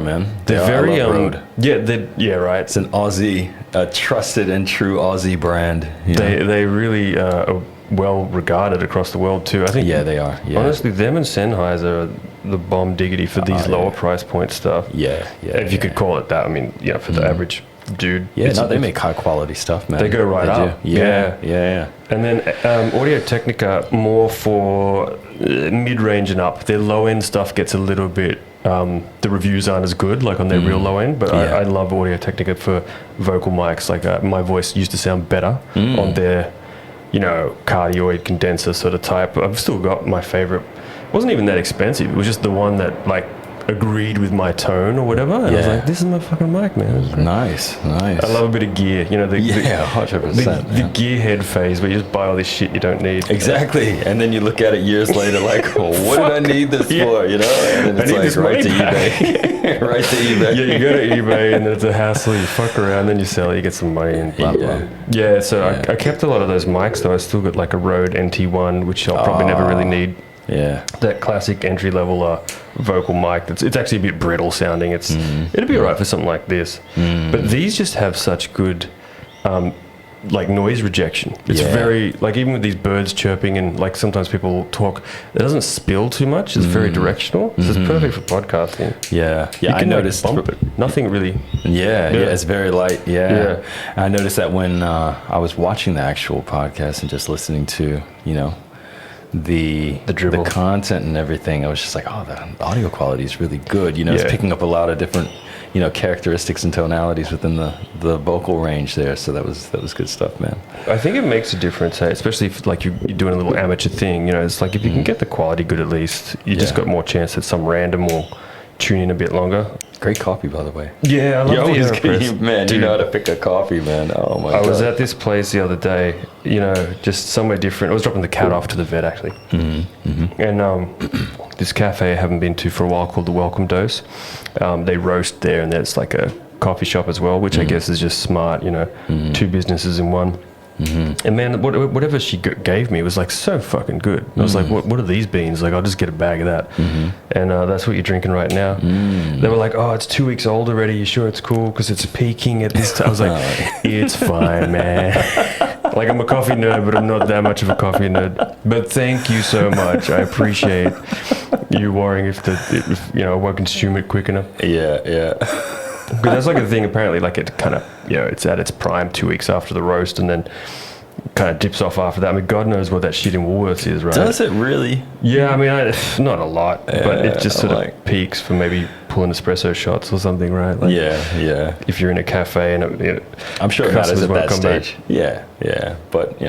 man. They're very Rode. yeah, right. It's an Aussie, a trusted and true Aussie brand. They really are well regarded across the world too. I think. Yeah, they are. Yeah. Honestly, them and Sennheiser are the bomb diggity for these lower price point stuff. Yeah. If you could call it that. I mean, for the average dude. Yeah, they make high quality stuff, man. They go right up. Yeah. And then Audio-Technica, more for mid-range and up. Their low-end stuff gets a little bit, the reviews aren't as good, like on their real low-end, but I love Audio-Technica for vocal mics. Like my voice used to sound better on their, cardioid condenser sort of type. I've still got my favorite. It wasn't even that expensive. It was just the one that, like, agreed with my tone or whatever, and I was like, this is my fucking mic, man. Nice. I love a bit of gear, 100%. The gearhead phase where you just buy all this shit you don't need. Exactly, and then you look at it years later like, what did I need this for, And then it's like right to eBay. Right to eBay. Yeah, you go to eBay and it's a hassle, you fuck around, then you sell it, you get some money and blah, blah. Yeah, so I kept a lot of those mics though. I still got like a Rode NT1, which I'll probably never really need. Yeah, that classic entry level vocal mic. It's actually a bit brittle sounding. It'd be alright for something like this, but these just have such good like noise rejection. It's very like, even with these birds chirping and like sometimes people talk, it doesn't spill too much. It's very directional. So it's perfect for podcasting. Yeah, you can, I noticed bump it. Nothing really. Yeah, it's very light. Yeah. I noticed that when I was watching the actual podcast and just listening to the content and everything, I was just like, the audio quality is really good. It's picking up a lot of different characteristics and tonalities within the vocal range there. So that was good stuff, man. I think it makes a difference, especially if like you're doing a little amateur thing. It's like if you can get the quality good, at least you just got more chance that some random will tune in a bit longer. Great coffee, by the way. Yeah, I love the AeroPress. Man, dude, you know how to pick a coffee, man. Oh my God. I was at this place the other day, just somewhere different. I was dropping the cat off to the vet, actually. And this cafe I haven't been to for a while called the Welcome Dose. They roast there, and there's like a coffee shop as well, which I guess is just smart, two businesses in one. And man, whatever she gave me was like so fucking good. I was like, what are these beans? Like, I'll just get a bag of that. And that's what you're drinking right now. They were like, it's 2 weeks old already. You sure it's cool? Because it's peaking at this time. I was like, it's fine, man. Like, I'm a coffee nerd, but I'm not that much of a coffee nerd. But thank you so much. I appreciate you worrying if I won't consume it quick enough. Yeah. Because that's like a thing, apparently, like it kind of, it's at its prime 2 weeks after the roast and then kind of dips off after that. I mean, God knows what that shit in Woolworths is, right? Does it really? Yeah, I mean, not a lot, but it just sort of peaks for maybe pulling espresso shots or something, right? Like, yeah. If you're in a cafe and I'm sure it matters at that stage. Back. Yeah, but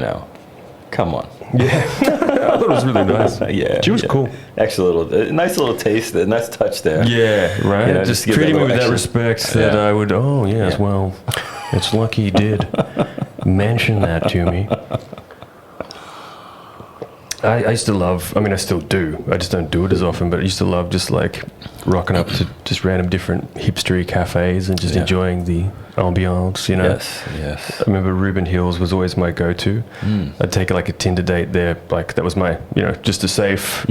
come on. Yeah, I thought it was really nice. She was cool. Actually, nice little taste, a nice touch there. Yeah, right. Just treating me with that respect that I would. Oh yes, well, it's lucky you did mention that to me. I used to love. I mean, I still do. I just don't do it as often. But I used to love just like rocking up to just random different hipstery cafes and just enjoying the ambiance, Yes. I remember Ruben Hills was always my go-to. I'd take like a Tinder date there, like that was my, just a safe,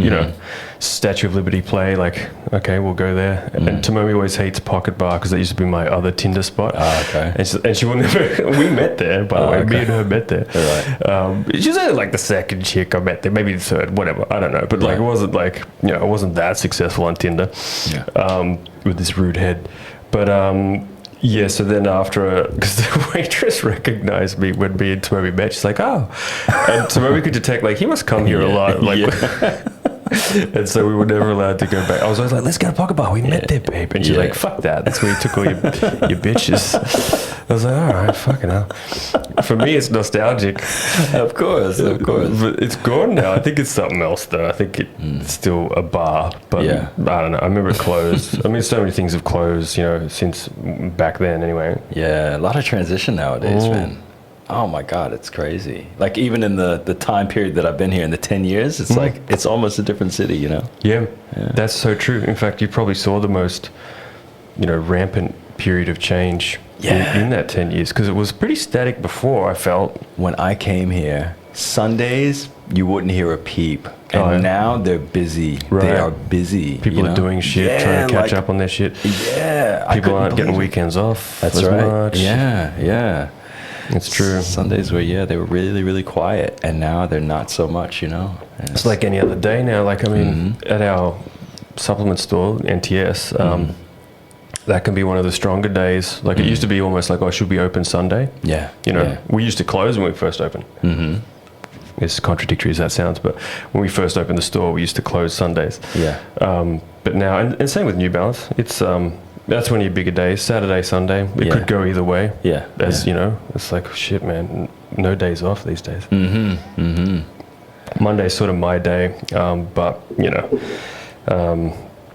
Statue of Liberty play, like, okay, we'll go there. And Tomomi always hates Pocket Bar because that used to be my other Tinder spot. Okay. And she will never, we met there, by the way, me and her met there. Right. She was like the second chick I met there, maybe the third, whatever, I don't know. But like, it wasn't like, I wasn't that successful on Tinder with this rude head. But, yeah, so then after, because the waitress recognized me when me and Tomomi met, she's like, and Tomomi could detect, like, he must come here a lot, like, and so we were never allowed to go back. I was always like, let's get a pocket bar, we met there, babe, and she's like, fuck that, that's where you took all your bitches. I was like, all right, fucking hell. For me, it's nostalgic. Of course. But it's gone now. I think it's something else, though. I think it's still a bar, but I don't know. I remember it closed. I mean, so many things have closed, since back then anyway. Yeah, a lot of transition nowadays, man. Oh my God, it's crazy. Like even in the time period that I've been here in the 10 years, it's like, it's almost a different city, Yeah, that's so true. In fact, you probably saw the most, rampant period of change in that 10 years, because it was pretty static before, I felt. When I came here, Sundays, you wouldn't hear a peep And now they're busy. Right. They are busy. People are doing shit, trying to catch up on their shit. Yeah. People aren't getting weekends off. That's as right. Much. Yeah. It's true. Sundays were, they were really, really quiet. And now they're not so much, And it's like any other day now. Like, I mean, at our supplement store, NTS, that can be one of the stronger days. Like, it used to be almost like, should we open Sunday? Yeah. We used to close when we first opened. As contradictory as that sounds, but when we first opened the store, we used to close Sundays. Yeah. But now, and same with New Balance, it's that's one of your bigger days, Saturday, Sunday. It could go either way. Yeah. It's like, shit, man, no days off these days. Monday's sort of my day, but,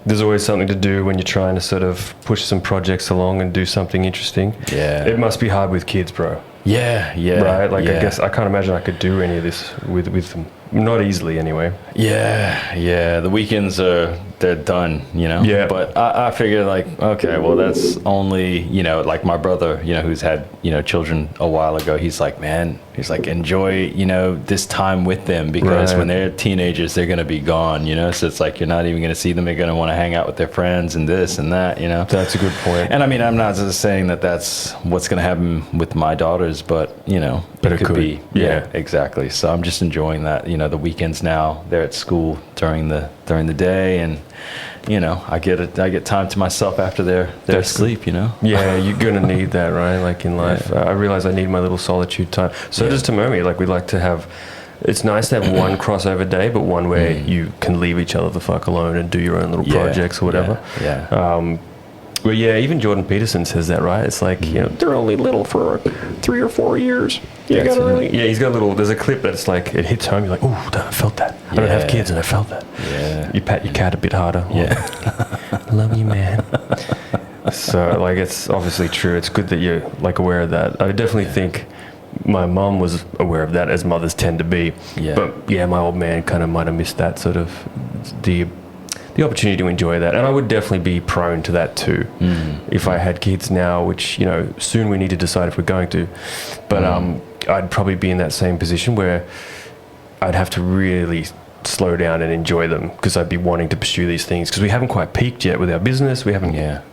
there's always something to do when you're trying to sort of push some projects along and do something interesting. Yeah. It must be hard with kids, bro. Yeah. Right? Like, I guess I can't imagine I could do any of this with them. Not easily, anyway. Yeah. The weekends they're done, Yeah. But I figure, like, okay, well, that's only, like my brother, who's had, children a while ago. He's like, man, enjoy, this time with them, because when they're teenagers, they're going to be gone, So it's like, you're not even going to see them. They're going to want to hang out with their friends and this and that, That's a good point. And I mean, I'm not just saying that that's what's going to happen with my daughters, but, but it could be. Yeah, exactly. So I'm just enjoying that, the weekends now. They're at school during the day, and I get time to myself after their sleep. Yeah, you're gonna need that, right? Like in life, I realize I need my little solitude time. So does Tomomi. Like, we like to have. It's nice to have one crossover day, but one where you can leave each other the fuck alone and do your own little projects or whatever. Well, even Jordan Peterson says that, right? It's like, they're only little for 3 or 4 years. He's got a little, there's a clip that's like, it hits home, you're like, ooh, I felt that. I don't have kids and I felt that. Yeah. You pat your cat a bit harder. Yeah. I love you, man. So, like, it's obviously true. It's good that you're, like, aware of that. I definitely think my mom was aware of that, as mothers tend to be. Yeah. But, my old man kind of might have missed that sort of, the opportunity to enjoy that. And I would definitely be prone to that too if I had kids now, which, soon we need to decide if we're going to. But I'd probably be in that same position where I'd have to really slow down and enjoy them, because I'd be wanting to pursue these things, because we haven't quite peaked yet with our business. We haven't. A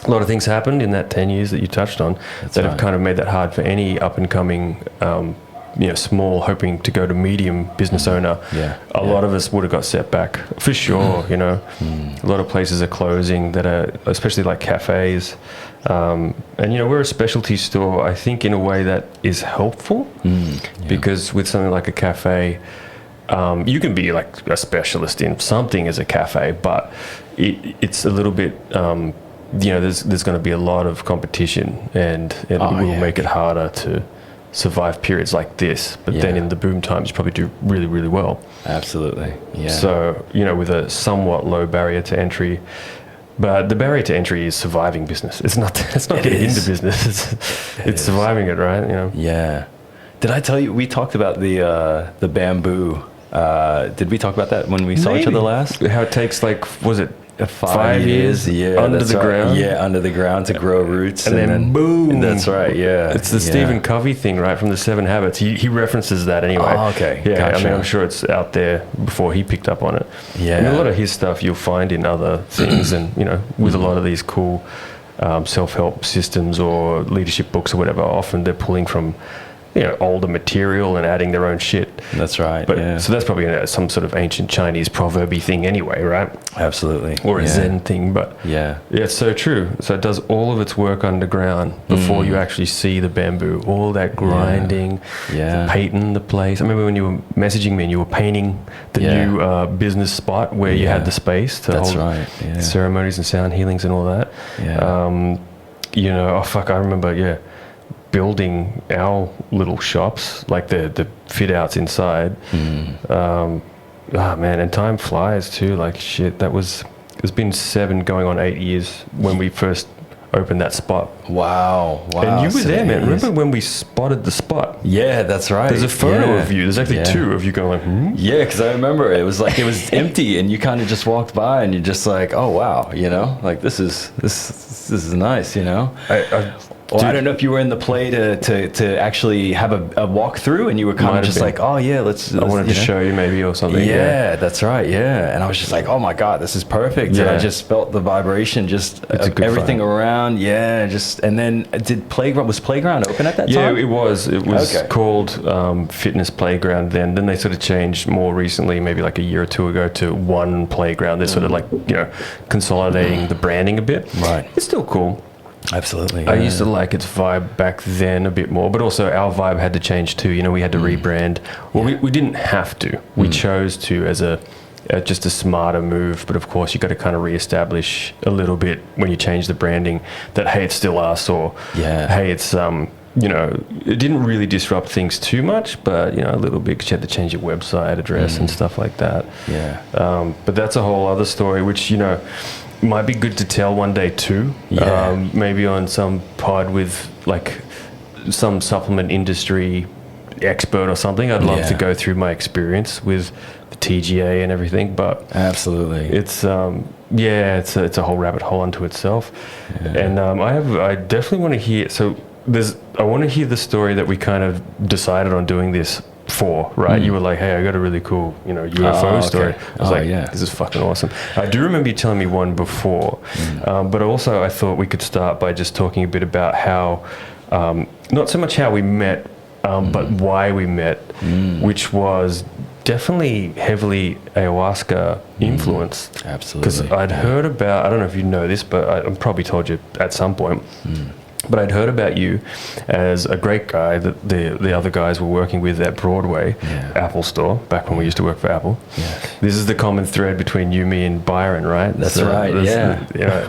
lot of things happened in that 10 years that you touched on have kind of made that hard for any up and coming small, hoping to go to medium business owner. A lot of us would have got set back for sure. A lot of places are closing that are, especially like cafes, and we're a specialty store, I think, in a way that is helpful, because with something like a cafe, you can be like a specialist in something as a cafe, but it's a little bit there's going to be a lot of competition, and it will make it harder to survive periods like this, but then in the boom times you probably do really, really well. Absolutely. Yeah. So, with a somewhat low barrier to entry, but the barrier to entry is surviving business. It's not getting into business. It's surviving it, right? Yeah. Did I tell you we talked about the bamboo? Did we talk about that when we saw each other last? How it takes, like, was it 5 years, under the ground. Yeah, under the ground to grow roots, and then boom. That's right. Yeah, it's the Stephen Covey thing, right, from the 7 Habits. He references that anyway. Oh, okay. Yeah, gotcha. I mean, I'm sure it's out there before he picked up on it. Yeah, and a lot of his stuff you'll find in other things, and with a lot of these cool self-help systems or leadership books or whatever. Often they're pulling from older material and adding their own shit. That's right. But so that's probably some sort of ancient Chinese proverby thing anyway, right? Absolutely. Or a Zen thing, but it's so true. So it does all of its work underground before you actually see the bamboo. All that grinding, painting the place. I remember when you were messaging me and you were painting the new business spot where you had the space to hold ceremonies and sound healings and all that. I remember, building our little shops, like the fit outs inside. And time flies too. Like, shit, it's been 7 going on 8 years when we first opened that spot. Wow. And you were there, man. Remember when we spotted the spot? Yeah, that's right. There's a photo of you. There's actually 2 of you going like, Yeah, because I remember it was like, it was empty, and you kind of just walked by and you're just like, oh wow, like this is nice, Or I don't know if you were in the play to actually have a walkthrough, and you were kind of just like, oh yeah, let's I wanted to show you maybe or something. Yeah, that's right. Yeah, and I was just like, oh my god, this is perfect. Yeah. And I just felt the vibration, just everything around. Yeah, and then was Playground open at that time? Yeah, it was. It was called Fitness Playground then. Then they sort of changed more recently, maybe like a year or two ago, to One Playground. They're sort of like, consolidating the branding a bit. Right. It's still cool. Absolutely. I used to like its vibe back then a bit more, but also our vibe had to change too. We had to rebrand. Well, we didn't have to. We chose to as just a smarter move. But of course, you got to kind of reestablish a little bit when you change the branding that, hey, it's still us, or hey, it's it didn't really disrupt things too much, but a little bit, because you had to change your website address and stuff like that. Yeah. But that's a whole other story, which might be good to tell one day too. Maybe on some pod with like some supplement industry expert or something. I'd love to go through my experience with the TGA and everything, but absolutely, it's it's a whole rabbit hole unto itself. And I definitely want to hear. So I want to hear the story that we kind of decided on doing this for, right? You were like, hey, I got a really cool, UFO story. I was this is fucking awesome. I do remember you telling me one before, but also I thought we could start by just talking a bit about how, not so much how we met, but why we met, which was definitely heavily ayahuasca influenced. Absolutely. Because I'd heard about, I don't know if you know this, but I probably told you at some point, but I'd heard about you as a great guy that the other guys were working with at Broadway, Apple store, back when we used to work for Apple. This is the common thread between you, me, and Byron, right? That's right,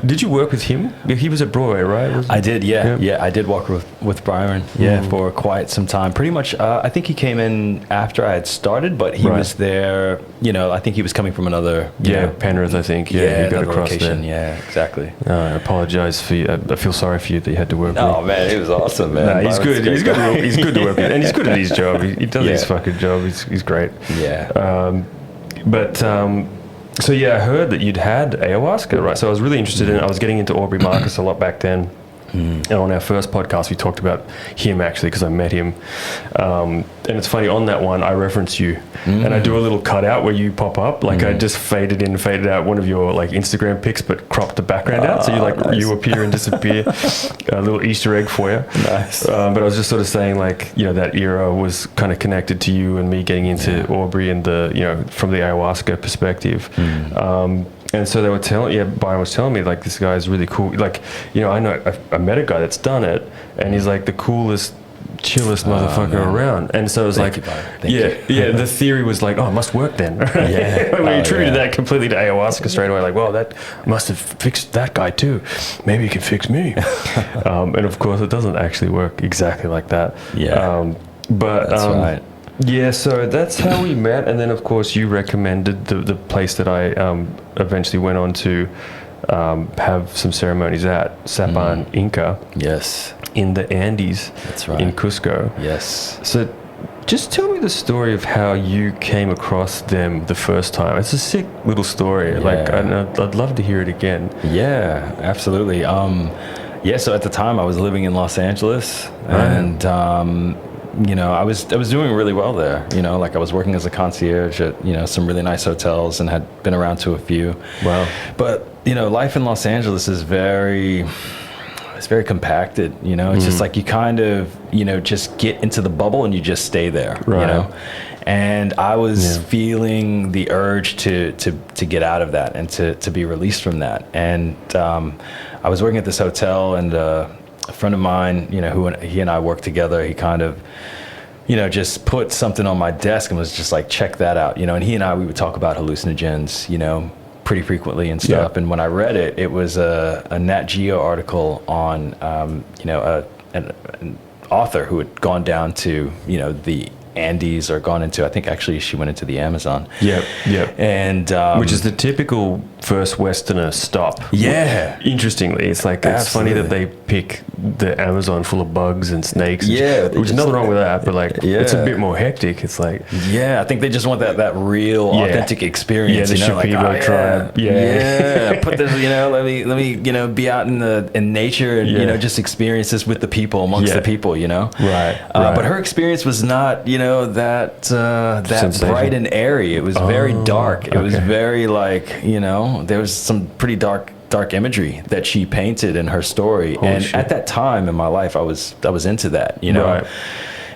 Did you work with him? He was at Broadway, right? I did, I did work with Byron, for quite some time. Pretty much, I think he came in after I had started, but he was there, I think he was coming from another... Penrith, I think. He got across location. there. Yeah, exactly. I apologize for you. I feel sorry for you that you had to work with. Oh man, it was awesome, man. Nah, he's good. He's good. He's good to work with, and he's good at his job. He does his fucking job. He's great. Yeah. So I heard that you'd had ayahuasca, right? So I was really interested in it. I was getting into Aubrey Marcus a lot back then. And on our first podcast, we talked about him actually, because I met him. And it's funny, on that one, I reference you. And I do a little cutout where you pop up. Like I just faded in, faded out one of your like Instagram pics, but cropped the background out. So you appear and disappear. A little Easter egg for you. Nice. But I was just sort of saying, like, that era was kind of connected to you and me getting into Aubrey and the, from the ayahuasca perspective. And so they were Byron was telling me, like, this guy is really cool. Like, I met a guy that's done it, and he's like the coolest, chillest motherfucker around. And so it was the theory was like, oh, it must work then. We attributed that completely to ayahuasca straight away. Like, well, that must have fixed that guy too. Maybe it can fix me. And of course, it doesn't actually work exactly like that. That's right. Yeah, so that's how we met, and then of course you recommended the place that I eventually went on to have some ceremonies at, Sapan Inka. Yes. In the Andes. That's right. In Cusco. Yes. So just tell me the story of how you came across them the first time. It's a sick little story. Yeah. Like, I'd love to hear it again. Yeah, absolutely. So at the time I was living in Los Angeles, and I was doing really well there. Like I was working as a concierge at some really nice hotels and had been around to a few. Wow. But life in Los Angeles is very compacted. It's just like you kind of just get into the bubble and you just stay there. Right. And I was feeling the urge to get out of that and to be released from that. And I was working at this hotel, and a friend of mine, who he and I worked together, he kind of, just put something on my desk and was just like, check that out, and he and I, we would talk about hallucinogens, pretty frequently and stuff. And when I read it, it was a Nat Geo article on, an author who had gone down to, the Andes or gone into, I think actually she went into the Amazon. Yep. And which is the typical first Westerner stop. Yeah. Interestingly, it's like, it's funny that they pick the Amazon full of bugs and snakes. Which is nothing wrong with that, but like, it's a bit more hectic. It's like, I think they just want that real authentic experience. The Shipibo tribe. Put this, let me, be out in nature and just experience this with the people, amongst the people, Right. But her experience was not, that bright and airy. It was very dark. It was very like, there was some pretty dark imagery that she painted in her story. At that time in my life, I was into that, Right.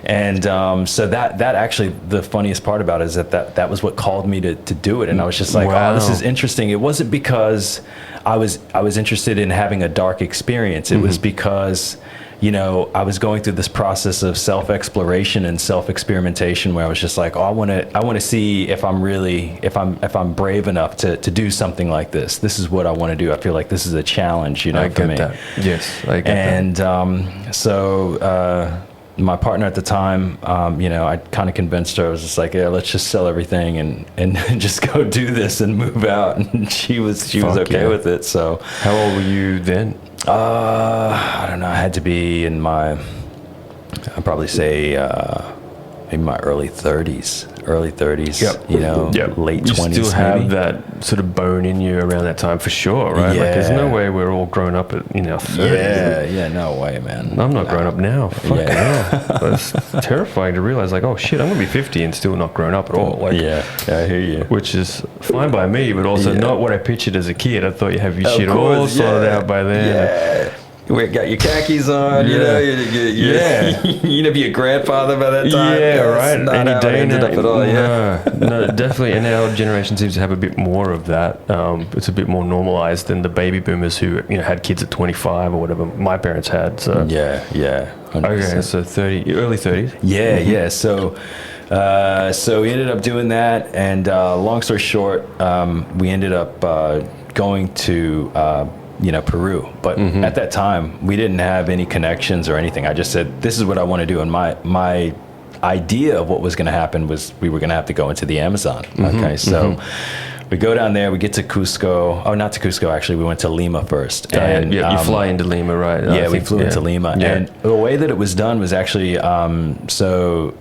And so that actually, the funniest part about it is that was what called me to do it. And I was just like, oh, this is interesting. It wasn't because I was interested in having a dark experience. It was because I was going through this process of self-exploration and self-experimentation where I was just like, oh, I want to see if I'm brave enough to do something like this. This is what I want to do. I feel like this is a challenge, I for me. Get that. Yes, I get that. And so my partner at the time, I kind of convinced her. I was just like, yeah, let's just sell everything and just go do this and move out. And she was okay with it. So how old were you then? I don't know. I had to be in I'd probably say maybe my early 30s. Late 20s. You still have that sort of bone in you around that time for sure, right? Yeah. Like, there's no way we're all grown up at 30s. Yeah, no way, man. I'm not grown up now. Fucking hell. That's terrifying to realize, like, oh shit, I'm gonna be 50 and still not grown up at all. Like, I hear you. Which is fine by me, but also not what I pictured as a kid. I thought you have your shit all sorted out by then. You got your khakis on, you be a grandfather by that time. Right. Not how it ended up at all. No, definitely. And our generation seems to have a bit more of that. It's a bit more normalized than the baby boomers who had kids at 25 or whatever my parents had. So 100%. Okay, so early 30s. Yeah. So we ended up doing that, and long story short, we ended up going to Peru. But at that time, we didn't have any connections or anything. I just said, this is what I want to do. And my idea of what was going to happen was we were going to have to go into the Amazon. So we go down there, we get to Cusco. Oh, not to Cusco, actually. We went to Lima first. And you fly into Lima, right? We flew into Lima. Yeah. And the way that it was done was actually, the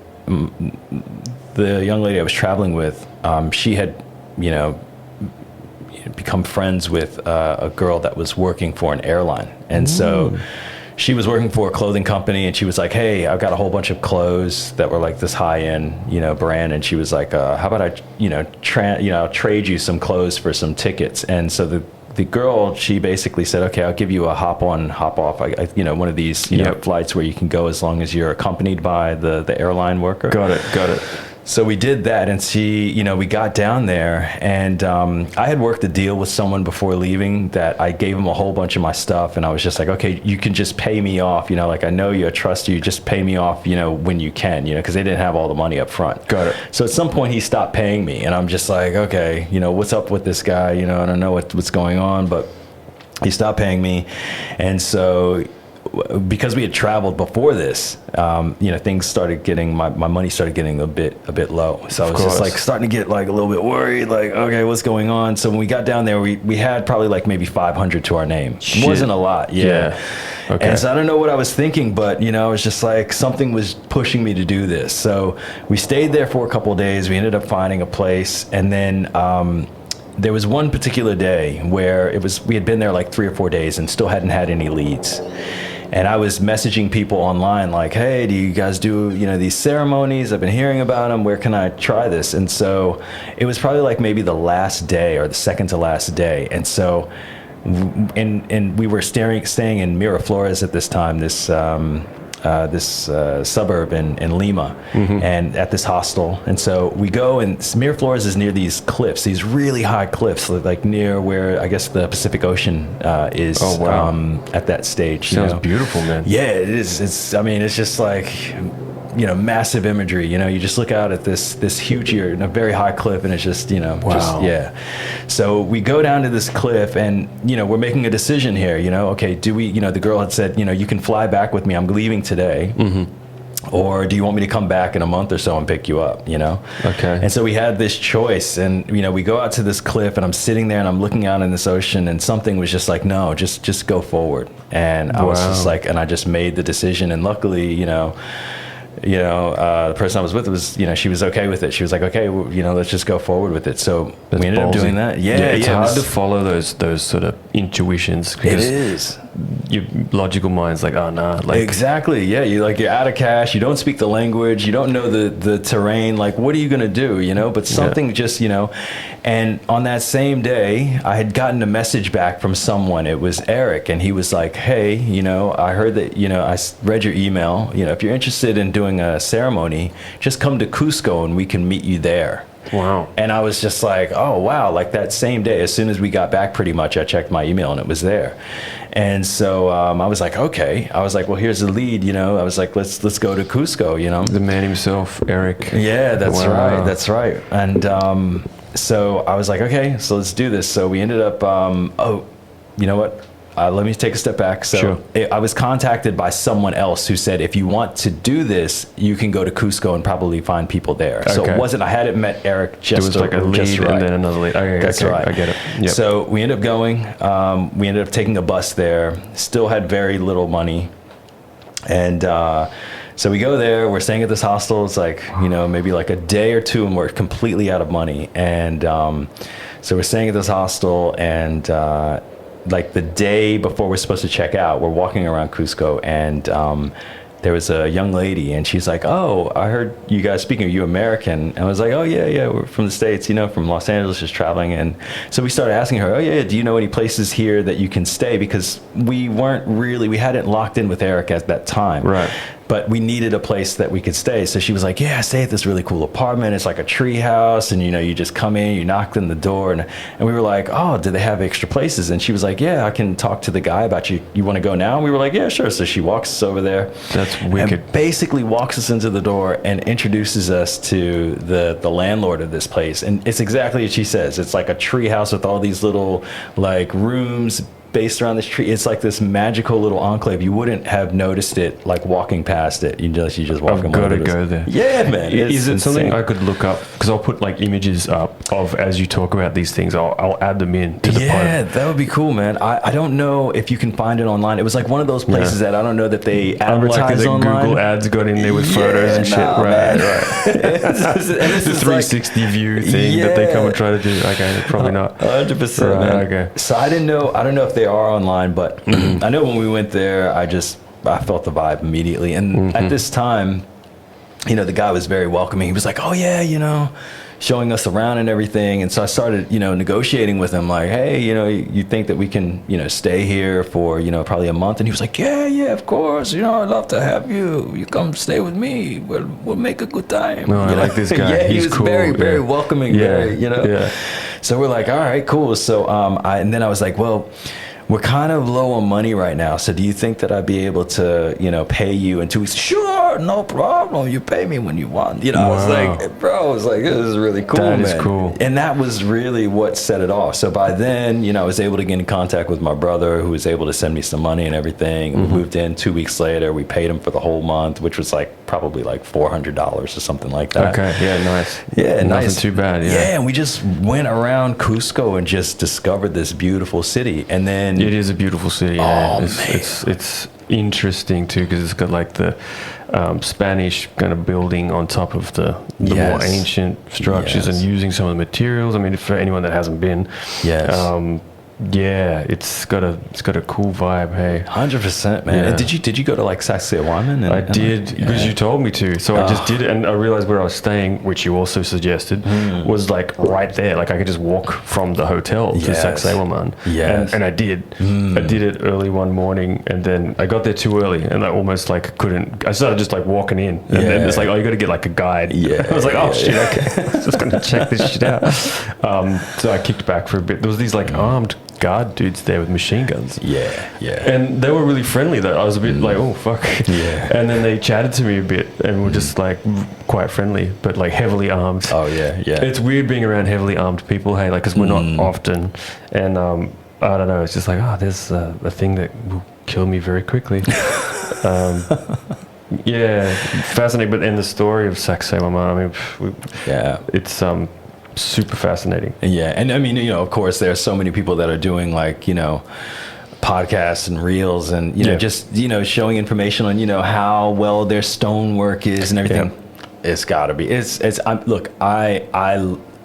young lady I was traveling with, she had, become friends with a girl that was working for an airline. And so she was working for a clothing company, and she was like, hey, I've got a whole bunch of clothes that were like this high-end, brand. And she was like, how about I'll trade you some clothes for some tickets. And so the girl, she basically said, okay, I'll give you a hop on, hop off, one of these flights where you can go as long as you're accompanied by the airline worker. Got it. So we did that, and we got down there, and I had worked a deal with someone before leaving that I gave him a whole bunch of my stuff, and I was just like, okay, you can just pay me off, I know you, I trust you, just pay me off, when you can, because they didn't have all the money up front. Got it. So at some point he stopped paying me, and I'm just like, okay, what's up with this guy, I don't know what's going on, but he stopped paying me, and so because we had traveled before this, things started getting, my money started getting a bit low. So I was just like starting to get like a little bit worried, like, okay, what's going on? So when we got down there, we had probably like maybe 500 to our name. It wasn't a lot. Yeah. Okay. And so I don't know what I was thinking, but it was just like something was pushing me to do this. So we stayed there for a couple of days. We ended up finding a place, and then there was one particular day where we had been there like 3 or 4 days and still hadn't had any leads. And I was messaging people online like, hey, do you guys do, these ceremonies? I've been hearing about them. Where can I try this? And so it was probably like maybe the last day or the second to last day. And so, and we were staying in Miraflores at this time, this suburb in Lima, and at this hostel. And so we go, and Miraflores is near these cliffs, these really high cliffs, like near where I guess the Pacific Ocean is. Oh, wow. At that stage. Sounds beautiful, man. Yeah, it is. It's just like, massive imagery. You just look out at this huge, you're in a very high cliff, and it's just, wow. So we go down to this cliff, and, we're making a decision here, okay, do we, the girl had said, you can fly back with me. I'm leaving today. or do you want me to come back in a month or so and pick you up, you know? Okay. And so we had this choice, and, you know, we go out to this cliff, and I'm sitting there and I'm looking out in this ocean, and something was just like, no, just go forward. And I was just like, and I just made the decision. And luckily, the person I was with was, she was okay with it. She was like, okay, well, let's just go forward with it. So we ended up doing that. Yeah, it's hard to follow those sort of intuitions. It is. Your logical mind's like, oh, nah. Exactly. Yeah. You're out of cash. You don't speak the language. You don't know the terrain. Like, what are you going to do? But something just, and on that same day, I had gotten a message back from someone. It was Erik, and he was like, hey, I heard that, I read your email. If you're interested in doing a ceremony, just come to Cusco and we can meet you there. Wow. And I was just like, oh, wow. Like that same day, as soon as we got back, pretty much, I checked my email and it was there. And so I was like, okay. I was like, well, here's the lead, I was like, let's go to Cusco, The man himself, Erik. Yeah, that's right. That's right. And so I was like, okay, so let's do this. So we ended up, you know what? Let me take a step back. So sure. I was contacted by someone else who said, if you want to do this, you can go to Cusco and probably find people there. Okay. So it wasn't, I hadn't met Erik just It was like a lead right. and then another lead. Okay, that's right. I get it. Yep. So we ended up going. We ended up taking a bus there. Still had very little money. And so we go there. We're staying at this hostel. It's like, maybe like a day or two, and we're completely out of money. And so we're staying at this hostel, and like the day before we're supposed to check out, we're walking around Cusco, and there was a young lady, and she's like, oh, I heard you guys speaking. Are you American? And I was like, oh, yeah, we're from the States, from Los Angeles, just traveling. And so we started asking her, oh, yeah, do you know any places here that you can stay? Because we hadn't locked in with Erik at that time. Right. But we needed a place that we could stay. So she was like, yeah, I stay at this really cool apartment. It's like a tree house. And, you just come in, you knock on the door. And we were like, oh, do they have extra places? And she was like, yeah, I can talk to the guy about you. You want to go now? And we were like, yeah, sure. So she walks us over there. That's wicked. And basically walks us into the door and introduces us to the landlord of this place. And it's exactly what she says. It's like a tree house with all these little like rooms based around this tree. It's like this magical little enclave. You wouldn't have noticed it like walking past it. You just walk. I've got to go there. Yeah, man. Is it something I could look up? Because I'll put like images up of as you talk about these things. I'll add them in to the pod. Yeah, that would be cool, man. I don't know if you can find it online. It was like one of those places that I don't know that they advertise online. Google ads got in there with photos and shit. Right. It's the 360 view thing that they come and try to do. Okay, probably not. 100%. Right, okay. So I don't know if they are online, but I know when we went there, I felt the vibe immediately. And at this time, the guy was very welcoming. He was like, oh yeah, showing us around and everything. And so I started, negotiating with him like, hey, you think that we can, stay here for, probably a month? And he was like, yeah, of course. I'd love to have you. You come stay with me. We'll make a good time. No, I like this guy. Yeah, He's he was cool. very, very welcoming. Yeah. Very, Yeah. So we're like, all right, cool. So, and then I was like, well, we're kind of low on money right now. So do you think that I'd be able to, pay you in 2 weeks? Sure, no problem. You pay me when you want. I was like, bro, this is really cool, man. That is cool. And that was really what set it off. So by then, I was able to get in contact with my brother, who was able to send me some money and everything. We moved in 2 weeks later. We paid him for the whole month, which was probably $400 or something like that. Okay, yeah, nice. Yeah, nice. Nothing too bad, yeah. Yeah, and we just went around Cusco and just discovered this beautiful city. And then... It is a beautiful city. Oh, man. It's interesting too, because it's got like the Spanish kind of building on top of the more ancient structures and using some of the materials. I mean, for anyone that hasn't been, yeah, it's got a cool vibe. Hey, 100%, man. Yeah. And did you go to Sacsayhuaman? I did, because you told me to. So I just did it, and I realized where I was staying, which you also suggested, was right there. Like I could just walk from the hotel to Sacsayhuaman. Yes. And I did. I did it early one morning, and then I got there too early, and I almost couldn't. I started just walking in, and then it's like, oh, you got to get a guide. Yeah. I was like, oh shit, okay, just gonna check this shit out. So I kicked back for a bit. There was these armed guard dudes there with machine guns. Yeah. And they were really friendly though. I was a bit like, oh fuck. Yeah. And then they chatted to me a bit and were just quite friendly, but heavily armed. Oh yeah. It's weird being around heavily armed people, hey, because we're not often. And I don't know, it's just there's a thing that will kill me very quickly. Yeah, fascinating. But in the story of Sacsayhuaman, I mean, it's super fascinating. Yeah, and I mean, of course, there are so many people that are doing like, podcasts and reels and just showing information on how well their stonework is and everything. It's got to be. Look, I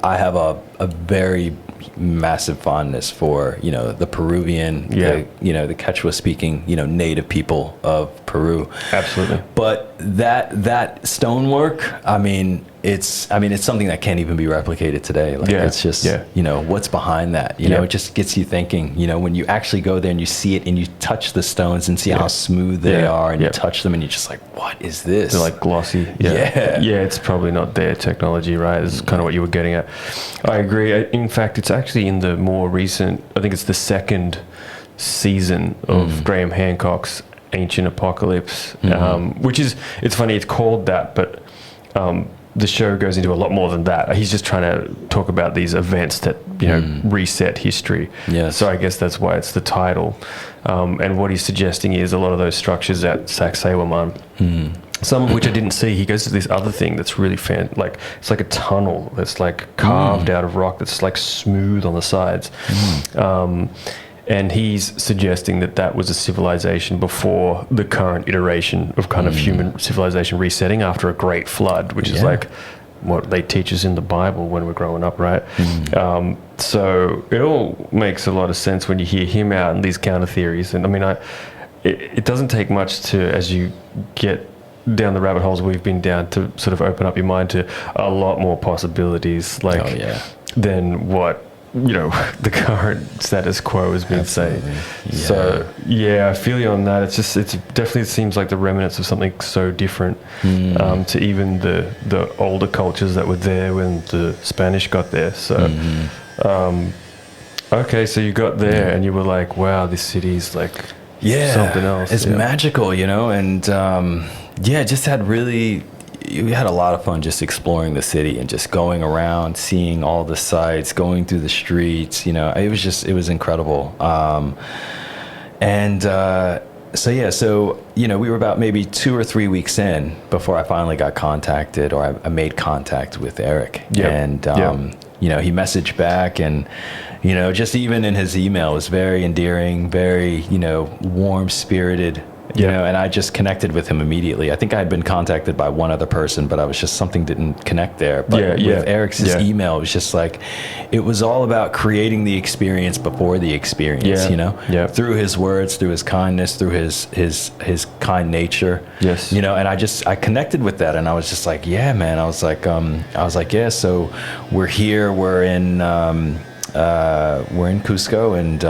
have a very massive fondness for the Peruvian, the Quechua speaking native people of Peru. Absolutely. But that stonework, I mean it's something that can't even be replicated today. Like it's just what's behind that. It just gets you thinking. When you actually go there and you see it and you touch the stones and see how smooth they are, and you touch them and you're just like, what is this? They're like glossy. Yeah, it's probably not their technology, right? It's kind of what you were getting at. I agree. In fact, it's actually in the more recent, I think it's the second season of Graham Hancock's Ancient Apocalypse, which is, it's funny, it's called that, but the show goes into a lot more than that. He's just trying to talk about these events that reset history. So I guess that's why it's the title. And what he's suggesting is a lot of those structures at Sacsayhuaman, some of which I didn't see. He goes to this other thing that's really it's like a tunnel that's like carved out of rock that's like smooth on the sides. And he's suggesting that was a civilization before the current iteration of kind of human civilization resetting after a great flood, which is like what they teach us in the Bible when we're growing up, right? So it all makes a lot of sense when you hear him out and these counter theories. And I mean, it doesn't take much to, as you get down the rabbit holes we've been down, to sort of open up your mind to a lot more possibilities, than what the current status quo has been saying. So I feel you on that. It definitely seems like the remnants of something so different to even the older cultures that were there when the Spanish got there. So okay, so you got there and you were like, wow, this city's like something else. It's magical, and just we had a lot of fun just exploring the city and just going around, seeing all the sights, going through the streets. It was incredible. So we were about maybe 2 or 3 weeks in before I finally got contacted, or I made contact with Eric. And he messaged back, and just even in his email was very endearing, very warm spirited. And I just connected with him immediately. I think I had been contacted by one other person, but something didn't connect there. But with Eric's email, it was just like, it was all about creating the experience before the experience, through his words, through his kindness, through his kind nature. And I connected with that, and I was just like, yeah, man. I was like, so we're here, we're in Cusco, and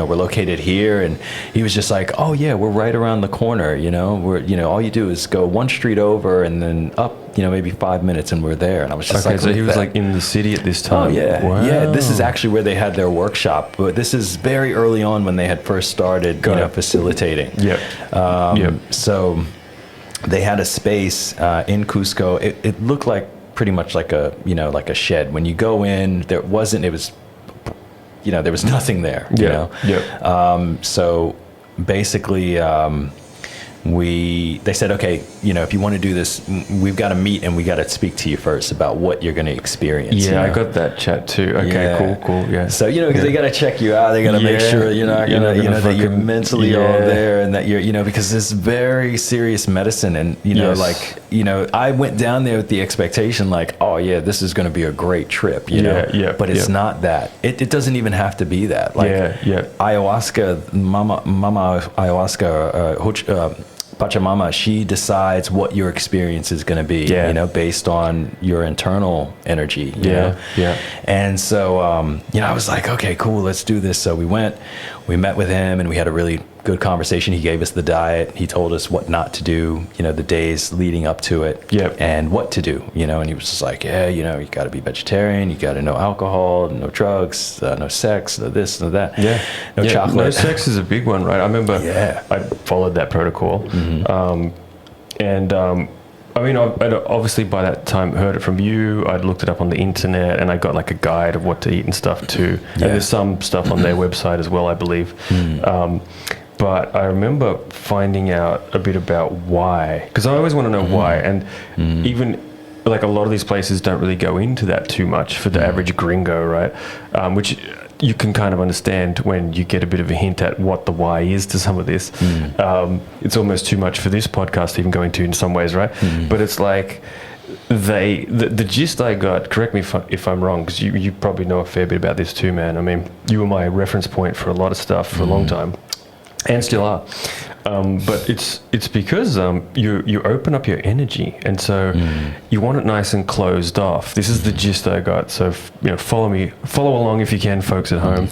we're located here. And he was just like, oh yeah, we're right around the corner. We're all you do is go one street over and then up maybe 5 minutes and we're there. And I was just like, so he was like in the city at this time. Oh yeah. Wow. Yeah, this is actually where they had their workshop, but this is very early on when they had first started facilitating. So they had a space in Cusco. It looked like pretty much like a shed. When you go in, there was nothing there. So basically, they said, okay, if you want to do this, we've got to meet and we got to speak to you first about what you're going to experience. I got that chat too. Okay, cool. Yeah. So because they got to check you out, they got to make sure you're not gonna, that you're mentally all there, and that you're, because it's very serious medicine, and I went down there with the expectation like, oh yeah, this is going to be a great trip, but it's not that. It doesn't even have to be that. Like ayahuasca, Mama ayahuasca. Pachamama, she decides what your experience is going to be, based on your internal energy. And so, I was like, okay, cool, let's do this. So we met with him, and we had a really good conversation. He gave us the diet. He told us what not to do, the days leading up to it, and what to do, and he was just like, you got to be vegetarian, you got to no alcohol, no drugs, no sex, no this, no that, no chocolate. No sex is a big one, right? I remember I followed that protocol. I'd obviously by that time heard it from you. I'd looked it up on the internet, and I got like a guide of what to eat and stuff too. And there's some stuff on their website as well, I believe. but I remember finding out a bit about why, because I always want to know why, and even like a lot of these places don't really go into that too much for the average gringo, right? Which you can kind of understand when you get a bit of a hint at what the why is to some of this. It's almost too much for this podcast to even go into in some ways, right? But it's like the gist I got, correct me if I'm wrong, because you probably know a fair bit about this too, man. I mean, you were my reference point for a lot of stuff for a long time, and still are. But it's because you open up your energy, and so you want it nice and closed off. This is the gist I got. So follow along if you can, folks at home.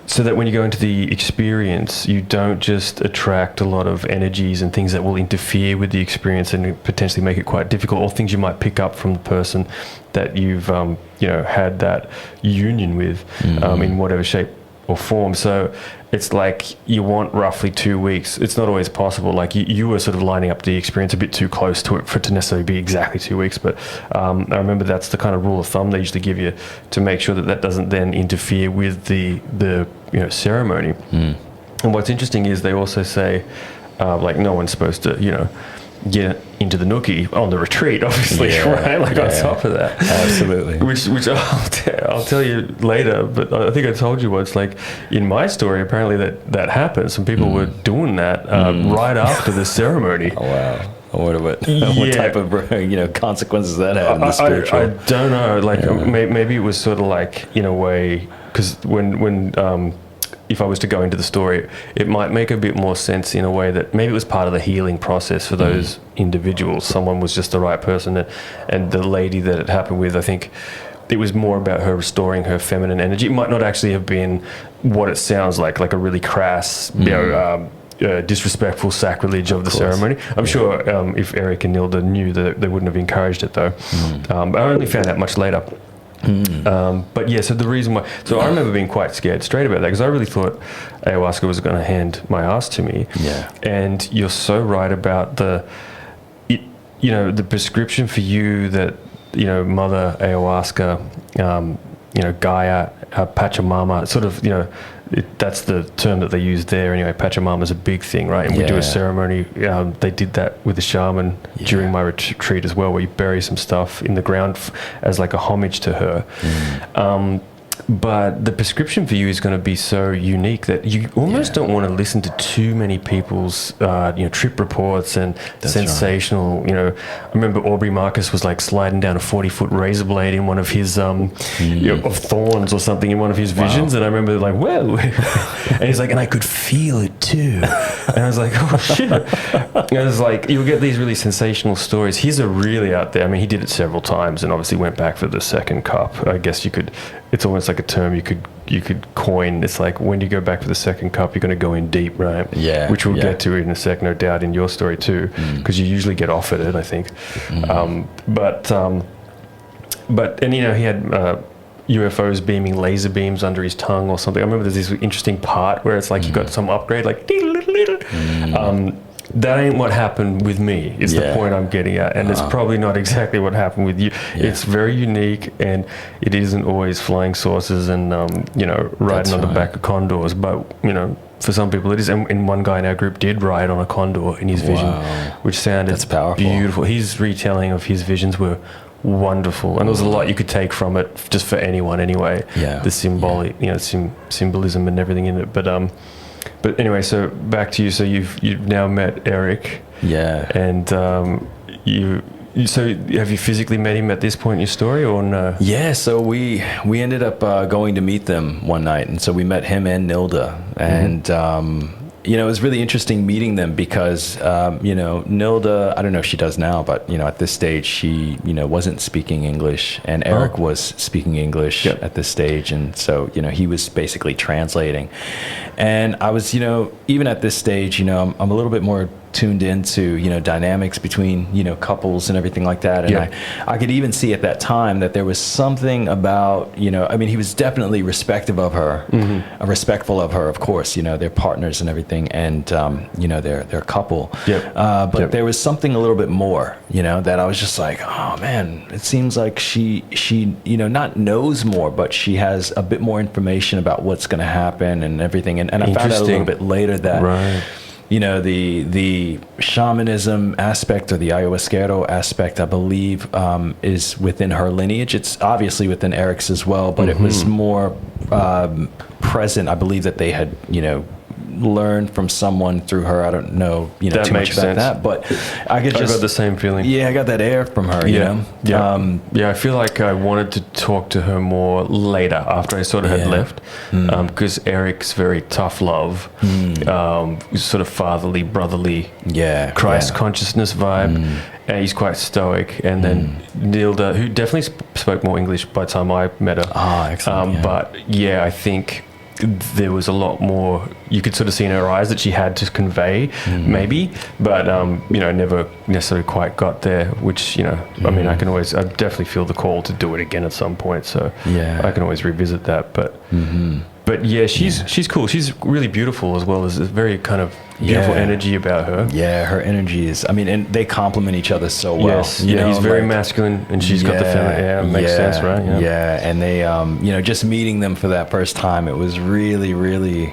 So that when you go into the experience, you don't just attract a lot of energies and things that will interfere with the experience and potentially make it quite difficult, or things you might pick up from the person that you've had that union with in whatever shape or form. So it's like you want roughly 2 weeks. It's not always possible. Like you were sort of lining up the experience a bit too close to it for it to necessarily be exactly 2 weeks. But I remember that's the kind of rule of thumb they usually give you to make sure that doesn't then interfere with the ceremony. And what's interesting is they also say like no one's supposed to get into the nookie on the retreat, obviously, right? Like on top of that, absolutely. Which I'll tell you later. But I think I told you once, like in my story, apparently that happened. Some people were doing that right after the ceremony. Oh wow! What type of consequences that had in the spiritual? I don't know. Like maybe it was sort of like in a way, because when if I was to go into the story, it might make a bit more sense in a way that maybe it was part of the healing process for those individuals. Someone was just the right person, and the lady that it happened with, I think it was more about her restoring her feminine energy. It might not actually have been what it sounds like a really crass, disrespectful sacrilege of the ceremony. I'm sure if Erik and Nilda knew that, they wouldn't have encouraged it though. I only found out much later. But yeah, so the reason why, so I remember being quite scared straight about that, because I really thought ayahuasca was going to hand my ass to me. And you're so right about the prescription for you that, Mother Ayahuasca, Gaia, Pachamama, sort of, that's the term that they use there anyway. Pachamama's a big thing, right? And we do a ceremony. They did that with the shaman during my retreat as well, where you bury some stuff in the ground as like a homage to her. But the prescription for you is going to be so unique that you almost don't want to listen to too many people's trip reports and sensational. Right. I remember Aubrey Marcus was like sliding down a 40-foot razor blade in one of his of thorns or something in one of his visions, and I remember like, whoa, and he's like, and I could feel it too, and I was like, oh shit. And I was like, you'll get these really sensational stories. He's a really out there. I mean, he did it several times and obviously went back for the second cup. I guess you could. It's almost like a term you could coin. It's like when you go back for the second cup, you're going to go in deep, right? Yeah. Which we'll get to in a sec, no doubt, in your story too, because you usually get offered it, I think. But he had UFOs beaming laser beams under his tongue or something. I remember there's this interesting part where it's like you got some upgrade, like that ain't what happened with me, is the point I'm getting at. And it's probably not exactly what happened with you. It's very unique, and it isn't always flying saucers and, riding on the back of condors. But, for some people it is. And one guy in our group did ride on a condor in his vision, which sounded beautiful. His retelling of his visions were wonderful. And there was a lot you could take from it, just for anyone anyway. The symbolic, symbolism and everything in it. But anyway, so back to you. So you've now met Erik. And so have you physically met him at this point in your story, or no? Yeah, so we ended up going to meet them one night, and so we met him and Nilda, and it was really interesting meeting them because Nilda, I don't know if she does now, but at this stage she wasn't speaking English, and Erik was speaking English at this stage, and so he was basically translating. And I was even at this stage I'm a little bit more tuned into, dynamics between, couples and everything like that. And I could even see at that time that there was something about, he was definitely respectful of her, of course, they're partners and everything. And, they're a couple. But there was something a little bit more, that I was just like, oh man, it seems like she, not knows more, but she has a bit more information about what's going to happen and everything. And I found out a little bit later that, the shamanism aspect or the ayahuasquero aspect, I believe, is within her lineage. It's obviously within Eric's as well, but it was more present. I believe that they had, learned from someone through her. I don't know, too much about that, but I got the same feeling. Yeah, I got that air from her. I feel like I wanted to talk to her more later after I sort of had left, because Eric's very tough love, sort of fatherly, brotherly, Christ consciousness vibe. And he's quite stoic. And then Nilda, who definitely spoke more English by the time I met her. Excellent. But I think there was a lot more you could sort of see in her eyes that she had to convey, maybe, but never necessarily quite got there, which I mean, I definitely feel the call to do it again at some point, so I can always revisit that. But she's cool. She's really beautiful, as well as a very kind of beautiful energy about her. Her energy is, and they complement each other so well. He's very masculine and she's got the feminine. Makes sense, right? And they just meeting them for that first time, it was really, really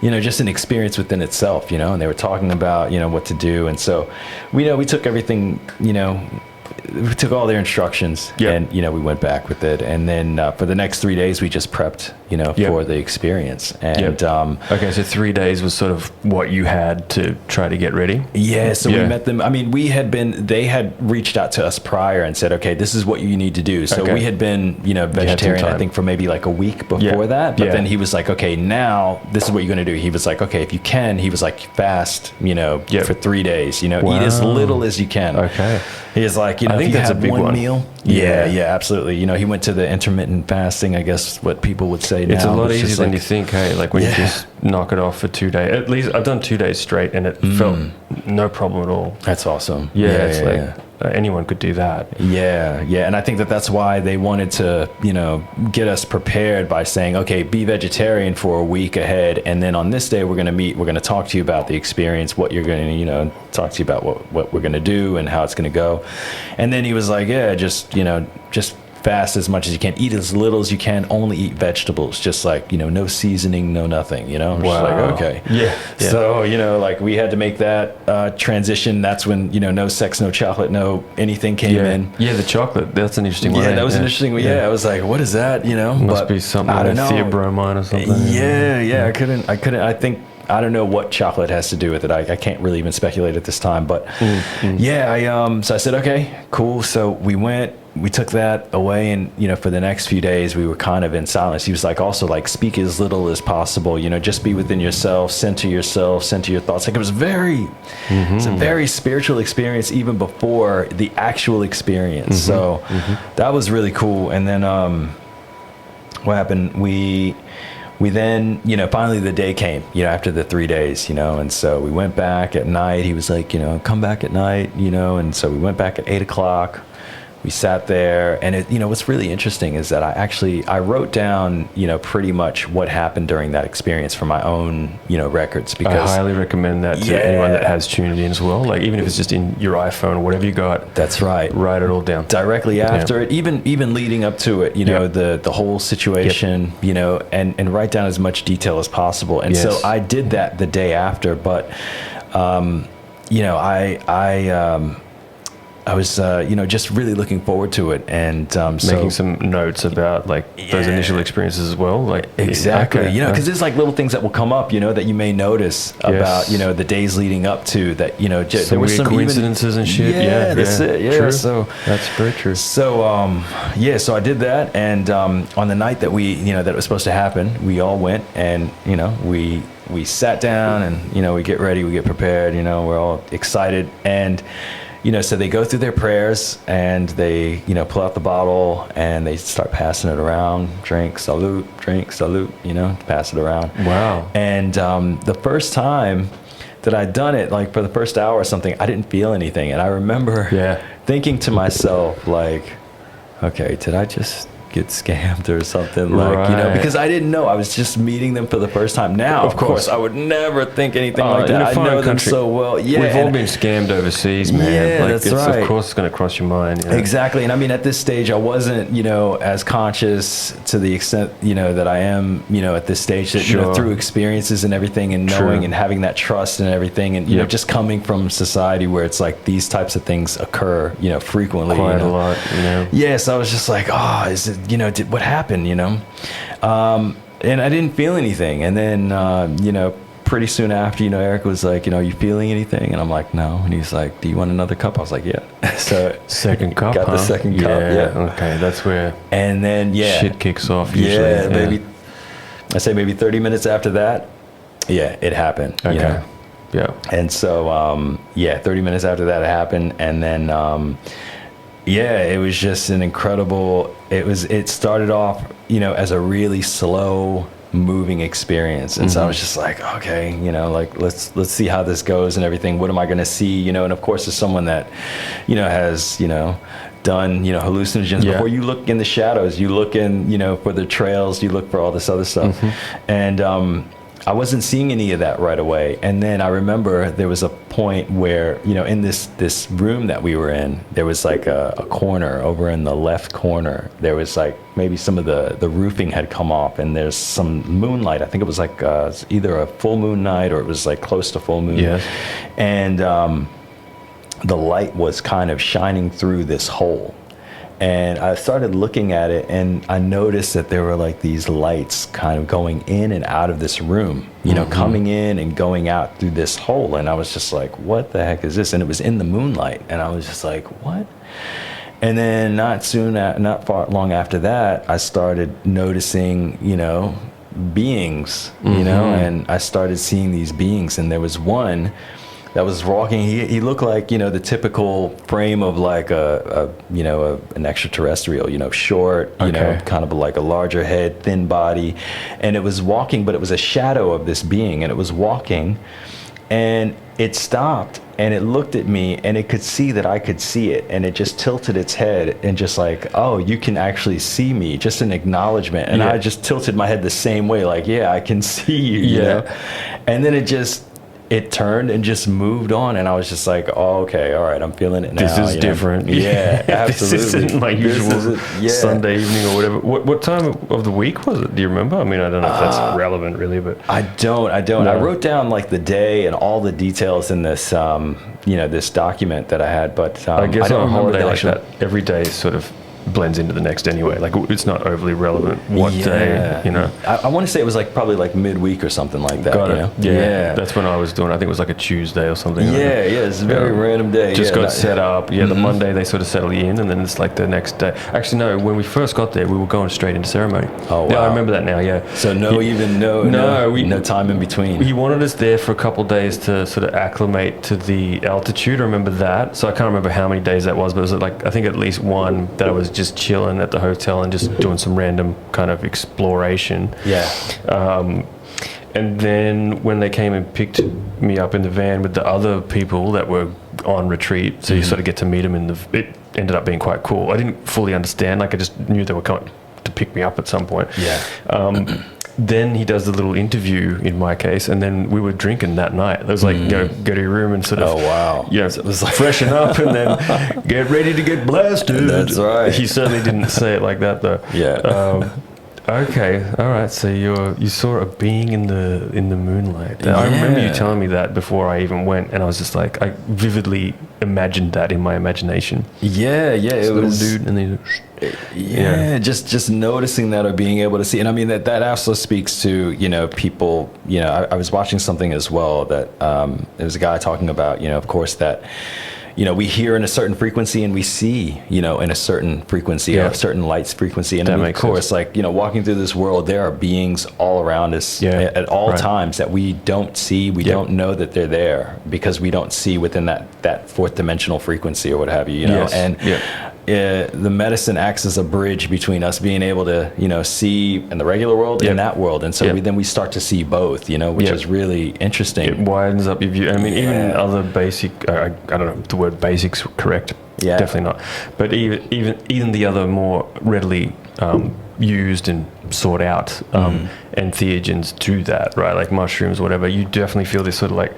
just an experience within itself, and they were talking about what to do. And so we took everything, we took all their instructions and we went back with it. And then for the next 3 days we just prepped for the experience. And okay, so 3 days was sort of what you had to try to get ready. So we met them. They had reached out to us prior and said, okay, this is what you need to do. So we had been vegetarian, I think, for maybe like a week before that, but then he was like, okay, now this is what you're going to do. He was like, okay, if you can, he was like, fast for 3 days, eat as little as you can. He was like, I think that's a big one. Meal. Absolutely. He went to the intermittent fasting, I guess what people would say now. It's a lot easier than you think, hey? Like when you just knock it off for 2 days. At least I've done 2 days straight and it felt no problem at all. That's awesome. Anyone could do that. And I think that's why they wanted to, get us prepared by saying, okay, be vegetarian for a week ahead, and then on this day we're going to meet, we're going to talk to you about the experience, what you're going to, talk to you about what we're going to do and how it's going to go. And then he was like, just fast as much as you can, eat as little as you can, only eat vegetables, just like no seasoning, no nothing, I'm just like, okay. So like we had to make that transition. That's when no sex, no chocolate, no anything came in. The chocolate, that's an interesting one. That was an interesting one. I was like, what is that? Must be something like theobromine or something. I couldn't I don't know what chocolate has to do with it. I can't really even speculate at this time, but so I said, okay, cool. So we took that away, and for the next few days we were kind of in silence. He was like, also like, speak as little as possible, just be within yourself, center your thoughts. Like it was it's a very spiritual experience even before the actual experience. So that was really cool. And then what happened, we then, finally the day came, after the 3 days, and so we went back at night. He was like, come back at night, and so we went back at 8:00. We sat there, and what's really interesting is that I wrote down, pretty much what happened during that experience for my own, records. Because I highly recommend that to anyone that has tuned in as well. Like even if it's just in your iPhone or whatever you got. That's right. Write it all down. Directly after it, even leading up to it, the whole situation, and write down as much detail as possible. And so I did that the day after, but, I was, just really looking forward to it, and making some notes about like those initial experiences as well. Like exactly, because there's like little things that will come up, that you may notice about, the days leading up to that. There were some coincidences and shit. That's it. True. So that's very true. So so I did that, and on the night that that it was supposed to happen, we all went, and we sat down, and we get ready, we get prepared, we're all excited, and. So they go through their prayers, and they, pull out the bottle, and they start passing it around. Drink, salute, pass it around. Wow. And the first time that I'd done it like for the first hour or something, I didn't feel anything. And I remember thinking to myself, like, okay, did I just get scammed or something? Like, you know, because I didn't know. I was just meeting them for the first time. Now, of course, I would never think anything like that. I know them so well. Yeah, we've all been scammed overseas, man. Yeah, like, that's right. Of course, it's going to cross your mind. You know? Exactly. And I mean, at this stage, I wasn't, you know, as conscious to the extent, you know, that I am, you know, at this stage, that, you know, through experiences and everything, and knowing and having that trust and everything, and, you know, just coming from society where it's like these types of things occur, you know, frequently. Quite a lot, you know. Yes, I was just like, is it, you know, what happened, you know? And I didn't feel anything. And then, you know, pretty soon after, you know, Eric was like, you know, are you feeling anything? And I'm like, no. And he's like, do you want another cup? I was like, yeah. So second cup, got the second cup. Yeah. Okay, that's where and then shit kicks off usually. Yeah, maybe I say maybe 30 minutes after that, it happened. Okay. You know? Yeah. And so 30 minutes after that it happened, and then it was just an incredible, it started off, you know, as a really slow moving experience. And so I was just like, okay, you know, like let's see how this goes and everything. What am I going to see? You know, and of course, as someone that, you know, has, you know, done, you know, hallucinogens before, you look in the shadows, you look in, you know, for the trails, you look for all this other stuff. And I wasn't seeing any of that right away. And then I remember there was a point where, you know, in this room that we were in, there was like a corner over in the left corner. There was like maybe some of the roofing had come off, and there's some moonlight. I think it was like either a full moon night or it was like close to full moon. Yes. And the light was kind of shining through this hole. And I started looking at it, and I noticed that there were like these lights kind of going in and out of this room, you know, coming in and going out through this hole. And I was just like, what the heck is this? And it was in the moonlight. And I was just like, what? And then not far long after that, I started noticing, you know, beings, you know, and I started seeing these beings. And there was one that was walking. He looked like, you know, the typical frame of like an extraterrestrial, you know, short, you know, kind of like a larger head, thin body. And it was walking, but it was a shadow of this being, and it was walking, and it stopped and it looked at me, and it could see that I could see it, and it just tilted its head and just like, oh, you can actually see me, just an acknowledgement. And I just tilted my head the same way, like, yeah, I can see you, you know? And then it turned and just moved on, and I was just like, oh, okay, all right, I'm feeling it now. This is different. Yeah, absolutely. This isn't my usual Sunday evening or whatever. What time of the week was it? Do you remember? I mean, I don't know if that's relevant really, but I don't. No. I wrote down like the day and all the details in this, you know, this document that I had, but I guess on a holiday like that, every day sort of blends into the next anyway. Like, it's not overly relevant what day, you know. I want to say it was like probably like midweek or something like that. Got it. You know? Yeah, that's when I was doing. I think it was like a Tuesday or something. It's a very random day. Just got set up. The Monday they sort of settle you in, and then it's like the next day. Actually, no. When we first got there, we were going straight into ceremony. Oh wow! Yeah, I remember that now. Yeah. So no time in between. He wanted us there for a couple of days to sort of acclimate to the altitude. I remember that. So I can't remember how many days that was, but it was like, I think at least one that I was just chilling at the hotel and just doing some random kind of exploration. And then when they came and picked me up in the van with the other people that were on retreat, so you sort of get to meet them it ended up being quite cool. I didn't fully understand, like I just knew they were coming to pick me up at some point. Then he does the little interview in my case, and then we were drinking that night. It was like, you know, go to your room and sort of, you know, it was like freshen up and then get ready to get blasted. That's right. He certainly didn't say it like that though. Okay, all right. So you saw a being in the moonlight. I remember you telling me that before I even went, and I was just like, I vividly imagined that in my imagination. It was, dude, and then just noticing that or being able to see. And I mean that also speaks to, you know, people, you know, I was watching something as well that there was a guy talking about, you know, of course, that, you know, we hear in a certain frequency and we see, you know, in a certain frequency, a certain light's frequency. And I mean, of course, like, you know, walking through this world, there are beings all around us at all times that we don't see. We don't know that they're there because we don't see within that fourth dimensional frequency or what have you, you know. the medicine acts as a bridge between us being able to, you know, see in the regular world and that world. And so then we start to see both, you know, which is really interesting. It widens up your view. I mean, even other basic, I don't know if the word basic's correct. Yeah. Definitely not. But even the other more readily used and sought out entheogens do that, right? Like mushrooms, whatever. You definitely feel this sort of like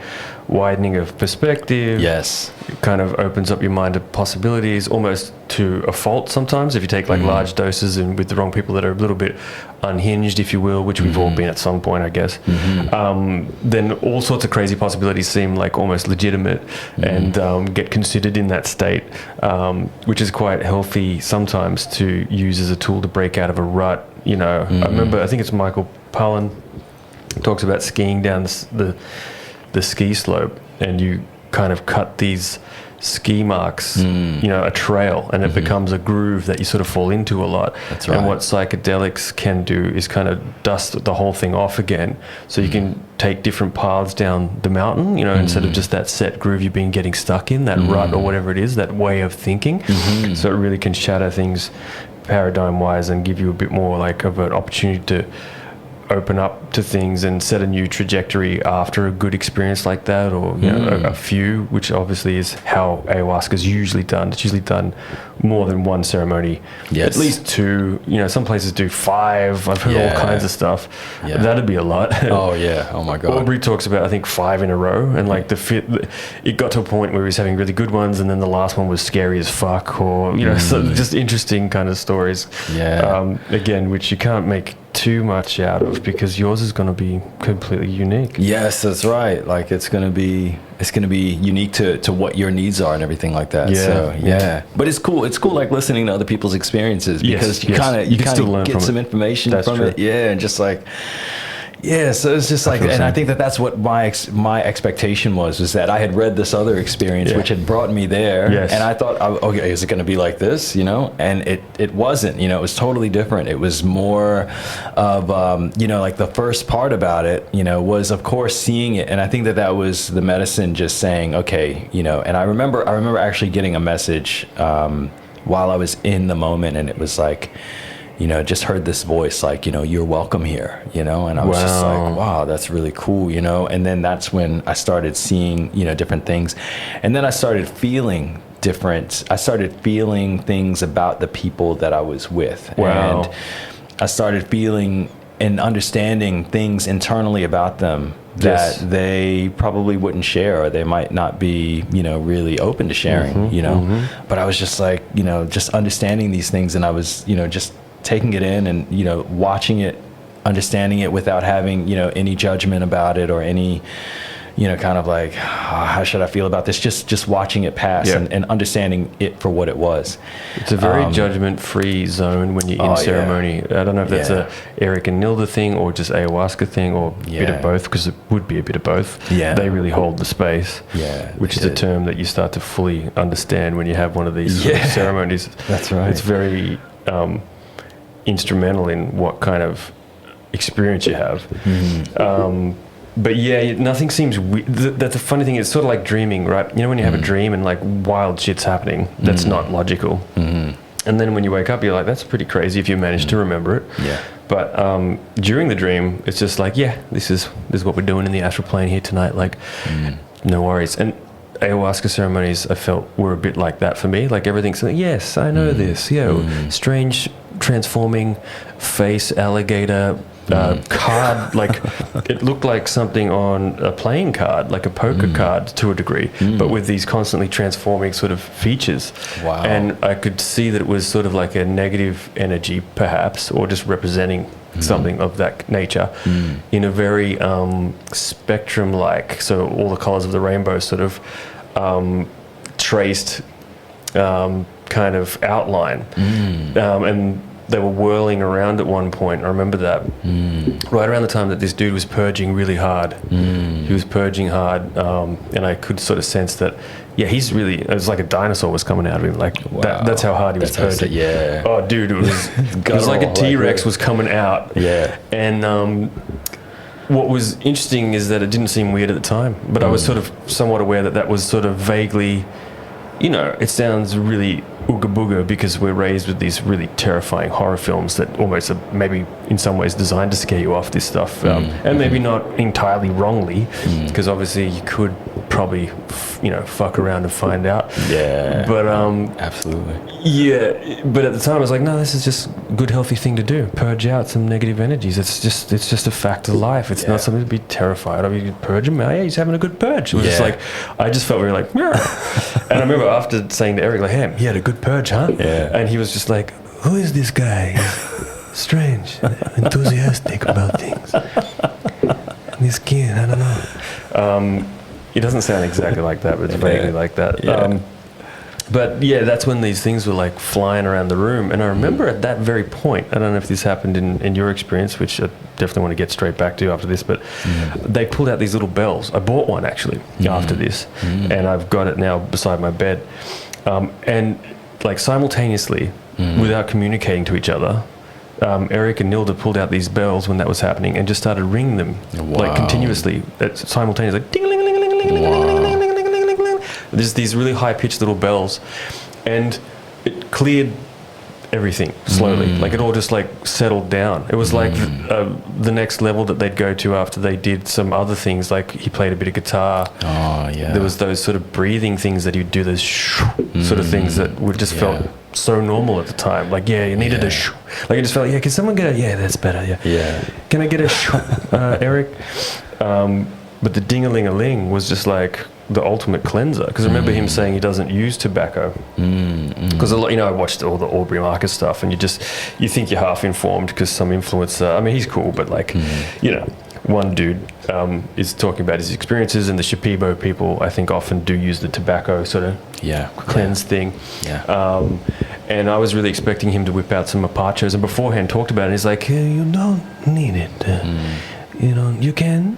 widening of perspective. Yes. It kind of opens up your mind to possibilities, almost to a fault sometimes, if you take like large doses and with the wrong people that are a little bit unhinged, if you will, which we've all been at some point, I guess. Then all sorts of crazy possibilities seem like almost legitimate and get considered in that state, which is quite healthy sometimes to use as a tool to break out of a rut. You know, I remember, I think it's Michael Pollan talks about skiing down the ski slope, and you kind of cut these ski marks, you know, a trail, and it becomes a groove that you sort of fall into a lot. That's right. And what psychedelics can do is kind of dust the whole thing off again, so you can take different paths down the mountain, you know, instead of just that set groove you've been getting stuck in, that rut or whatever it is, that way of thinking. So it really can shatter things paradigm wise and give you a bit more like of an opportunity to open up to things and set a new trajectory after a good experience like that, or you know, a few, which obviously is how ayahuasca is usually done. It's usually done more than one ceremony, at least 2. You know, some places do 5. I've heard all kinds of stuff. That'd be a lot. Oh my god. Aubrey talks about, I think, 5 in a row, and like it got to a point where he was having really good ones, and then the last one was scary as fuck, or you know, so just interesting kind of stories. Again, which you can't make too much out of because yours is going to be completely unique. Yes, that's right. Like it's going to be unique to what your needs are and everything like that. But it's cool like listening to other people's experiences, because you kind of get some information from it. And just like so it's just like, and I think that's what my expectation was that I had read this other experience which had brought me there, and I thought, okay, is it going to be like this, you know? And it wasn't, you know. It was totally different. It was more of you know, like the first part about it, you know, was of course seeing it, and I think that was the medicine just saying, okay, you know. And I remember actually getting a message while I was in the moment, and it was like, you know, just heard this voice like, you know, you're welcome here, you know. And I was just like, wow, that's really cool, you know. And then that's when I started seeing, you know, different things. And then I started feeling different. I started feeling things about the people that I was with. And I started feeling and understanding things internally about them that they probably wouldn't share, or they might not be, you know, really open to sharing, you know. But I was just like, you know, just understanding these things, and I was, you know, just taking it in and, you know, watching it, understanding it without having, you know, any judgment about it or any, you know, kind of like, how should I feel about this? Just watching it pass and understanding it for what it was. It's a very judgment-free zone when you're in ceremony. I don't know if that's a Erik and Nilda thing or just ayahuasca thing, or a bit of both, because it would be a bit of both. They really hold the space, which is a term that you start to fully understand when you have one of these sort of ceremonies. That's right. It's very instrumental in what kind of experience you have. But nothing seems weird. That's the funny thing. It's sort of like dreaming, right? You know, when you have a dream and like wild shit's happening that's not logical, and then when you wake up, you're like, that's pretty crazy if you manage to remember it. But during the dream, it's just like, this is what we're doing in the astral plane here tonight. Like, no worries. And ayahuasca ceremonies, I felt, were a bit like that for me. Like everything's like, yes, I know this. Strange transforming face alligator card, like it looked like something on a playing card, like a poker card to a degree, but with these constantly transforming sort of features. And I could see that it was sort of like a negative energy perhaps, or just representing something of that nature in a very spectrum like, so all the colors of the rainbow sort of traced kind of outline, and they were whirling around at one point. I remember that right around the time that this dude was purging really hard. He was purging hard, and I could sort of sense that he's really, it was like a dinosaur was coming out of him, like that's how hard he was purging. Oh dude, it was like a T-Rex was coming out. And what was interesting is that it didn't seem weird at the time, but I was sort of somewhat aware that was sort of vaguely you know, it sounds really ooga booga because we're raised with these really terrifying horror films that almost are maybe in some ways designed to scare you off this stuff, and maybe not entirely wrongly, because obviously you could probably fuck around and find out. Yeah. But absolutely. Yeah. But at the time I was like, no, this is just a good healthy thing to do. Purge out some negative energies. It's just a fact of life. It's not something to be terrified of. You purge him. Yeah, he's having a good purge. It was just like, I just felt very like, yeah. And I remember after saying to Eric, like, hey, he had a good purge, huh? Yeah. And he was just like, who is this guy? He's strange, enthusiastic about things. And this kid, I don't know. He doesn't sound exactly like that, but it's vaguely like that. Yeah. But yeah, that's when these things were like flying around the room. And I remember at that very point, I don't know if this happened in your experience, which I definitely want to get straight back to after this, but they pulled out these little bells. I bought one actually after this, and I've got it now beside my bed. And like simultaneously, without communicating to each other, Erik and Nilda pulled out these bells when that was happening and just started ringing them like continuously, simultaneously, like ding-a-ling-a-ling-a-ling-a-ling-a-ling-a-ling-a-ling. There's these really high-pitched little bells, and it cleared everything slowly. Like it all just like settled down. It was like the next level that they'd go to after they did some other things. Like he played a bit of guitar. Oh yeah. There was those sort of breathing things that he'd do, those sort of things that would just felt so normal at the time. Like you needed a like it just felt can someone get a that's better. Yeah. Can I get a Eric? But the ding-a-ling-a-ling was just like the ultimate cleanser, because I remember him saying he doesn't use tobacco, because I watched all the Aubrey Marcus stuff, and you think you're half informed because some influencer, I mean he's cool, but like one dude is talking about his experiences, and the Shipibo people I think often do use the tobacco sort of cleanse thing. And I was really expecting him to whip out some Apachos, and beforehand talked about it, and he's like, you don't need it, you can.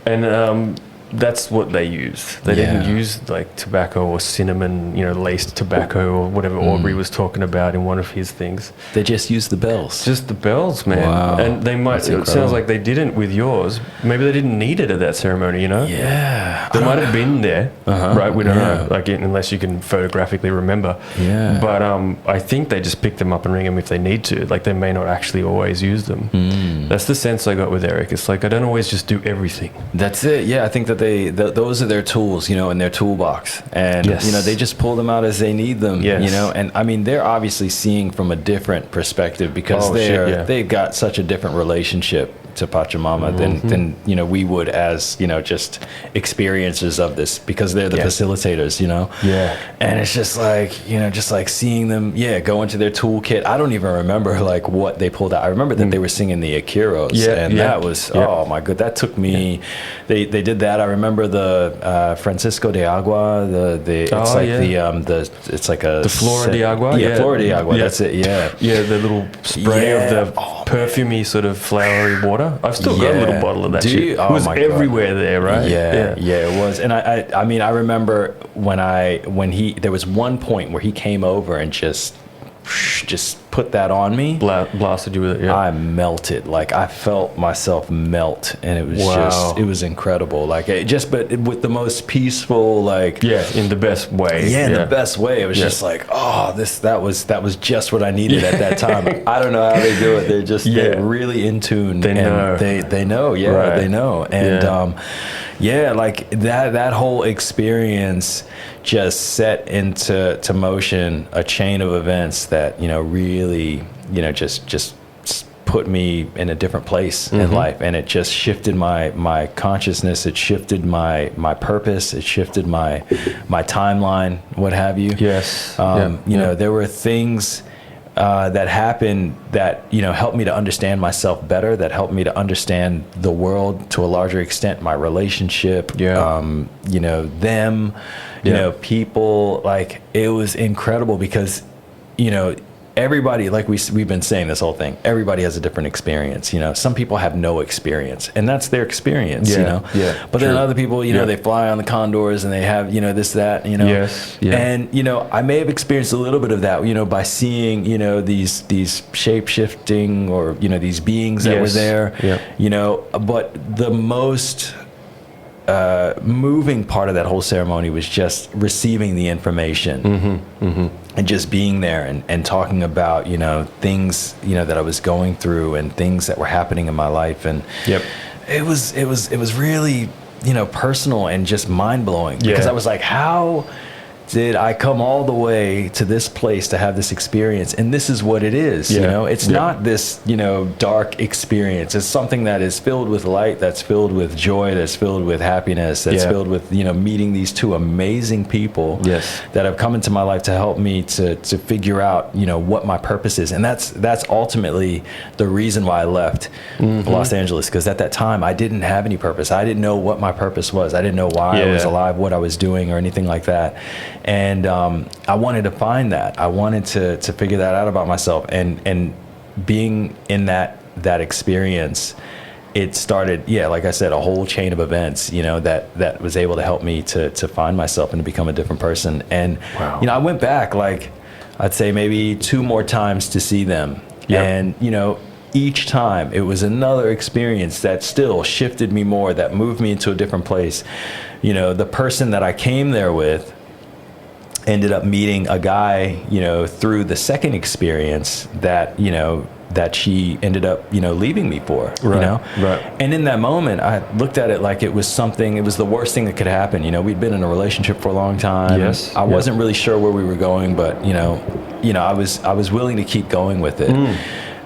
And that's what they used. They didn't use like tobacco or cinnamon, laced tobacco or whatever Aubrey was talking about in one of his things. They just used the bells. Just the bells, man. Wow. And they might, it sounds like they didn't with yours. Maybe they didn't need it at that ceremony, Yeah. They might have been there, right? We don't know, like unless you can photographically remember. Yeah. But I think they just pick them up and ring them if they need to. Like they may not actually always use them. That's the sense I got with Erik. It's like I don't always just do everything. That's it. Yeah, I think that those are their tools, in their toolbox, and they just pull them out as they need them. And I mean they're obviously seeing from a different perspective because they've got such a different relationship to Pachamama than we would as just experiencers of this, because they're the facilitators, and it's just like seeing them go into their toolkit. I don't even remember like what they pulled out. I remember that they were singing the Akiros, that was oh my god, that took me. They did that. I remember the Francisco de Agua, it's like a the Flora de Agua, Flora de Agua, that's it, the little spray of the perfumey sort of flowery water. I've still got a little bottle of that shit. It was everywhere there, right? Yeah, it was. And I mean, I remember when there was one point where he came over and just put that on me. Blasted you with it, I melted. Like, I felt myself melt, and it was it was incredible. Like, but with the most peaceful, like... Yeah, in the best way. Yeah, in the best way. It was just like, that was just what I needed at that time. I don't know how they do it. They're just they're really in tune. They know. They know, right. They know. And, like, that whole experience just set into motion a chain of events that really just put me in a different place in life, and it just shifted my consciousness, it shifted my purpose, it shifted my timeline, what have you. There were things that happened that helped me to understand myself better, that helped me to understand the world to a larger extent, my relationship, people. Like, it was incredible because everybody, like we've been saying this whole thing, everybody has a different experience. Some people have no experience, and that's their experience. But then other people, they fly on the condors and they have this, that, and I may have experienced a little bit of that, by seeing these shape shifting or these beings that were there. But the most moving part of that whole ceremony was just receiving the information and just being there and talking about, you know, things, you know, that I was going through and things that were happening in my life. And it was really, you know, personal and just mind blowing, because I was like, how did I come all the way to this place to have this experience? And this is what it is, you know? It's not this, you know, dark experience. It's something that is filled with light, that's filled with joy, that's filled with happiness, that's filled with, you know, meeting these two amazing people that have come into my life to help me to figure out, you know, what my purpose is. And that's ultimately the reason why I left Los Angeles, because at that time I didn't have any purpose. I didn't know what my purpose was. I didn't know why I was alive, what I was doing, or anything like that. And I wanted to find that. I wanted to figure that out about myself. And being in that experience, it started, like I said, a whole chain of events, you know, that was able to help me to find myself and to become a different person. And, you know, I went back, like, I'd say maybe 2 more times to see them. And, you know, each time it was another experience that still shifted me more, that moved me into a different place. You know, the person that I came there with ended up meeting a guy, you know, through the second experience that, you know, that she ended up, you know, leaving me for, you know? And in that moment, I looked at it like it was something, it was the worst thing that could happen. You know, we'd been in a relationship for a long time. I wasn't really sure where we were going, but, you know, I was willing to keep going with it.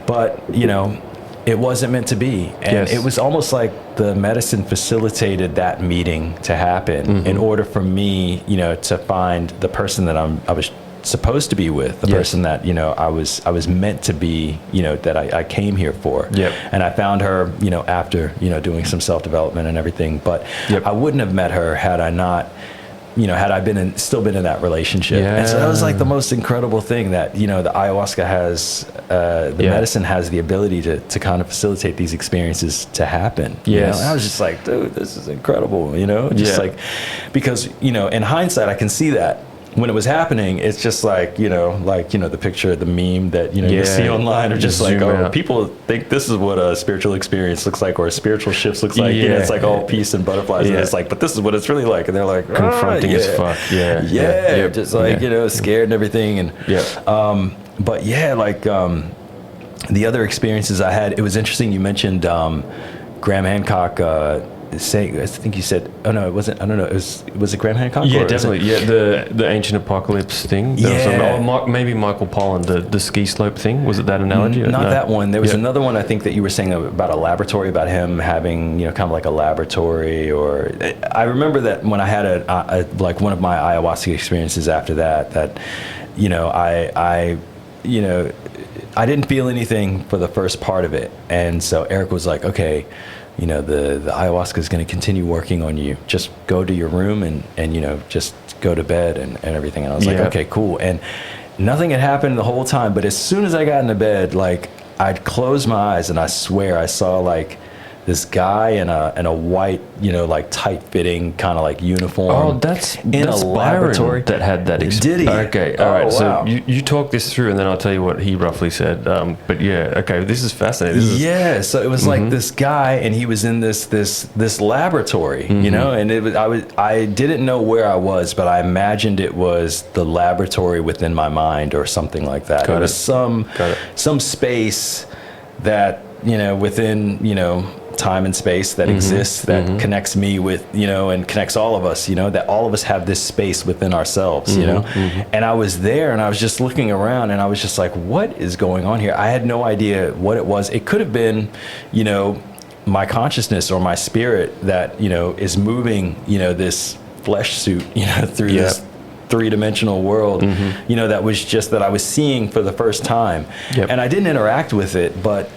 But, you know, it wasn't meant to be. And it was almost like the medicine facilitated that meeting to happen in order for me, you know, to find the person that I was supposed to be with, the person that, you know, I was meant to be, you know, that I came here for. And I found her, you know, after, you know, doing some self-development and everything. But I wouldn't have met her had I not, you know, had I still been in that relationship. And so that was like the most incredible thing, that, you know, the ayahuasca has, the medicine has the ability to kind of facilitate these experiences to happen. You know? And I was just like, dude, this is incredible, you know, just like, because, you know, in hindsight, I can see that. When it was happening, it's just like, you know, the picture, the meme that, you know, you see online, or just like, people think this is what a spiritual experience looks like, or a spiritual shift looks like. You know, it's like all peace and butterflies. And it's like, but this is what it's really like. And they're like, confronting as fuck. Just like, you know, scared and everything. And, but like, the other experiences I had, it was interesting. You mentioned, Graham Hancock, saying, I think you said, oh no, it wasn't, I don't know, was it Graham Hancock? Yeah, definitely. The ancient apocalypse thing. Maybe Michael Pollan, the ski slope thing. Was it that analogy? Not that one. There was another one, I think, that you were saying about a laboratory, about him having, you know, kind of like a laboratory. Or I remember that when I had like one of my ayahuasca experiences after that, you know, I you know, I didn't feel anything for the first part of it. And so Eric was like, okay, you know, the ayahuasca is going to continue working on you. Just go to your room and you know, just go to bed and everything. And I was like, okay, cool. And nothing had happened the whole time. But as soon as I got into bed, like, I'd close my eyes and I swear I saw like this guy in a white, you know, like tight fitting kind of like uniform. Oh, that's laboratory that had that experience. Did he? Okay, all right. Wow. So you talk this through, and then I'll tell you what he roughly said. But yeah, okay, this is fascinating. So it was like this guy, and he was in this laboratory, you know, and it was I didn't know where I was, but I imagined it was the laboratory within my mind or something like that. It was some space that, you know, within, you know, time and space that exists, that connects me with, you know, and connects all of us, you know, that all of us have this space within ourselves, you know. And I was there, and I was just looking around, and I was just like, what is going on here? I had no idea what it was. It could have been, you know, my consciousness or my spirit that, you know, is moving, you know, this flesh suit, you know, through this three-dimensional world, you know, that was just that I was seeing for the first time. And I didn't interact with it, but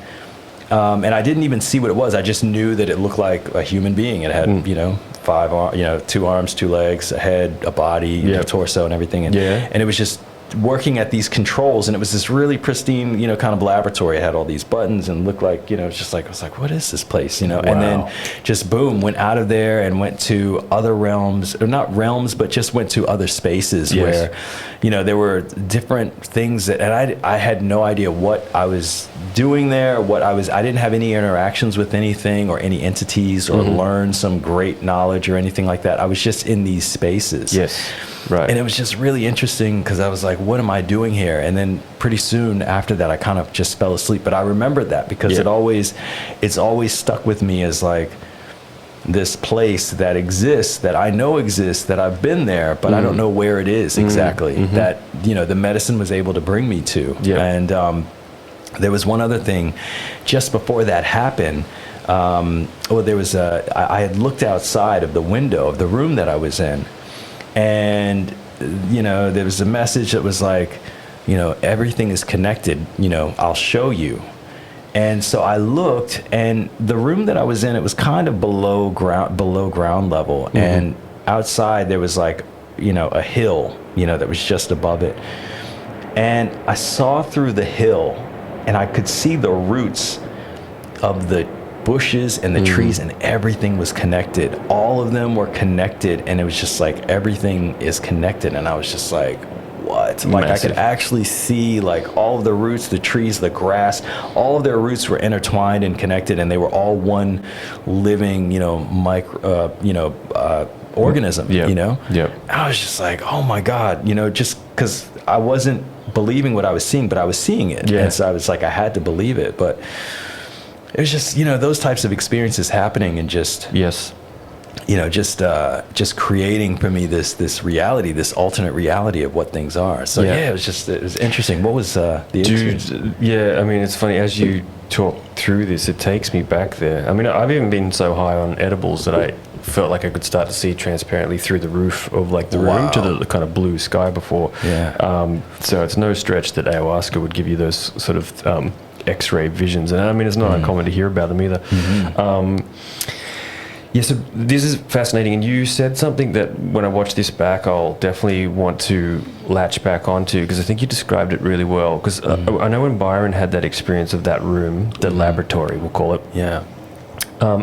and I didn't even see what it was. I just knew that it looked like a human being. It had, you know, 5 arms, you know, 2 arms, 2 legs, a head, a body, a torso, and everything. And it was just working at these controls, and it was this really pristine, you know, kind of laboratory. It had all these buttons and looked like, you know, it's just like, I was like, what is this place, you know? Wow. And then just boom, went out of there and went to other realms, or not realms, but just went to other spaces where, you know, there were different things that, and I had no idea what I was doing there, I didn't have any interactions with anything or any entities or learn some great knowledge or anything like that. I was just in these spaces. Yes. Right. And it was just really interesting because I was like, what am I doing here? And then pretty soon after that, I kind of just fell asleep. But I remembered that because it's always stuck with me as like this place that exists, that I know exists, that I've been there, but I don't know where it is exactly, that, you know, the medicine was able to bring me to. Yeah. And there was one other thing just before that happened. There was I had looked outside of the window of the room that I was in. And, you know, there was a message that was like, you know, everything is connected, you know, I'll show you. And so I looked, and the room that I was in, it was kind of below ground level. And outside there was like, you know, a hill, you know, that was just above it. And I saw through the hill, and I could see the roots of the bushes and the trees, and everything was connected. All of them were connected, and it was just like everything is connected. And I was just like, what? Like I could actually see like all of the roots, the trees, the grass, all of their roots were intertwined and connected, and they were all one living, you know, organism. You know. I was just like, oh my God, you know, just because I wasn't believing what I was seeing, but I was seeing it, and so I was like, I had to believe it. But it was just, you know, those types of experiences happening, and just, you know, just creating for me this reality, this alternate reality of what things are. So it was interesting. What was the experience? Yeah, I mean, it's funny, as you talk through this, it takes me back there. I mean, I've even been so high on edibles that I felt like I could start to see transparently through the roof of like the room to the kind of blue sky before. So it's no stretch that ayahuasca would give you those sort of X-ray visions, and I mean, it's not uncommon to hear about them either. So this is fascinating, and you said something that when I watch this back, I'll definitely want to latch back onto, because I think you described it really well. Because I know when Byron had that experience of that room, the laboratory, we'll call it.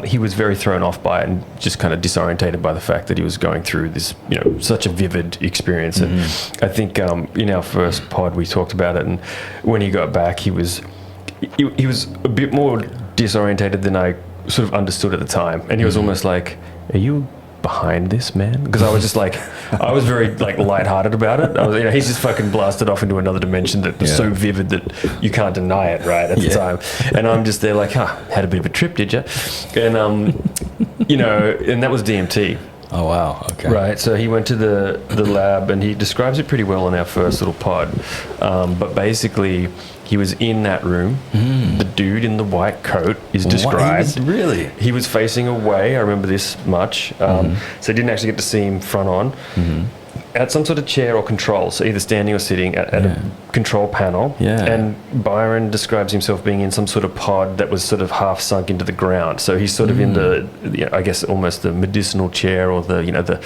He was very thrown off by it, and just kind of disorientated by the fact that he was going through this, you know, such a vivid experience. And I think in our first pod we talked about it, and when he got back, he was a bit more disorientated than I sort of understood at the time, and he was almost like, "Are you behind this, man?" Because I was just like, I was very like lighthearted about it. I was, you know, he's just fucking blasted off into another dimension that was so vivid that you can't deny it, right, at the time. And I'm just there like, had a bit of a trip, did you? And you know, and that was DMT. Oh wow, okay. Right, so he went to the lab, and he describes it pretty well in our first little pod. But basically, he was in that room. The dude in the white coat is described. Really? He was facing away, I remember this much. So I didn't actually get to see him front on. At some sort of chair or control, so either standing or sitting at a control panel. And Byron describes himself being in some sort of pod that was sort of half sunk into the ground. So he's sort of in the, you know, I guess almost the medicinal chair, or the, you know, the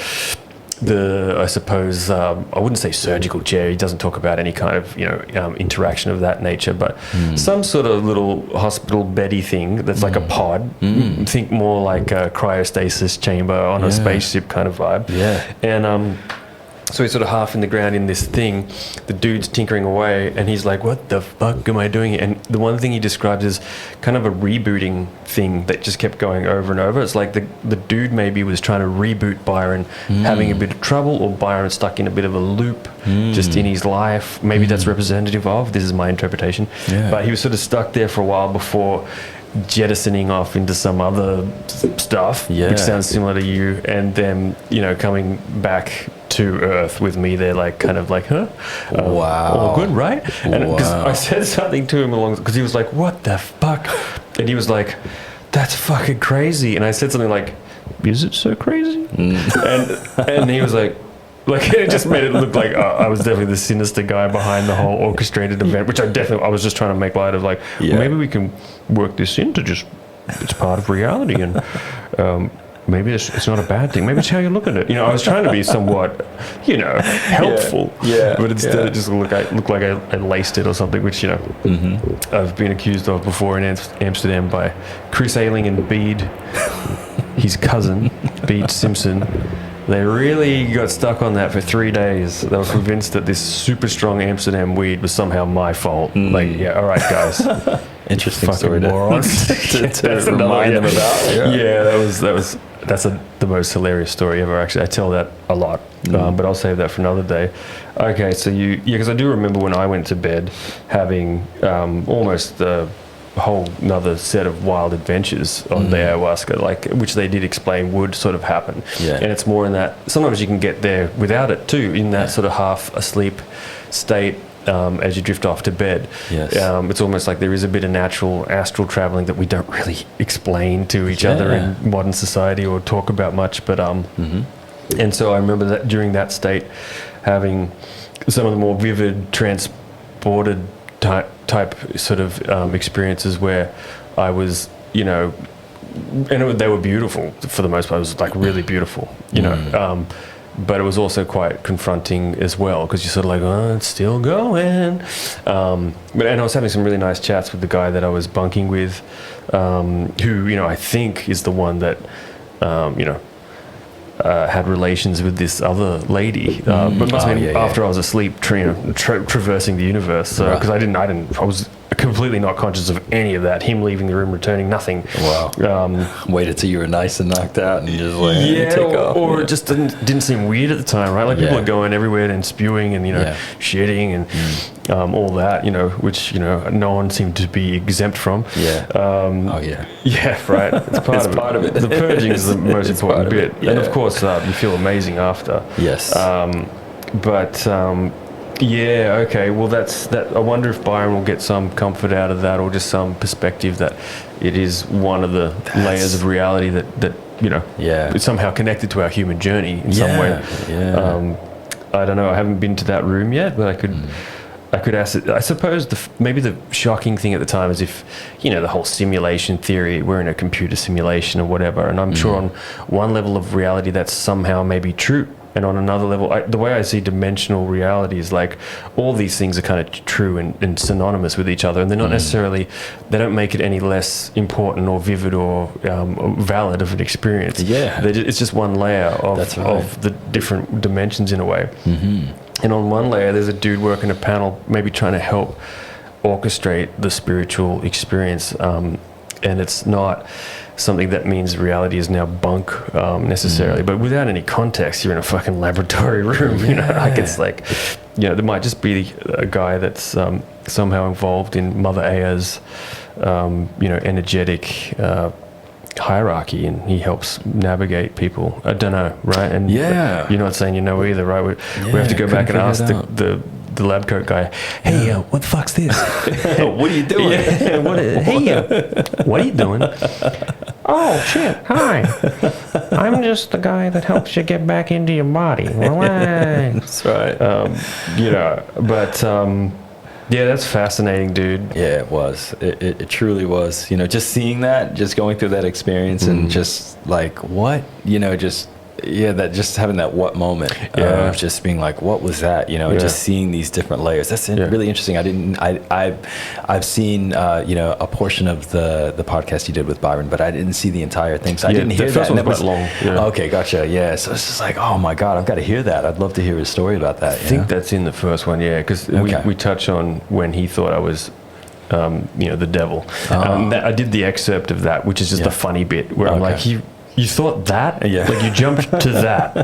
I suppose, I wouldn't say surgical chair. He doesn't talk about any kind of, you know, interaction of that nature, but some sort of little hospital beddy thing that's like a pod. Think more like a cryostasis chamber on a spaceship kind of vibe. And so he's sort of half in the ground in this thing. The dude's tinkering away, and he's like, what the fuck am I doing here? And the one thing he describes is kind of a rebooting thing that just kept going over and over. It's like the dude maybe was trying to reboot Byron, having a bit of trouble, or Byron stuck in a bit of a loop just in his life. Maybe that's representative of, this is my interpretation. But he was sort of stuck there for a while before jettisoning off into some other stuff, which sounds similar to you, and then, you know, coming back to Earth with me there, like kind of like, all good, right? And because I said something to him because he was like, what the fuck? And he was like, that's fucking crazy. And I said something like, is it so crazy? And he was like it just made it look like I was definitely the sinister guy behind the whole orchestrated event, which I was just trying to make light of, like, well, maybe we can work this into just, it's part of reality. And maybe it's not a bad thing. Maybe it's how you look at it. You know, I was trying to be somewhat, you know, helpful. Yeah. But instead, it just looked like I laced it or something, which, you know, I've been accused of before in Amsterdam by Chris Ayling and Bede, his cousin, Bede Simpson. They really got stuck on that for 3 days. They were convinced that this super strong Amsterdam weed was somehow my fault. Like, yeah, all right, guys. Interesting story morons. to remind them about. Yeah, that's the most hilarious story ever. Actually, I tell that a lot, but I'll save that for another day. Okay, so because I do remember when I went to bed having almost a whole another set of wild adventures on the ayahuasca, like which they did explain would sort of happen. Yeah. And it's more in that sometimes you can get there without it too, in that sort of half asleep state. As you drift off to bed, it's almost like there is a bit of natural astral traveling that we don't really explain to each other in modern society or talk about much. But and so I remember that during that state, having some of the more vivid, transported type sort of experiences where I was, you know, and they were beautiful for the most part. It was like really beautiful, you know. But it was also quite confronting as well, because you're sort of like, oh, it's still going. And I was having some really nice chats with the guy that I was bunking with, who, you know, I think is the one that, you know, had relations with this other lady. But must have been after I was asleep, traversing the universe. So because I was completely not conscious of any of that. Him leaving the room, returning, nothing. Wow. Waited till you were nice and knocked out and just like take off. Or it just didn't seem weird at the time, right? Like people are going everywhere and spewing and, you know, shitting and all that, you know, which, you know, no one seemed to be exempt from. Yeah. Yeah, right. It's part of it. The purging is the most important bit. Yeah. And of course, you feel amazing after. Yes. Yeah, okay. Well, that's that. I wonder if Byron will get some comfort out of that, or just some perspective that it is one of the layers of reality that you know, is somehow connected to our human journey in some way. Yeah. I don't know. I haven't been to that room yet, but I could ask it. I suppose maybe the shocking thing at the time is if, you know, the whole simulation theory, we're in a computer simulation or whatever, and I'm sure on one level of reality that's somehow maybe true. And on another level, the way I see dimensional reality is like all these things are kind of true and synonymous with each other, and they're not necessarily, they don't make it any less important or vivid or valid of an experience. Yeah. It's just one layer of the different dimensions in a way. And on one layer, there's a dude working a panel, maybe trying to help orchestrate the spiritual experience. And it's not something that means reality is now bunk necessarily, but without any context, you're in a fucking laboratory room, you know, like it's like, you know, there might just be a guy that's somehow involved in Mother Aya's, you know, energetic hierarchy, and he helps navigate people. I don't know, right? And you're not saying you know either, right? We have to go back and ask the lab coat guy, hey, what the fuck's this? What are you doing? What are you doing? Oh, shit, hi. I'm just the guy that helps you get back into your body. That's right. You know, but yeah, that's fascinating, dude. Yeah, it was. It truly was. You know, just seeing that, just going through that experience and just like, what? You know, just... Yeah, that just having that what moment of just being like, what was that? You know, just seeing these different layers. That's really interesting. I've seen you know, a portion of the podcast you did with Byron, but I didn't see the entire thing, so I didn't hear that. And that was long. Okay, gotcha. Yeah, so it's just like, oh my god, I've got to hear that. I'd love to hear his story about that. I think that's in the first one, because we touch on when he thought I was you know, the devil. I did the excerpt of that, which is just a funny bit where I'm like, you thought that? Yeah. Like you jumped to that.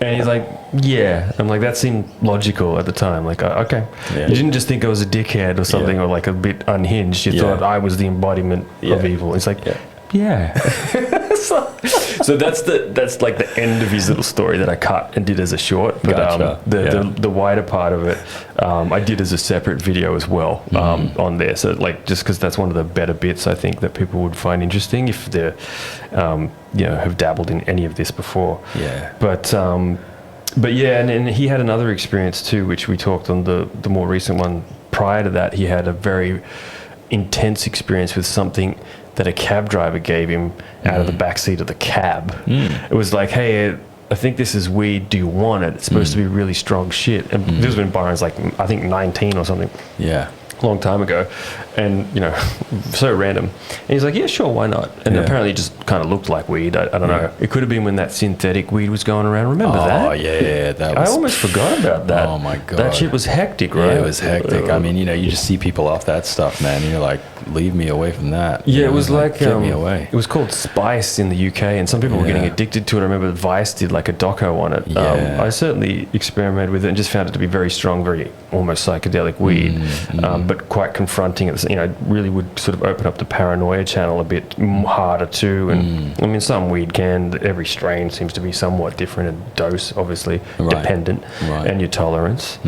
And he's like, yeah. I'm like, that seemed logical at the time. Like, okay. Yeah. You didn't just think I was a dickhead or something or like a bit unhinged. You thought I was the embodiment of evil. It's like, so that's like the end of his little story that I cut and did as a short. But the wider part of it, I did as a separate video as well on there. So like, just because that's one of the better bits I think that people would find interesting if they're, you know, have dabbled in any of this before. Yeah. But yeah, and he had another experience too, which we talked on the more recent one. Prior to that, he had a very intense experience with something that a cab driver gave him out of the backseat of the cab. It was like, hey, I think this is weed. Do you want it? It's supposed to be really strong shit. And this was when Byron's like, I think 19 or something. Yeah. A long time ago. And, you know, so random. And he's like, yeah, sure, why not? And apparently it just kind of looked like weed. I don't know. It could have been when that synthetic weed was going around. Remember that? Oh, yeah. That was, I almost forgot about that. Oh, my God. That shit was hectic, right? Yeah, it was hectic. I mean, you know, you just see people off that stuff, man. And you're like, leave me away from that. Yeah, it was like get me away. It was called Spice in the UK, and some people were getting addicted to it. I remember Vice did like a doco on it. Yeah. I certainly experimented with it and just found it to be very strong, very almost psychedelic weed, but quite confronting. You know, really would sort of open up the paranoia channel a bit harder too. And I mean, some weed can. Every strain seems to be somewhat different in dose, obviously dependent, and your tolerance.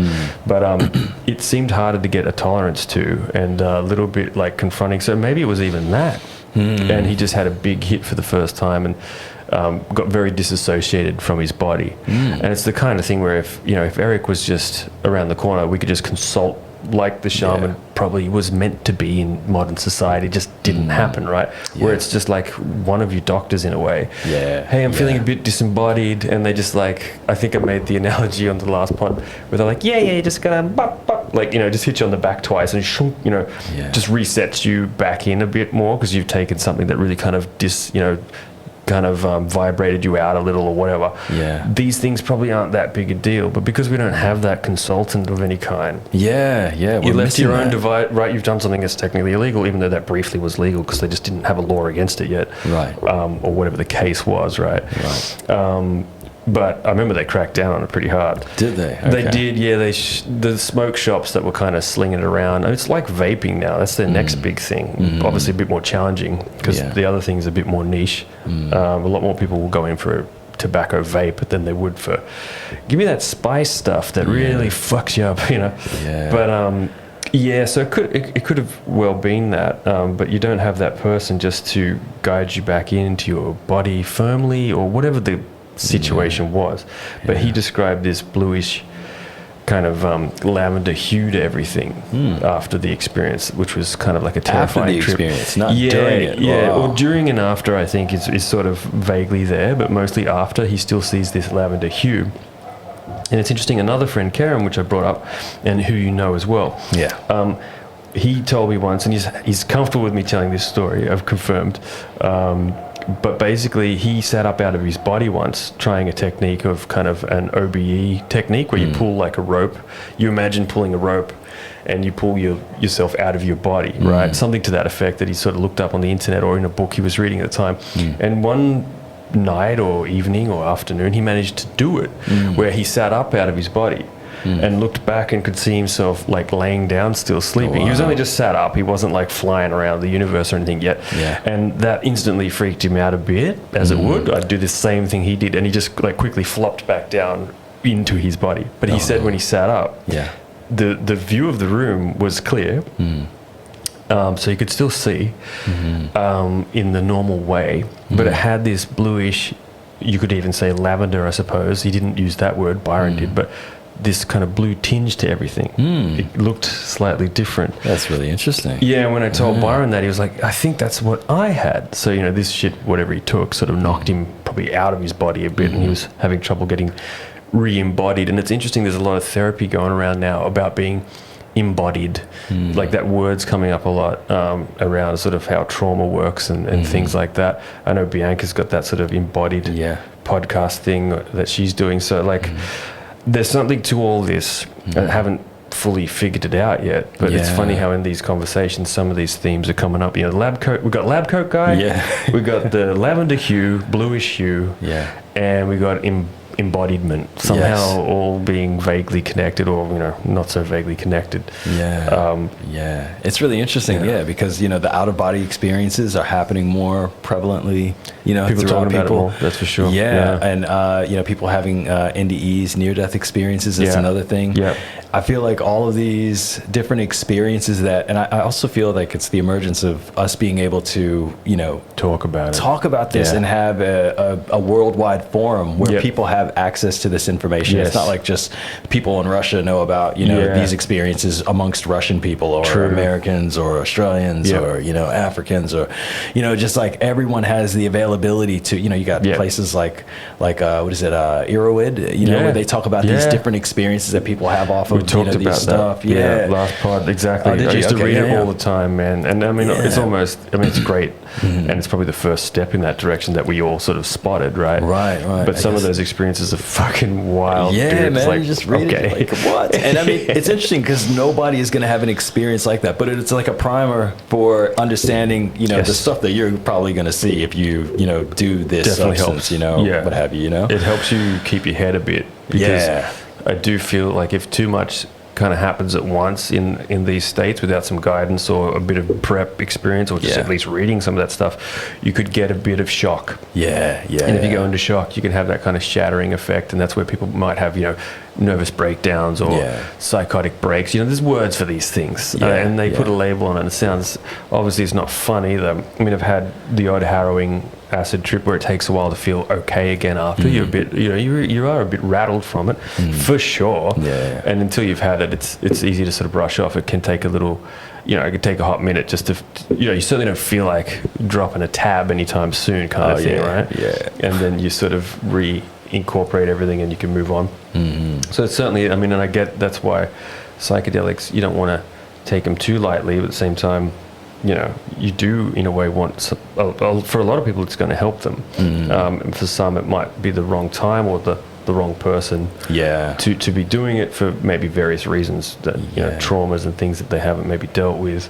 But it seemed harder to get a tolerance to, and a little bit like confronting. So maybe it was even that. And he just had a big hit for the first time and got very disassociated from his body. And it's the kind of thing where if Erik was just around the corner, we could just consult like the shaman probably was meant to be in modern society. Just didn't happen, right? Where it's just like one of your doctors in a way. Hey, I'm feeling a bit disembodied, and they just like, I think I made the analogy on the last pod where they're like, you're just gonna like, you know, just hit you on the back twice and just resets you back in a bit more because you've taken something that really kind of vibrated you out a little or whatever. These things probably aren't that big a deal, but because we don't have that consultant of any kind, you left to your own device, right? You've done something that's technically illegal, even though that briefly was legal because they just didn't have a law against it yet, or whatever the case was, right? But I remember they cracked down on it pretty hard. Did they? Okay. They did, yeah. The smoke shops that were kind of slinging it around. It's like vaping now. That's their next big thing. Obviously a bit more challenging because the other thing's a bit more niche. A lot more people will go in for a tobacco vape than they would for, give me that spice stuff that really fucks you up, you know. But so it could have well been that, but you don't have that person just to guide you back into your body firmly or whatever the situation was. But he described this bluish kind of lavender hue to everything after the experience, which was kind of like a terrifying after the trip. experience, not during it. Or during and after, I think is sort of vaguely there, but mostly after. He still sees this lavender hue. And it's interesting, another friend, Karen, which I brought up, and who you know as well. He told me once, and he's comfortable with me telling this story, I've confirmed, but basically he sat up out of his body once trying a technique of kind of an OBE technique where you pull like a rope. You imagine pulling a rope and you pull yourself out of your body, right? Something to that effect that he sort of looked up on the internet or in a book he was reading at the time. And one night or evening or afternoon he managed to do it where he sat up out of his body and looked back and could see himself like laying down still sleeping. He was only just sat up. He wasn't like flying around the universe or anything yet. And that instantly freaked him out a bit, as it would. I'd do the same thing he did, and he just like quickly flopped back down into his body. But he said when he sat up, the view of the room was clear. So you could still see in the normal way, but it had this bluish, you could even say lavender, I suppose. He didn't use that word, Byron did, but this kind of blue tinge to everything. It looked slightly different. That's really interesting. Yeah, and when I told Byron that, he was like, I think that's what I had. So, you know, this shit, whatever he took, sort of knocked him probably out of his body a bit, and he was having trouble getting re-embodied. And it's interesting, there's a lot of therapy going around now about being embodied. Like that word's coming up a lot around sort of how trauma works and things like that. I know Bianca's got that sort of embodied podcast thing that she's doing. So like there's something to all this. I haven't fully figured it out yet, but it's funny how in these conversations some of these themes are coming up. You know, the lab coat, we've got lab coat guy, we got the lavender hue, bluish hue, and we got embodiment, somehow all being vaguely connected, or you know, not so vaguely connected. It's really interesting, because you know the out of body experiences are happening more prevalently you know, people throughout talking about it more, that's for sure. Yeah. And, you know, people having NDEs, near-death experiences, that's another thing. Yeah. I feel like all of these different experiences and I also feel like it's the emergence of us being able to, you know, talk about this and have a worldwide forum where people have access to this information. It's not like just people in Russia know about, you know, these experiences amongst Russian people or Americans or Australians or, you know, Africans or, you know, just like everyone has the availability to, you know, you got places like what is it, Iroid, you know, where they talk about these different experiences that people have off of, talked about these stuff. That. Last part, exactly. I used to read it all the time, man. And I mean, it's almost, I mean, it's great. And it's probably the first step in that direction that we all sort of spotted, right? Right. But some of those experiences are fucking wild. Yeah, dude. man, like, you just read it, like, what? And I mean, it's interesting because nobody is going to have an experience like that, but it's like a primer for understanding, you know, the stuff that you're probably going to see if you know, do this definitely substance, helps. you know, what have you, you know? It helps you keep your head a bit. Because I do feel like if too much kind of happens at once in these states without some guidance or a bit of prep experience or just at least reading some of that stuff, you could get a bit of shock. And if you go into shock, you can have that kind of shattering effect, and that's where people might have, you know, nervous breakdowns or psychotic breaks. You know, there's words for these things, and they put a label on it, and it sounds, obviously it's not fun either. I mean, I've had the odd harrowing acid trip where it takes a while to feel okay again after. You're a bit, you know, you are a bit rattled from it, for sure. And until you've had it, it's easy to sort of brush off. It can take a little, you know, it could take a hot minute just to, you know, you certainly don't feel like dropping a tab anytime soon kind of thing, right? And then you sort of reincorporate everything and you can move on. So it's certainly, I mean, and I get that's why psychedelics, you don't want to take them too lightly, but at the same time, you know, you do in a way want some, for a lot of people it's going to help them. For some it might be the wrong time or the wrong person to be doing it for maybe various reasons, that you know, traumas and things that they haven't maybe dealt with,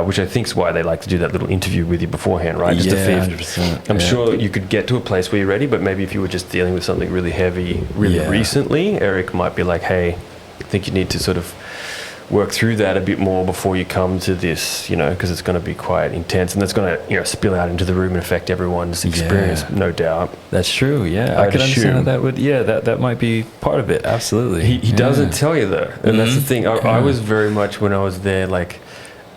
which I think is why they like to do that little interview with you beforehand, right? Just to see 100%. I'm sure you could get to a place where you're ready, but maybe if you were just dealing with something really heavy really recently, Eric might be like, hey, I think you need to sort of work through that a bit more before you come to this, you know, because it's going to be quite intense, and that's going to, you know, spill out into the room and affect everyone's experience, no doubt. That's true. I could understand that would, that might be part of it. Absolutely. He doesn't tell you though, and that's the thing. I was very much, when I was there, like,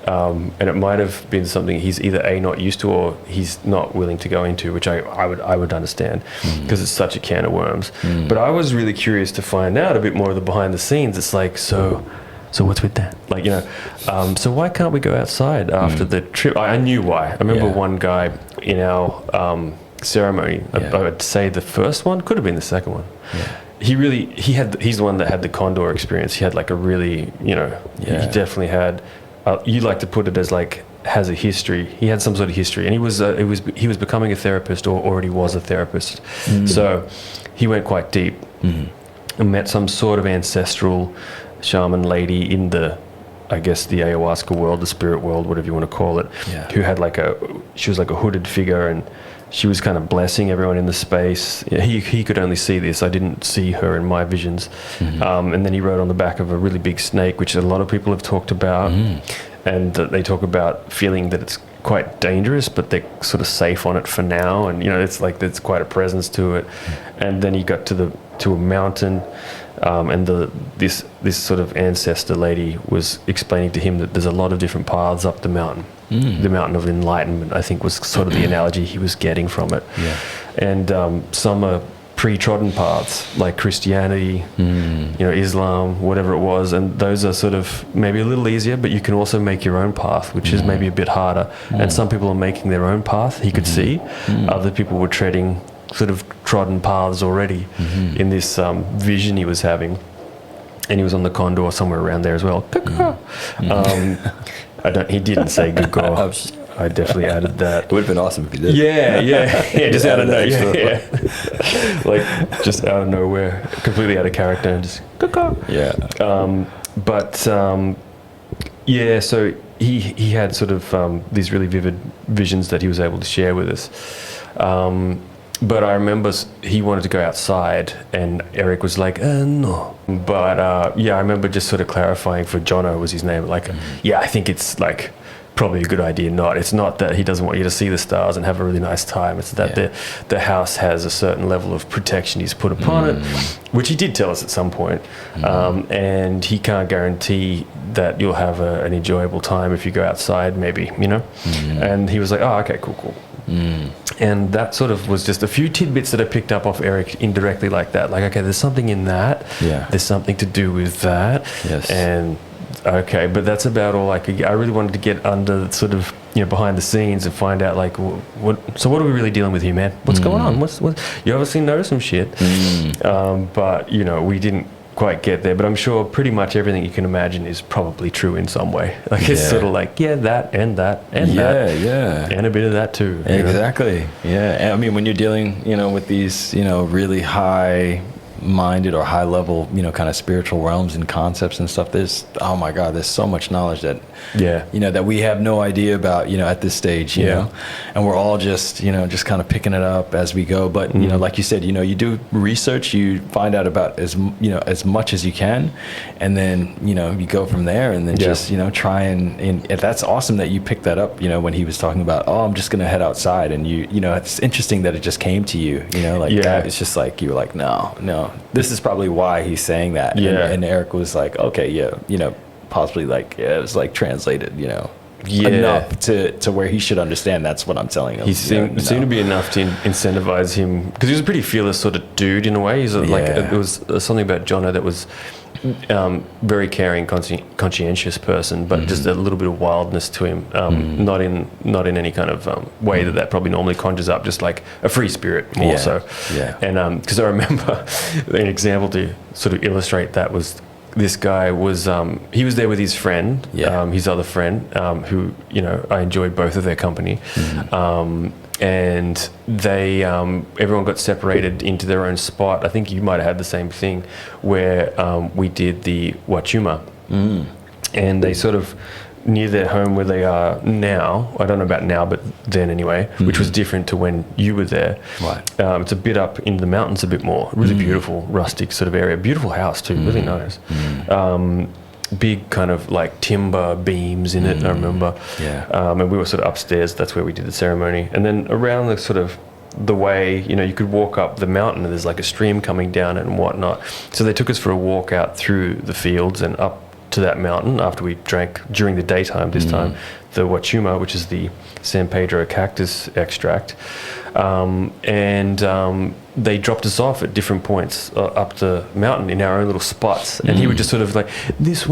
and it might have been something he's either not used to or he's not willing to go into, which I would understand, because it's such a can of worms. But I was really curious to find out a bit more of the behind the scenes. It's like, so what's with that? Like, you know, so why can't we go outside after the trip? I knew why. I remember one guy in our ceremony, I would say the first one, could have been the second one. He's the one that had the condor experience. He had like a really, you know, he definitely had, you like to put it as like, has a history. He had some sort of history, and he was becoming a therapist or already was a therapist. So he went quite deep and met some sort of ancestral shaman lady in the, I guess, the ayahuasca world, the spirit world, whatever you want to call it, who had she was like a hooded figure, and she was kind of blessing everyone in the space. He could only see this. I didn't see her in my visions. And then he rode on the back of a really big snake, which a lot of people have talked about, and they talk about feeling that it's quite dangerous, but they're sort of safe on it for now, and you know, it's like there's quite a presence to it. And then he got to a mountain, and this sort of ancestor lady was explaining to him that there's a lot of different paths up the mountain. The mountain of enlightenment, I think, was sort of the analogy he was getting from it. And some are pre-trodden paths, like Christianity, you know, Islam, whatever it was, and those are sort of maybe a little easier, but you can also make your own path, which is maybe a bit harder. And some people are making their own path, he could see. Other people were treading sort of trodden paths already in this vision he was having, and he was on the condor somewhere around there as well. He didn't say Google. I definitely added that. It would have been awesome if he did. Yeah, just out of nowhere. Like just out of nowhere, completely out of character, and just so he had sort of these really vivid visions that he was able to share with us. But I remember he wanted to go outside, and Eric was like, no. But I remember just sort of clarifying for Jono was his name. Like, I think it's like probably a good idea not. It's not that he doesn't want you to see the stars and have a really nice time. It's that the house has a certain level of protection he's put upon it, which he did tell us at some point. And he can't guarantee that you'll have an enjoyable time if you go outside, maybe, you know. And he was like, oh, okay, cool. And that sort of was just a few tidbits that I picked up off Erik indirectly like that. Like, okay, there's something in that. Yeah. There's something to do with that. Yes. And okay, but that's about all I could get. I really wanted to get under sort of, you know, behind the scenes and find out like, what are we really dealing with here, man? What's going on? What you obviously know some shit. But, you know, we didn't quite get there, but I'm sure pretty much everything you can imagine is probably true in some way. Like it's sort of like that and that and that and a bit of that too. Exactly. And I mean, when you're dealing, you know, with these, you know, really high minded or high level, you know, kind of spiritual realms and concepts and stuff, there's, oh my God, there's so much knowledge that you know, that we have no idea about, you know, at this stage, you know, and we're all just, you know, just kind of picking it up as we go. But you know, like you said, you know, you do research, you find out about as, you know, as much as you can, and then, you know, you go from there, and then just, you know, try and that's awesome that you picked that up, you know, when he was talking about, oh, I'm just gonna head outside, and you know, it's interesting that it just came to you, you know, like it's just like you were like, no, this is probably why he's saying that. And Erik was like, okay, you know, possibly like, it was like translated, you know, enough to where he should understand that's what I'm telling him. He seemed to be enough to incentivize him, because he was a pretty fearless sort of dude in a way. He's like, it was something about Jono that was very caring, conscientious person, but just a little bit of wildness to him, not in any kind of way that probably normally conjures up, just like a free spirit more so. And because I remember an example to sort of illustrate that was, this guy was he was there with his friend, his other friend, who, you know, I enjoyed both of their company, and they everyone got separated into their own spot. I think you might have had the same thing, where we did the Wachuma, and they sort of near their home where they are now. I don't know about now, but then anyway, which was different to when you were there. Right. It's a bit up in the mountains, a bit more. Really beautiful, rustic sort of area. Beautiful house too. Really nice. Big kind of like timber beams in it. I remember. And we were sort of upstairs. That's where we did the ceremony. And then around the sort of the way, you know, you could walk up the mountain and there's like a stream coming down it and whatnot. So they took us for a walk out through the fields and up to that mountain after we drank during the daytime this time the Wachuma, which is the San Pedro cactus extract, and they dropped us off at different points up the mountain in our own little spots, and he would just sort of like, this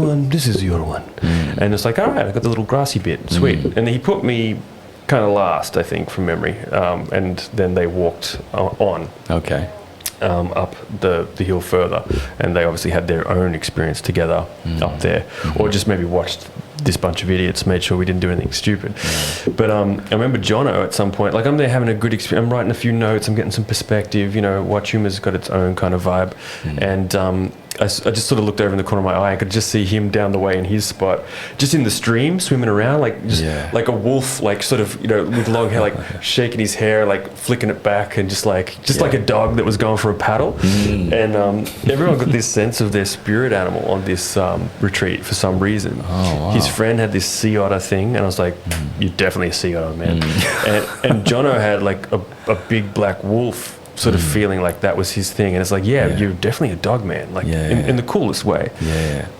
is your one, and it's like, all right, I got the little grassy bit, sweet, and he put me kind of last, I think, from memory, and then they walked on. Okay. Up the hill further, and they obviously had their own experience together up there, or just maybe watched this bunch of idiots, made sure we didn't do anything stupid. But I remember Jono at some point, like I'm there having a good experience, I'm writing a few notes, I'm getting some perspective, you know, Wachuma's got its own kind of vibe, and I just sort of looked over in the corner of my eye and could just see him down the way in his spot, just in the stream, swimming around, like just like a wolf, like sort of, you know, with long hair, like shaking his hair, like flicking it back, and just like a dog that was going for a paddle. And everyone got this sense of their spirit animal on this retreat for some reason. His friend had this sea otter thing, and I was like, you're definitely a sea otter, man. And Jono had like a big black wolf sort of feeling, like that was his thing, and it's like, you're definitely a dog man, like in the coolest way.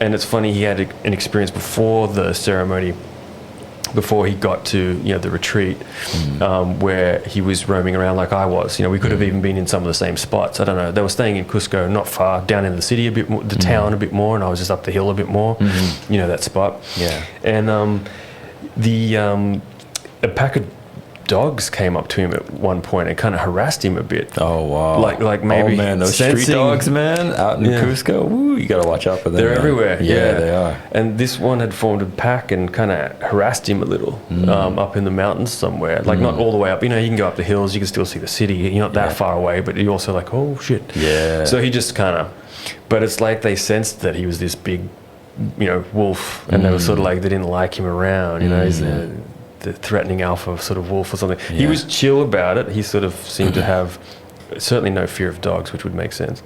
And it's funny, he had an experience before the ceremony, before he got to, you know, the retreat, where he was roaming around like I was. You know, we could have even been in some of the same spots. I don't know. They were staying in Cusco, not far down in the city a bit more, the town a bit more, and I was just up the hill a bit more. You know, that spot. And a pack of dogs came up to him at one point and kind of harassed him a bit. Oh wow! Like maybe those street dogs, man, out in Cusco. Woo, you gotta watch out for them. They're everywhere. Yeah, they are. And this one had formed a pack and kind of harassed him a little up in the mountains somewhere. Like not all the way up. You know, you can go up the hills, you can still see the city. You're not that far away, but you're also like, oh shit. Yeah. So he just kind of, but it's like they sensed that he was this big, you know, wolf, and they were sort of like, they didn't like him around. You know, he's the threatening alpha sort of wolf or something. He was chill about it. He sort of seemed to have certainly no fear of dogs, which would make sense.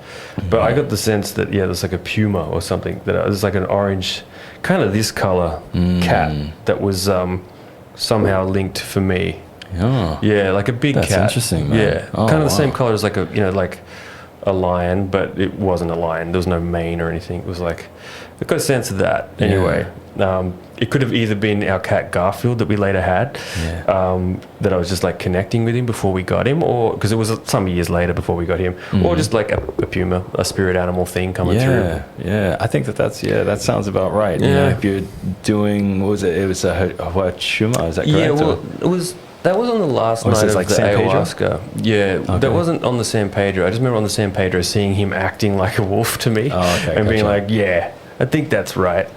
But I got the sense that there's like a puma or something, that there's like an orange, kind of this color cat that was somehow linked for me. Oh. Yeah, like a big cat. That's interesting, man. Yeah, Oh, kind of the wow. same color as like a lion, but it wasn't a lion. There was no mane or anything. It was like, I got a sense of that anyway. It could have either been our cat Garfield that we later had, that I was just like connecting with him before we got him, or because it was some years later before we got him, or just like a puma, a spirit animal thing coming through. Yeah, I think that sounds about right. Yeah. You know, if you're doing, what was it? It was a Huachuma, is that correct? Yeah, well, that was on the last night of like the San Pedro? Ayahuasca. Yeah, Okay. that wasn't on the San Pedro. I just remember on the San Pedro seeing him acting like a wolf to me, and being like, yeah, I think that's right.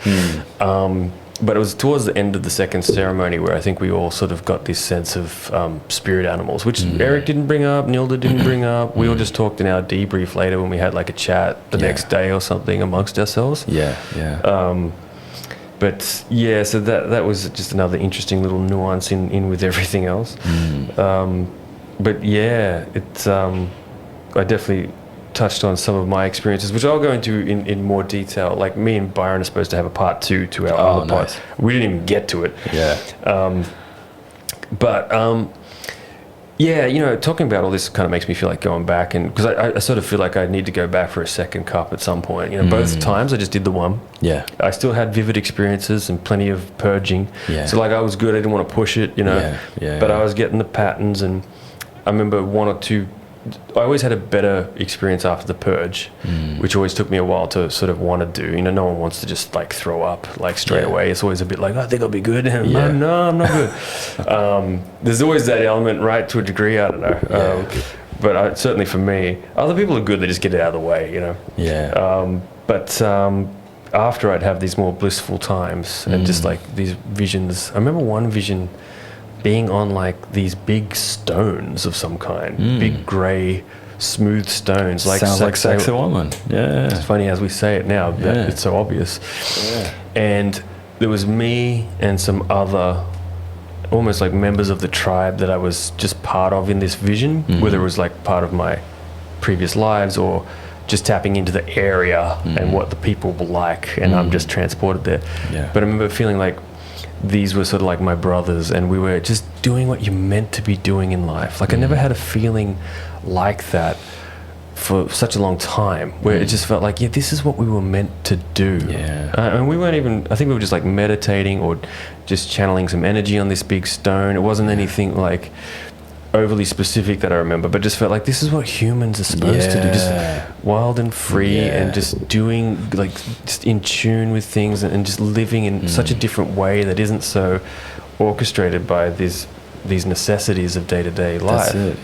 But it was towards the end of the second ceremony where I think we all sort of got this sense of spirit animals, which Erik didn't bring up, Nilda didn't bring up. We all just talked in our debrief later when we had like a chat the next day or something amongst ourselves. But yeah, so that was just another interesting little nuance in with everything else. But yeah, it's I definitely touched on some of my experiences, which I'll go into in more detail. Like me and Byron are supposed to have a part 2 to our other part. We didn't even get to it. Yeah, you know, talking about all this kind of makes me feel like going back, and because I sort of feel like I need to go back for a second cup at some point. You know, both times I just did the one. Yeah. I still had vivid experiences and plenty of purging. Yeah. So like I was good. I didn't want to push it, you know. But I was getting the patterns, and I remember one or two. I always had a better experience after the purge, which always took me a while to sort of want to do. You know, no one wants to just like throw up like straight away. It's always a bit like, I think I'll be good. And no, I'm not good. There's always that element, right, to a degree. I don't know. But certainly for me, other people are good. They just get it out of the way, you know. But after I'd have these more blissful times and just like these visions. I remember one vision being on like these big stones of some kind, big grey, smooth stones. Like sounds like Sex and Woman. Yeah. It's funny as we say it now, that it's so obvious. Yeah. And there was me and some other, almost like members of the tribe that I was just part of in this vision, whether it was like part of my previous lives or just tapping into the area and what the people were like, and I'm just transported there. Yeah. But I remember feeling like these were sort of like my brothers, and we were just doing what you're meant to be doing in life. Like I never had a feeling like that for such a long time, where it just felt like, yeah, this is what we were meant to do. And we weren't even, I think we were just like meditating or just channeling some energy on this big stone. It wasn't anything like overly specific that I remember, but just felt like this is what humans are supposed to do, just wild and free and just doing, like, just in tune with things and just living in such a different way that isn't so orchestrated by these necessities of day-to-day life. That's it,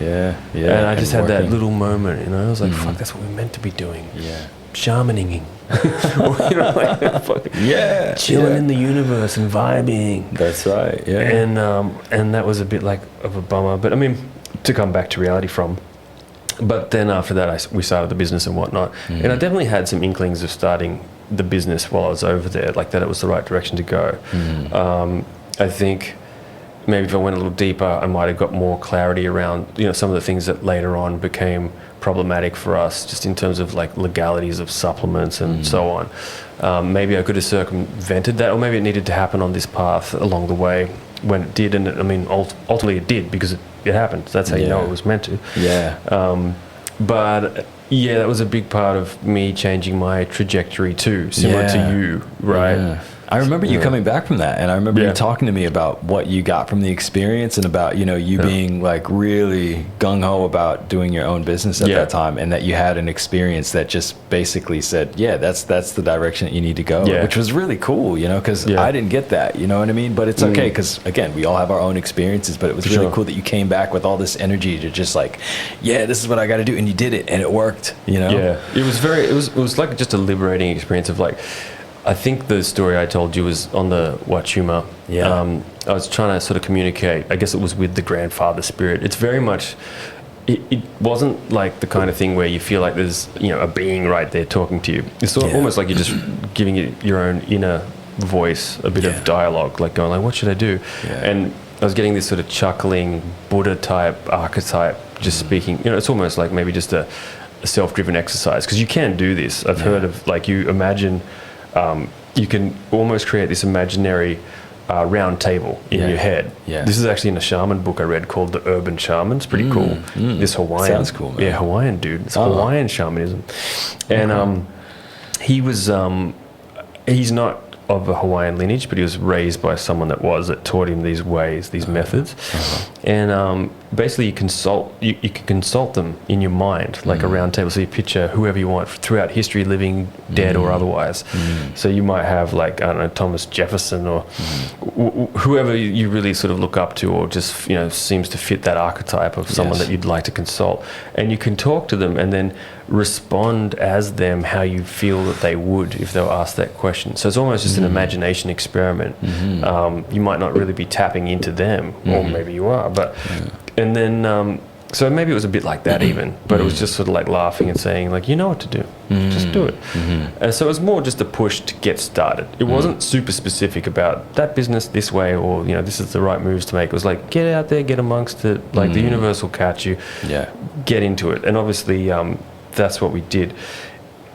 And I just had that little moment, you know, I was like, fuck, that's what we're meant to be doing. Shamaning. You know, like, chilling in the universe and vibing. That's right. And that was a bit like of a bummer, but I mean, to come back to reality from. But then after that, we started the business and whatnot, and I definitely had some inklings of starting the business while I was over there, like that it was the right direction to go. I think maybe if I went a little deeper, I might have got more clarity around, you know, some of the things that later on became problematic for us, just in terms of like legalities of supplements and so on. Maybe I could have circumvented that, or maybe it needed to happen on this path along the way when it did. And I mean, ultimately it did, because it happened. That's how you know it was meant to. But yeah, that was a big part of me changing my trajectory too, similar to you, right? I remember you coming back from that, and I remember you talking to me about what you got from the experience, and about, you know, you being like really gung-ho about doing your own business at that time, and that you had an experience that just basically said, that's the direction that you need to go, which was really cool, you know, because I didn't get that, you know what I mean? But it's okay, because again, we all have our own experiences, but it was really cool that you came back with all this energy to just like, this is what I got to do, and you did it, and it worked, you know? It was like just a liberating experience of like, I think the story I told you was on the Huachuma. I was trying to sort of communicate, I guess it was with the grandfather spirit. It's very much, it wasn't like the kind of thing where you feel like there's, you know, a being right there talking to you. It's almost like you're just giving it your own inner voice, a bit of dialogue, like going like, what should I do? And I was getting this sort of chuckling Buddha type archetype, just speaking, you know, it's almost like maybe just a self-driven exercise, because you can do this. I've heard of, like, you imagine, you can almost create this imaginary round table in your head. Yeah. This is actually in a shaman book I read called The Urban Shaman. It's pretty cool. This Hawaiian. Sounds cool, man. Yeah, Hawaiian dude. It's Hawaiian shamanism. And he was, he's not of a Hawaiian lineage, but he was raised by someone that taught him these ways, these methods. And basically you can consult them in your mind, like a round table. So you picture whoever you want throughout history, living, dead or otherwise. So you might have, like, I don't know, Thomas Jefferson or whoever you really sort of look up to, or just, you know, seems to fit that archetype of someone that you'd like to consult. And you can talk to them and then respond as them how you feel that they would if they were asked that question. So it's almost just an imagination experiment. You might not really be tapping into them, or maybe you are, but and then so maybe it was a bit like that even, but it was just sort of like laughing and saying, like, you know what to do, just do it. And so it was more just a push to get started. It wasn't super specific about that business this way, or, you know, this is the right moves to make. It was like, get out there, get amongst it, like the universe will catch you, get into it. And obviously that's what we did.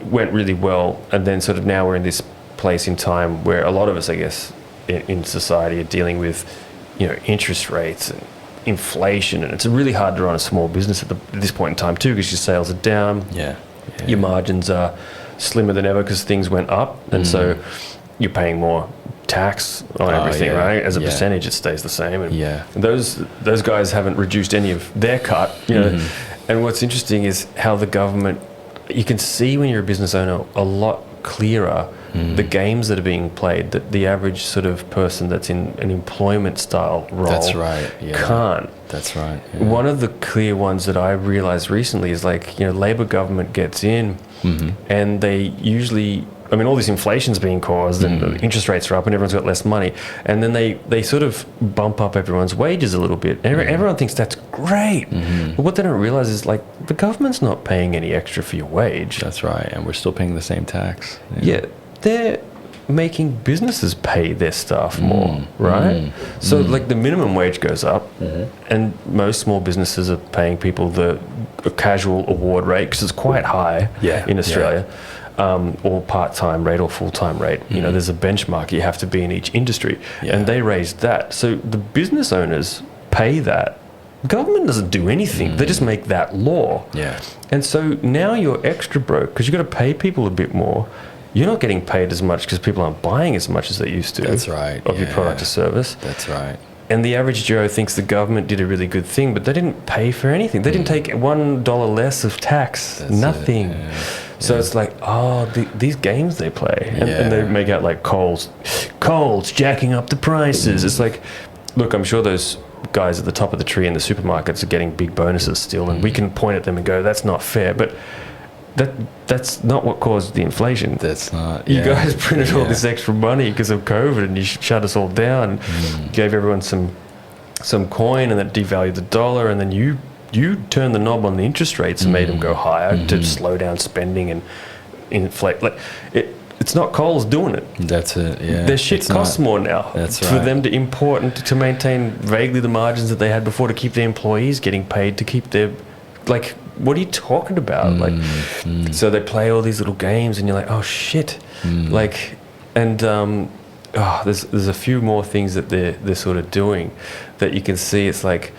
Went really well, and then sort of now we're in this place in time where a lot of us, I guess, in society are dealing with, you know, interest rates and inflation, and it's really hard to run a small business at this point in time too, because your sales are down, your margins are slimmer than ever because things went up, and so you're paying more tax on everything, right? As a percentage, it stays the same, and those guys haven't reduced any of their cut, you know. And what's interesting is how the government, you can see when you're a business owner a lot clearer the games that are being played that the average sort of person that's in an employment style role can't. That's right. One of the clear ones that I realized recently is, like, you know, Labor government gets in and they usually, I mean, all this inflation's being caused and the interest rates are up and everyone's got less money, and then they sort of bump up everyone's wages a little bit. Everyone thinks that's great, but what they don't realize is, like, the government's not paying any extra for your wage. That's right, and we're still paying the same tax. They're making businesses pay their staff more, right? So like the minimum wage goes up, and most small businesses are paying people the casual award rate, because it's quite high in Australia, or part-time rate or full-time rate. You know, there's a benchmark you have to be in each industry, and they raised that. So the business owners pay that. Government doesn't do anything. They just make that law. And so now you're extra broke because you've got to pay people a bit more. You're not getting paid as much because people aren't buying as much as they used to. That's right. Of your product or service. That's right. And the average Joe thinks the government did a really good thing, but they didn't pay for anything. They didn't take $1 less of tax. That's nothing. So it's like, these games they play. And they make out like Coles jacking up the prices. It's like, look, I'm sure those guys at the top of the tree in the supermarkets are getting big bonuses still, and we can point at them and go, that's not fair. But that's not what caused the inflation. That's not. You guys printed all this extra money because of COVID, and you shut us all down, and gave everyone some coin, and that devalued the dollar, and then you turned the knob on the interest rates and made them go higher to slow down spending and inflate. Like it's not Coles doing it. That's it. Yeah. Their shit costs more now. That's for them to import and to maintain vaguely the margins that they had before, to keep their employees getting paid, to keep their, like, what are you talking about? So they play all these little games, and you're like, oh shit, like, and there's a few more things that they're sort of doing that you can see. It's like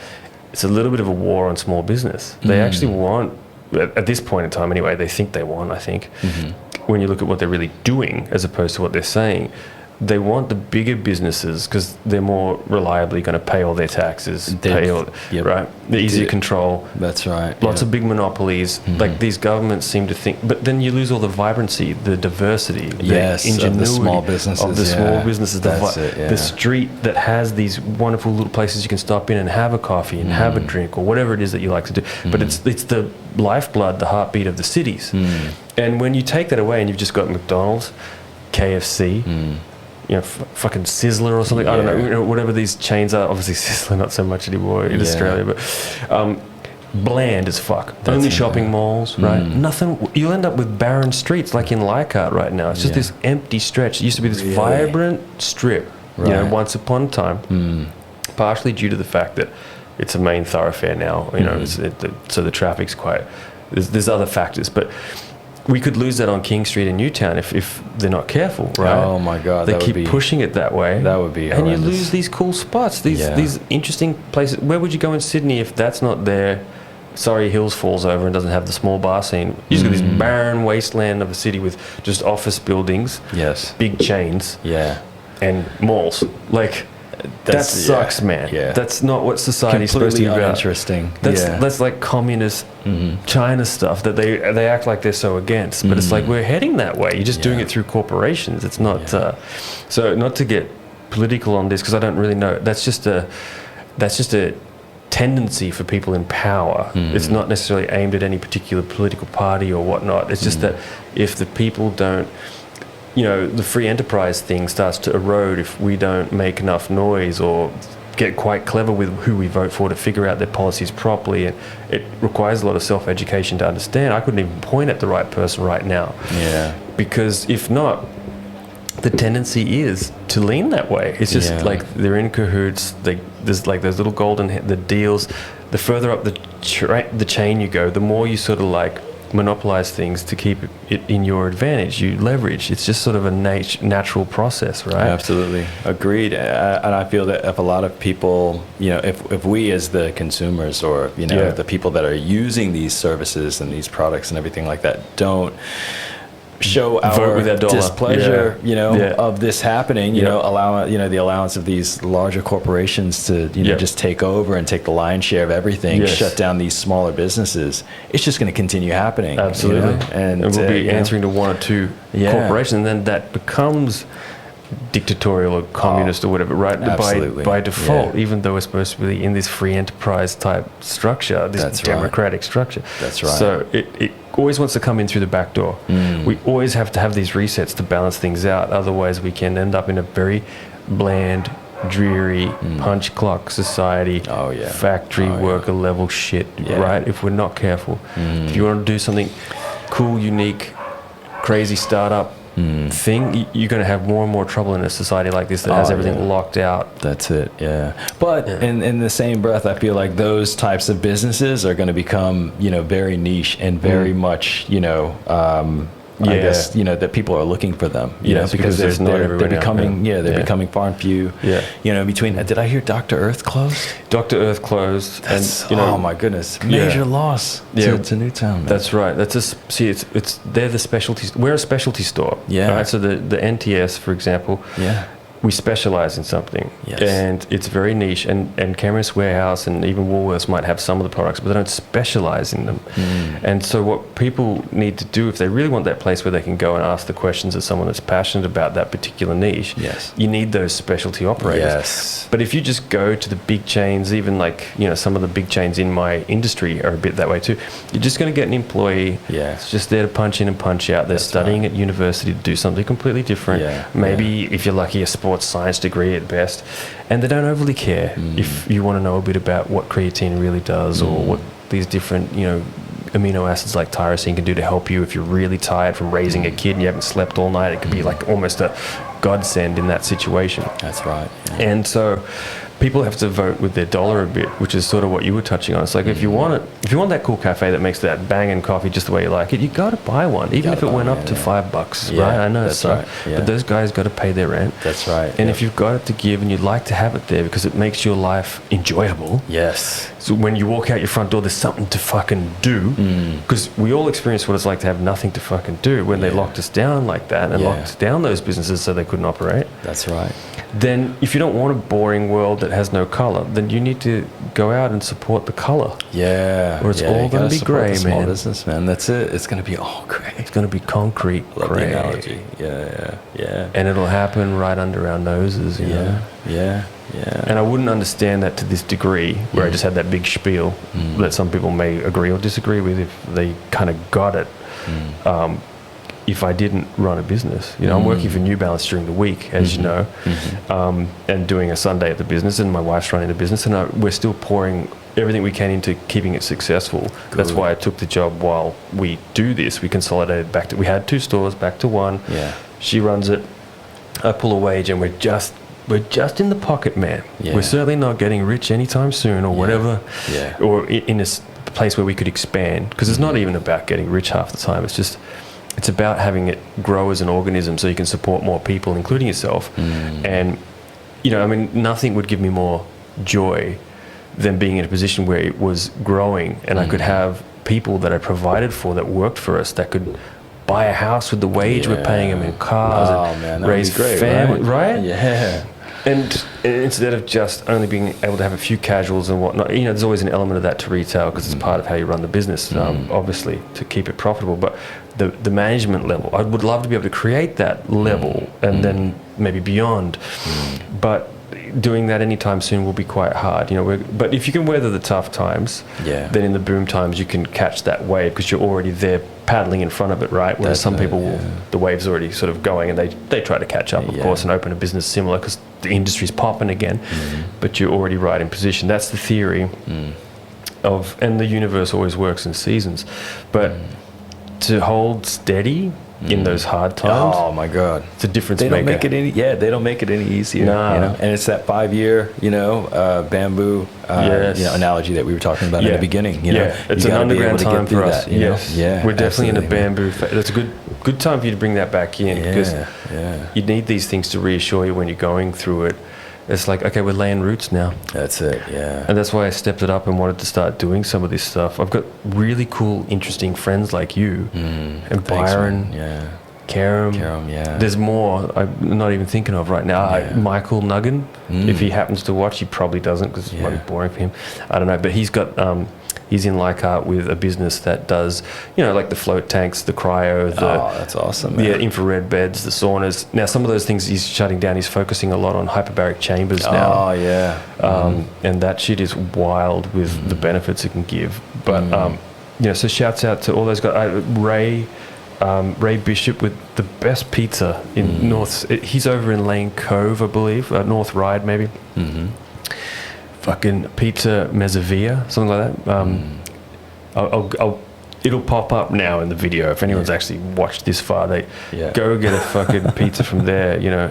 it's a little bit of a war on small business. They actually want, at this point in time anyway, they think they want. I think when you look at what they're really doing as opposed to what they're saying, they want the bigger businesses because they're more reliably going to pay all their taxes, right? The easier control. That's right. Lots of big monopolies. Like these governments seem to think, but then you lose all the vibrancy, the diversity, the ingenuity of the small businesses. The street that has these wonderful little places you can stop in and have a coffee and have a drink or whatever it is that you like to do. But it's the lifeblood, the heartbeat of the cities. And when you take that away and you've just got McDonald's, KFC, you know, fucking Sizzler or something. I don't know, you know, whatever these chains are. Obviously, Sizzler not so much anymore in Australia, but bland as fuck. Only shopping malls, right? Nothing. You'll end up with barren streets like in Leichhardt right now. It's just this empty stretch. It used to be this vibrant strip, you know, once upon a time. Partially due to the fact that it's a main thoroughfare now. You know, so the traffic's quite. There's other factors, but we could lose that on King Street in Newtown if they're not careful, right? Oh my God, they that keep would be, pushing it that way. That would be and horrendous. you lose these cool spots, these interesting places. Where would you go in Sydney if that's not there? Surrey Hills falls over and doesn't have the small bar scene. You just got this barren wasteland of a city with just office buildings, big chains, and malls. Like, that sucks, man. Yeah. That's not what society's supposed to be about. Uninteresting. That's like communist China stuff that they act like they're so against. But it's like, we're heading that way. You're just doing it through corporations. It's not. So not to get political on this, because I don't really know. That's just a tendency for people in power. It's not necessarily aimed at any particular political party or whatnot. It's just that if the people don't, the free enterprise thing starts to erode if we don't make enough noise or get quite clever with who we vote for to figure out their policies properly. And it requires a lot of self-education to understand. I couldn't even point at the right person right now. Yeah. Because if not, the tendency is to lean that way. It's just like they're in cahoots. There's like those little the deals. The further up the chain you go, the more you sort of like monopolize things to keep it in your advantage. You leverage. It's just sort of a natural process, right? Absolutely. Agreed. And I feel that if a lot of people, if we as the consumers or, the people that are using these services and these products and everything like that don't show our displeasure, of this happening, allow, the allowance of these larger corporations to, just take over and take the lion's share of everything, shut down these smaller businesses. It's just going to continue happening. Absolutely. And we'll be answering to one or two corporations, and then that becomes dictatorial or communist or whatever, right? By default, even though we're supposed to be in this free enterprise type structure, this democratic structure. That's right. So it always wants to come in through the back door. We always have to have these resets to balance things out. Otherwise, we can end up in a very bland, dreary, punch clock society, factory worker level shit, right? If we're not careful. If you want to do something cool, unique, crazy startup thing, you're going to have more and more trouble in a society like this that has everything locked out. That's it, But in the same breath, I feel like those types of businesses are going to become, very niche and very much, I guess, that people are looking for them, because they're becoming, becoming far and few, between, did I hear Dr. Earth closed? Dr. Earth closed. That's, and, oh my goodness, major loss to Newtown. Man. That's right. That's they're the specialty, we're a specialty store. Yeah. Right? So the NTS, for example, we specialize in something, and it's very niche, and Chemist Warehouse and even Woolworths might have some of the products, but they don't specialize in them. And so what people need to do, if they really want that place where they can go and ask the questions of someone that's passionate about that particular niche, you need those specialty operators. But if you just go to the big chains, even like some of the big chains in my industry are a bit that way too, you're just going to get an employee it's just there to punch in and punch out. They're studying at university to do something completely different. Maybe if you're lucky, a sports science degree at best, and they don't overly care if you want to know a bit about what creatine really does or what these different amino acids like tyrosine can do to help you if you're really tired from raising a kid and you haven't slept all night. It could be like almost a godsend in that situation. That's right. And so people have to vote with their dollar a bit, which is sort of what you were touching on. It's like if you want that cool cafe that makes that banging coffee just the way you like it, you got to buy one, even if it went up to $5, right? I know that's right. But those guys got to pay their rent. That's right. And if you've got it to give and you'd like to have it there because it makes your life enjoyable. Yes. So when you walk out your front door, there's something to fucking do. Because we all experience what it's like to have nothing to fucking do when they locked us down like that and locked down those businesses so they couldn't operate. That's right. Then if you don't want a boring world that has no color, then you need to go out and support the color. Or it's all going to be gray, man. Small business, man. That's it. It's going to be all gray. It's going to be concrete gray. The analogy. Yeah. And it'll happen right under our noses, you know? Yeah. And I wouldn't understand that to this degree, where I just had that big spiel that some people may agree or disagree with if they kind of got it. If I didn't run a business, I'm working for New Balance during the week, as you know, and doing a Sunday at the business, and my wife's running the business, and we're still pouring everything we can into keeping it successful. Good. That's why I took the job while we do this. We consolidated we had 2 stores, back to 1. She runs it. I pull a wage, and we're just in the pocket, man. We're certainly not getting rich anytime soon or whatever, or in a place where we could expand, because it's not even about getting rich half the time. It's just it's about having it grow as an organism so you can support more people, including yourself. And, you know, I mean, nothing would give me more joy than being in a position where it was growing and I could have people that I provided for that worked for us, that could buy a house with the wage we're paying them, in cars, and raise family, right? Yeah. And instead of just only being able to have a few casuals and whatnot, you know, there's always an element of that to retail because it's part of how you run the business, obviously, to keep it profitable. But the management level, I would love to be able to create that level and then maybe beyond. But doing that anytime soon will be quite hard, you know. But if you can weather the tough times, then in the boom times you can catch that wave because you're already there paddling in front of it, right? Whereas some people, the wave's already sort of going and they try to catch up, of course, and open a business similar because the industry's popping again, but you're already right in position. That's the theory of, and the universe always works in seasons. But to hold steady in those hard times. Oh my God, it's a difference maker. They don't make it any easier. Nah. You know? And it's that 5-year, you know, bamboo you know, analogy that we were talking about in the beginning. You know, it's an underground time for us. That, you know? We're definitely in a bamboo phase. It's a good time for you to bring that back in because you need these things to reassure you when you're going through it. It's like, okay, we're laying roots now. That's it, yeah. And that's why I stepped it up and wanted to start doing some of this stuff. I've got really cool, interesting friends like you and Byron, Karam. There's more I'm not even thinking of right now. Michael Nuggan, if he happens to watch, he probably doesn't because it might be boring for him. I don't know, but he's got... he's in Leichhardt with a business that does, you know, like the float tanks, the cryo, that's awesome, man. The infrared beds, the saunas. Now, some of those things he's shutting down. He's focusing a lot on hyperbaric chambers now. And that shit is wild with the benefits it can give. But, you know, so shouts out to all those guys. Ray Bishop with the best pizza in North. He's over in Lane Cove, I believe. North Ryde, maybe. Fucking Pizza Mezzavia, something like that. It'll pop up now in the video if anyone's actually watched this far. They go get a fucking pizza from there, you know.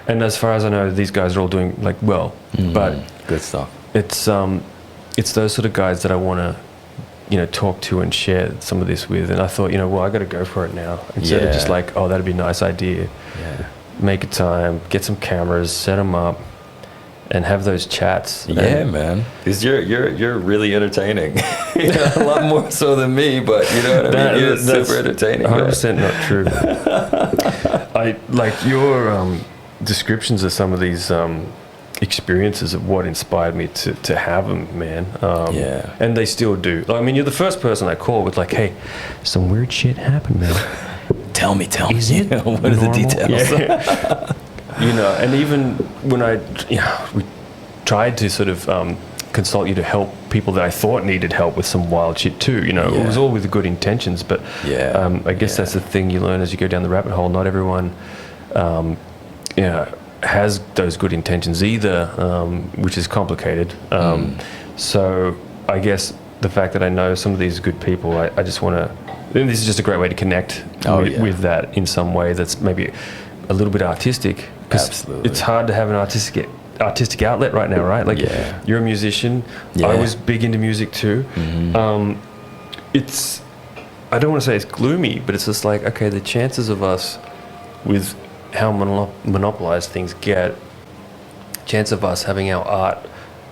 And as far as I know, these guys are all doing like well. But good stuff. It's those sort of guys that I want to, you know, talk to and share some of this with. And I thought, you know, well, I got to go for it now instead of just like, oh, that'd be a nice idea. Make a time, get some cameras, set them up. And have those chats. Yeah, man. Because you're really entertaining. You know, a lot more so than me, but you know what I mean? You're super entertaining. 100% not true. I like your descriptions of some of these experiences of what inspired me to have them, man. And they still do. I mean, you're the first person I call with like, hey, some weird shit happened, man. Tell me. Is it? What are the details? You know, and even when we tried to sort of consult you to help people that I thought needed help with some wild shit too, you know, it was all with good intentions, but I guess that's the thing you learn as you go down the rabbit hole. Not everyone, you know, has those good intentions either, which is complicated. So I guess the fact that I know some of these good people, I just want to, this is just a great way to connect with that in some way that's maybe a little bit artistic. Absolutely. It's hard to have an artistic outlet right now, right? Like you're a musician. I was big into music too. It's, I don't want to say it's gloomy, but it's just like, okay, the chances of us with how monopolized things get, chance of us having our art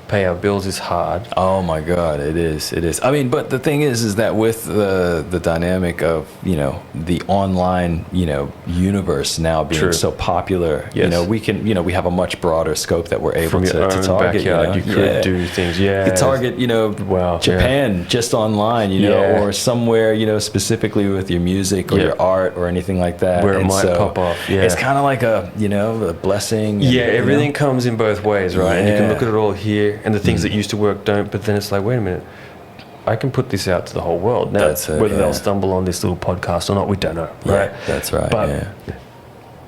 pay our bills is hard. Oh my God, it is. I mean, but the thing is that with the dynamic of, you know, the online, you know, universe now being so popular, you know, we can, you know, we have a much broader scope that we're able to target. Backyard, you could do things. You could target, you know, Japan just online, you know, or somewhere, you know, specifically with your music or your art or anything like that. Where it might pop off. It's kind of like a, you know, a blessing. And, everything comes in both ways, right? And you can look at it all here. And the things that used to work don't, but then it's like, wait a minute, I can put this out to the whole world. Now, whether they'll stumble on this little podcast or not, we don't know, right? That's right, but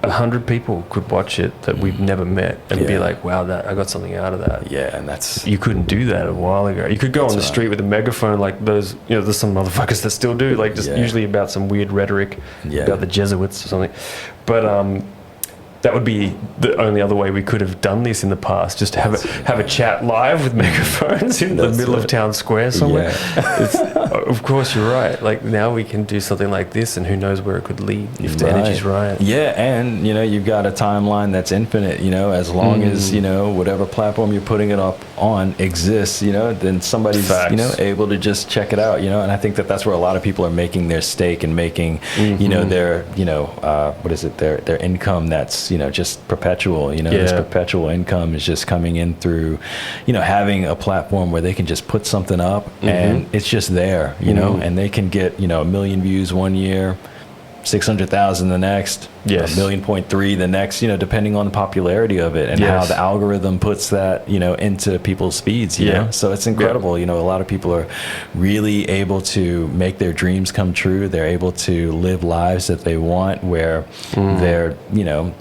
100 people could watch it that we've never met and be like, wow, that I got something out of that. And that's... You couldn't do that a while ago. You could go on the street with a megaphone like those, you know, there's some motherfuckers that still do, like just usually about some weird rhetoric about the Jesuits or something. But that would be the only other way we could have done this in the past, just to have a chat live with megaphones in the middle of town square somewhere. of course you're right. Like now we can do something like this, and who knows where it could lead if the energy's right. Yeah, and you've got a timeline that's infinite. As long as whatever platform you're putting it up on exists, then somebody's able to just check it out. And I think that's where a lot of people are making their stake and making their what is it, their income that's just perpetual. This perpetual income is just coming in through having a platform where they can just put something up and it's just there, and they can get 1 million views one year, 600,000 the next, yes, 1.3 million the next, depending on the popularity of it and how the algorithm puts that, into people's feeds, you know? So it's incredible. A lot of people are really able to make their dreams come true. They're able to live lives that they want where they're,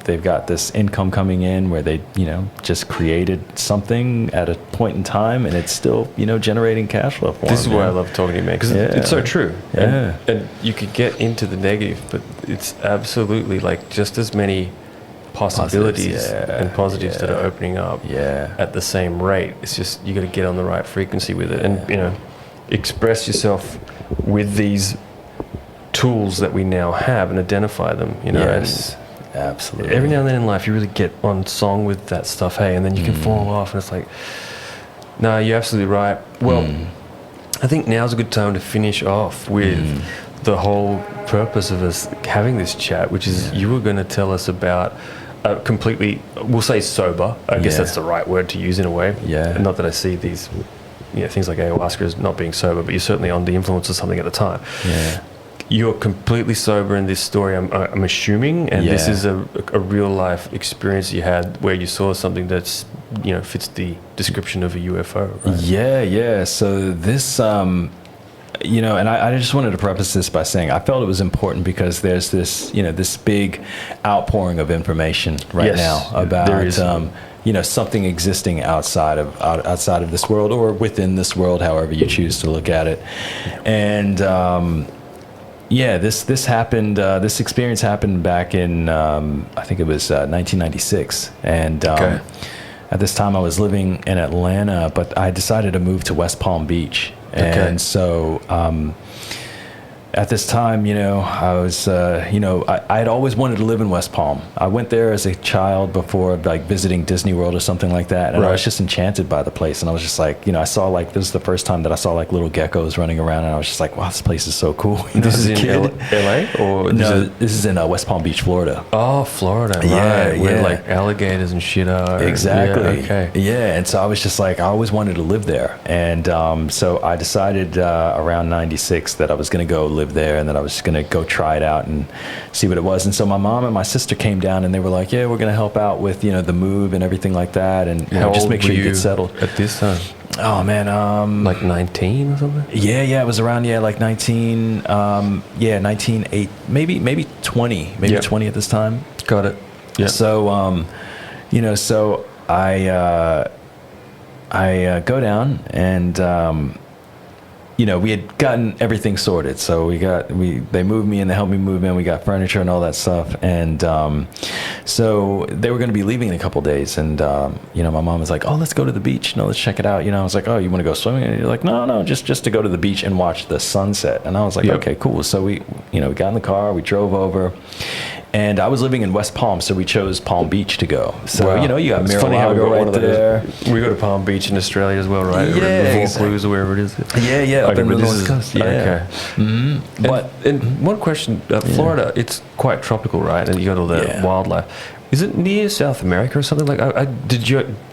they've got this income coming in where they, just created something at a point in time and it's still, generating cash flow for them. This is why I love talking to you, man, because it's so true. Yeah. And you could get into the negative, but it's absolutely like just as many possibilities and positives that are opening up at the same rate. It's just you got to get on the right frequency with it and express yourself with these tools that we now have and identify them. Yes, absolutely. Every now and then in life, you really get on song with that stuff, hey, and then you can fall off, and it's like, no, you're absolutely right. Well, I think now's a good time to finish off with the whole purpose of us having this chat, which is you were going to tell us about completely, we'll say sober, I guess that's the right word to use in a way. And not that I see these things like ayahuasca as not being sober, but you're certainly on the influence of something at the time. You're completely sober in this story, I'm assuming, and this is a real life experience you had where you saw something that's fits the description of a UFO, right? So this and I just wanted to preface this by saying I felt it was important because there's this, this big outpouring of information right now about, something existing outside of this world or within this world, however you choose to look at it. And, this happened, this experience happened back in, I think it was 1996. And, at this time I was living in Atlanta, but I decided to move to West Palm Beach. And so at this time, I was, I had always wanted to live in West Palm. I went there as a child before, like visiting Disney World or something like that. And I was just enchanted by the place. And I was just like, I saw this is the first time that I saw like little geckos running around. And I was just like, wow, this place is so cool. This is in LA? Or no, this is in West Palm Beach, Florida. Oh, Florida. Right. Where like alligators and shit are. Exactly. And so I was just like, I always wanted to live there. And so I decided around 96 that I was going to go live there and that I was going to go try it out and see what it was. And so my mom and my sister came down and they were like, we're going to help out with, the move and everything like that. And just make sure you get settled. At this time? Oh man. Like 19 or something? Yeah. It was around, like 19, 19, maybe 20, 20 at this time. Got it. Yeah. So, so I go down and, we had gotten everything sorted. So they moved me in, they helped me move in. We got furniture and all that stuff. And so they were going to be leaving in a couple days. And, my mom was like, oh, let's go to the beach. No, let's check it out. I was like, oh, you want to go swimming? And you're like, no, just to go to the beach and watch the sunset. And I was like, okay, cool. So we got in the car, we drove over. And I was living in West Palm, so we chose Palm Beach to go. So, you got Mar-a-Lago right there. We go to Palm Beach in Australia as well, right? Vaucluse or wherever it is. Up in the North Coast. Okay. Mm-hmm. And one question, Florida, it's quite tropical, right? And you got all the wildlife. Is it near South America or something? Like, the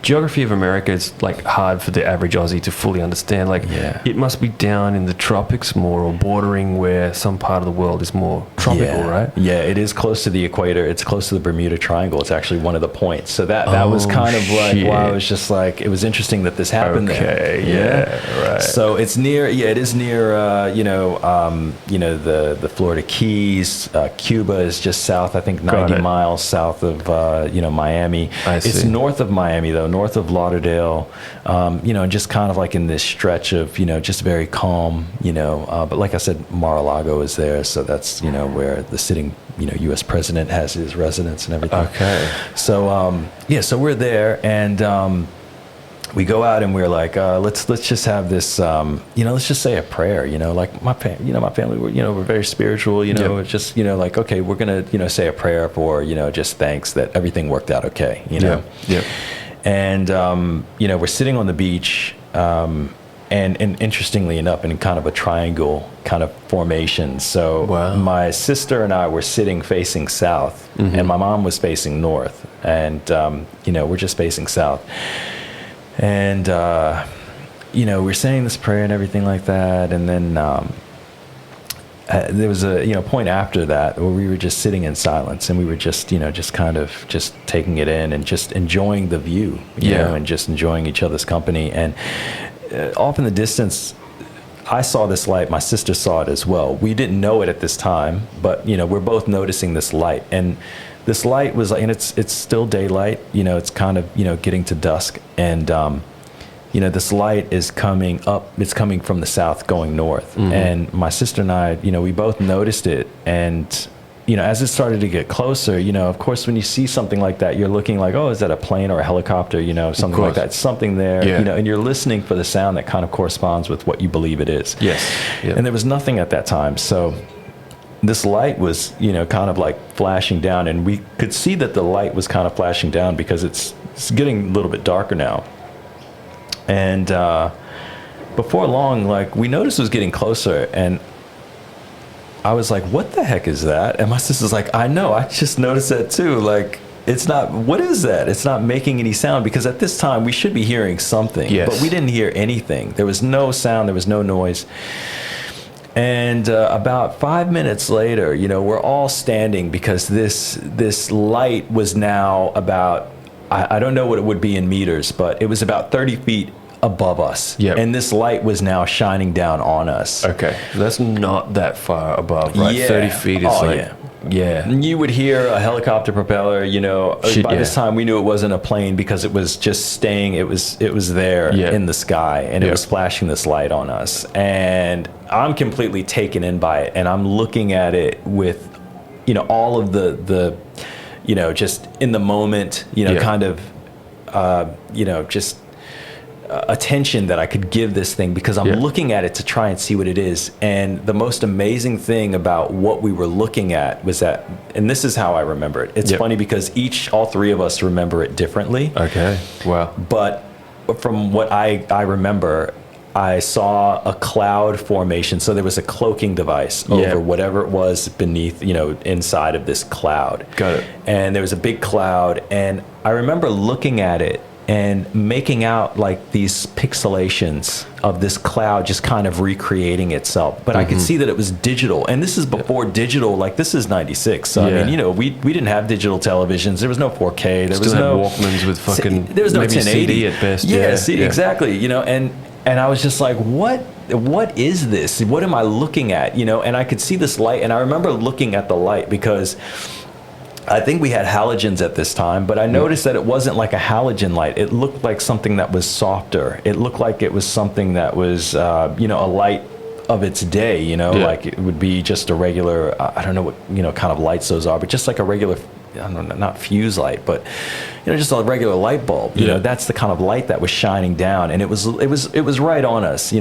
geography of America is like hard for the average Aussie to fully understand. Like, it must be down in the tropics more, or bordering where some part of the world is more tropical, right? Yeah, it is close to the equator. It's close to the Bermuda Triangle. It's actually one of the points. So that was kind of like why I was just like, it was interesting that this happened there. Right. So it's near. It is near. The Florida Keys. Cuba is just south. I think 90 miles south of. Miami. It's north of Miami, though, north of Lauderdale, and just kind of like in this stretch of, just very calm, but like I said, Mar-a-Lago is there. So that's, where the sitting, U.S. president has his residence and everything. Okay. So, so we're there and, we go out and we're like, let's just have this, let's just say a prayer, like my family, we're very spiritual, it's just, like, okay, we're going to, say a prayer for, just thanks that everything worked out okay, Yeah. And, we're sitting on the beach, and interestingly enough, in kind of a triangle kind of formation. So my sister and I were sitting facing south, and my mom was facing north, and, we're just facing south. And, we're saying this prayer and everything like that. And then there was a, point after that where we were just sitting in silence, and we were just, just kind of just taking it in and just enjoying the view, you know, and just enjoying each other's company. And off in the distance, I saw this light. My sister saw it as well. We didn't know it at this time, but, we're both noticing this light. And this light was like, and it's still daylight, it's kind of, getting to dusk. And, this light is coming up, it's coming from the south going north. And my sister and I, we both noticed it. And, as it started to get closer, of course, when you see something like that, you're looking like, oh, is that a plane or a helicopter, something like that, something there, and you're listening for the sound that kind of corresponds with what you believe it is. Yes. Yep. And there was nothing at that time. So this light was, kind of like flashing down, and we could see that the light was kind of flashing down because it's getting a little bit darker now. And before long, like, we noticed it was getting closer, and I was like, what the heck is that? And my sister's like, I know, I just noticed that too. Like, it's not, what is that? It's not making any sound, because at this time we should be hearing something, but we didn't hear anything. There was no sound, there was no noise. And about 5 minutes later, we're all standing, because this light was now about, I don't know what it would be in meters, but it was about 30 feet above us. Yep. And this light was now shining down on us. Okay. That's not that far above, right? Yeah. 30 feet is yeah. And you would hear a helicopter propeller, by this time we knew it wasn't a plane, because it was just staying, it was there in the sky, and it was flashing this light on us. And I'm completely taken in by it, and I'm looking at it with, all of the just in the moment, kind of, just attention that I could give this thing, because I'm looking at it to try and see what it is. And the most amazing thing about what we were looking at was that, and this is how I remember it. It's funny because all three of us remember it differently. Okay. Wow. But from what I remember, I saw a cloud formation. So there was a cloaking device over whatever it was beneath, inside of this cloud. Got it. And there was a big cloud. And I remember looking at it and making out like these pixelations of this cloud just kind of recreating itself. But I could see that it was digital. And this is before digital, like this is 96. So I mean, we didn't have digital televisions. There was no 4K. There was no Walkmans with fucking, there was no maybe 1080 CD at best. Yeah, CD, exactly. And I was just like, what is this? What am I looking at? And I could see this light, and I remember looking at the light because I think we had halogens at this time, but I noticed that it wasn't like a halogen light. It looked like something that was softer. It looked like it was something that was, a light of its day, like it would be just a regular, I don't know what, kind of lights those are, but just like a regular, I don't know, not fuse light, but, just a regular light bulb, that's the kind of light that was shining down, and it was right on us,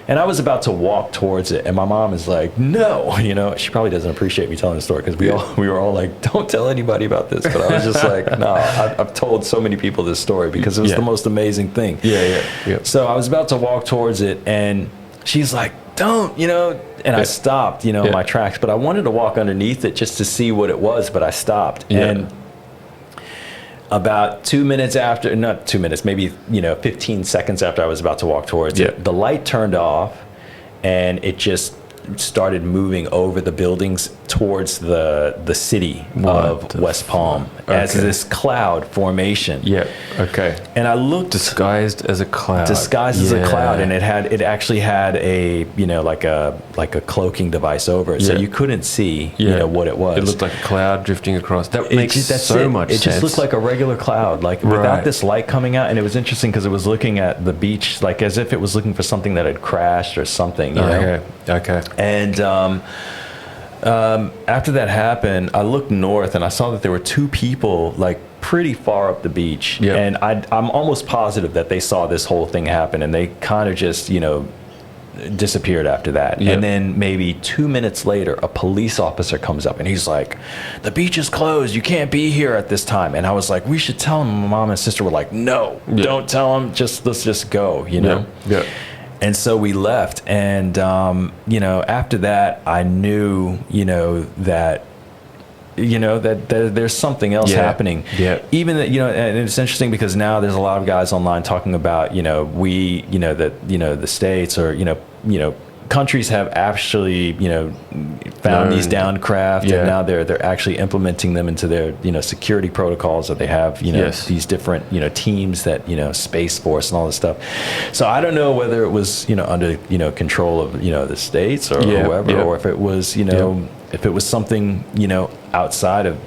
and I was about to walk towards it, and my mom is like, no, she probably doesn't appreciate me telling the story, because we were all like, don't tell anybody about this, but I was just like, no, I've told so many people this story because it was the most amazing thing. Yeah. So I was about to walk towards it, and she's like, don't, and I stopped, in my tracks, but I wanted to walk underneath it just to see what it was, but I stopped. And about 2 minutes after, not 2 minutes, maybe, 15 seconds after I was about to walk towards it, the light turned off, and it just started moving over the buildings towards the city of West Palm as this cloud formation. Yeah. Okay. And I looked disguised as a cloud. As a cloud, and it actually had a like a cloaking device over it, so you couldn't see what it was. It looked like a cloud drifting across. That makes so much sense. It just looked like a regular cloud, like without this light coming out. And it was interesting because it was looking at the beach, like as if it was looking for something that had crashed or something. You know? Okay. And after that happened, I looked north and I saw that there were two people like pretty far up the beach. Yeah. And I'm almost positive that they saw this whole thing happen, and they kind of just, disappeared after that. Yeah. And then maybe 2 minutes later, a police officer comes up and he's like, the beach is closed, you can't be here at this time. And I was like, we should tell him. My mom and sister were like, no, don't tell him, let's just go, Yeah. And so we left, and after that I knew that there's something else happening. Yeah. Even that, and it's interesting because now there's a lot of guys online talking about, the States or, countries have actually, found these downed craft, and now they're actually implementing them into their, security protocols that they have, these different, teams that, Space Force and all this stuff. So I don't know whether it was, under, control of, the States or whoever, or if it was, if it was something, outside of,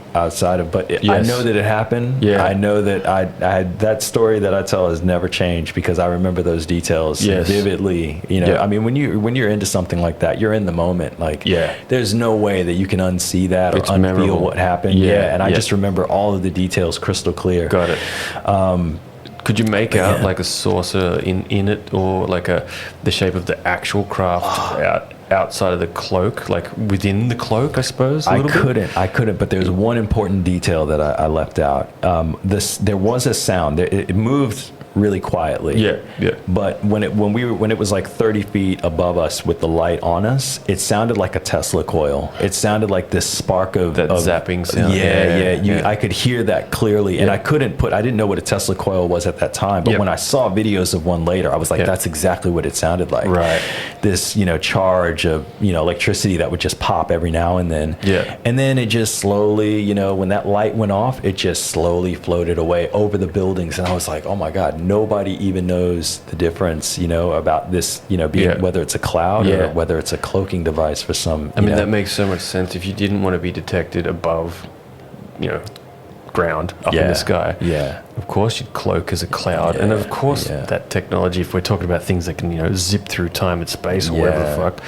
but I know that it happened. Yeah. I know that I had that story that I tell has never changed because I remember those details vividly. I mean, when you're into something like that, you're in the moment. Like, there's no way that you can unsee that or unfeel memorable. What happened. And I just remember all of the details crystal clear. Got it. Could you make out like a saucer in it, or like the shape of the actual craft outside of the cloak, like within the cloak, I suppose? I couldn't, but there's one important detail that I left out. There was a sound. It moved really quietly. Yeah. But when it was like 30 feet above us with the light on us, it sounded like a Tesla coil. It sounded like this spark of zapping sound. I could hear that clearly, and I didn't know what a Tesla coil was at that time. But when I saw videos of one later, I was like, that's exactly what it sounded like. Right. This, charge of, electricity that would just pop every now and then. Yeah. And then it just slowly, when that light went off, it just slowly floated away over the buildings. And I was like, oh my God, nobody even knows the difference, about this, being whether it's a cloud or whether it's a cloaking device for some. I mean, that makes so much sense. If you didn't want to be detected above, ground up in the sky, of course you'd cloak as a cloud, and of course that technology, if we're talking about things that can zip through time and space or whatever the fuck,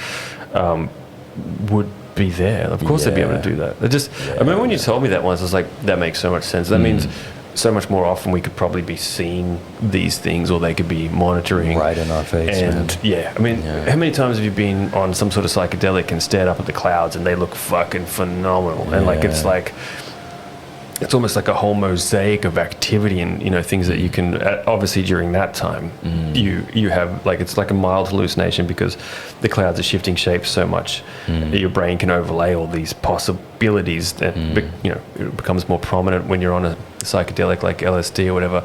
would be there. Of course they'd be able to do that. I remember when you told me that once, I was like, that makes so much sense. That means so much more often we could probably be seeing these things, or they could be monitoring right in our face. And I mean, how many times have you been on some sort of psychedelic and stared up at the clouds and they look fucking phenomenal, and it's almost like a whole mosaic of activity and things that you can obviously during that time you have, like, it's like a mild hallucination because the clouds are shifting shapes so much that your brain can overlay all these possibilities that it becomes more prominent when you're on a psychedelic like LSD or whatever.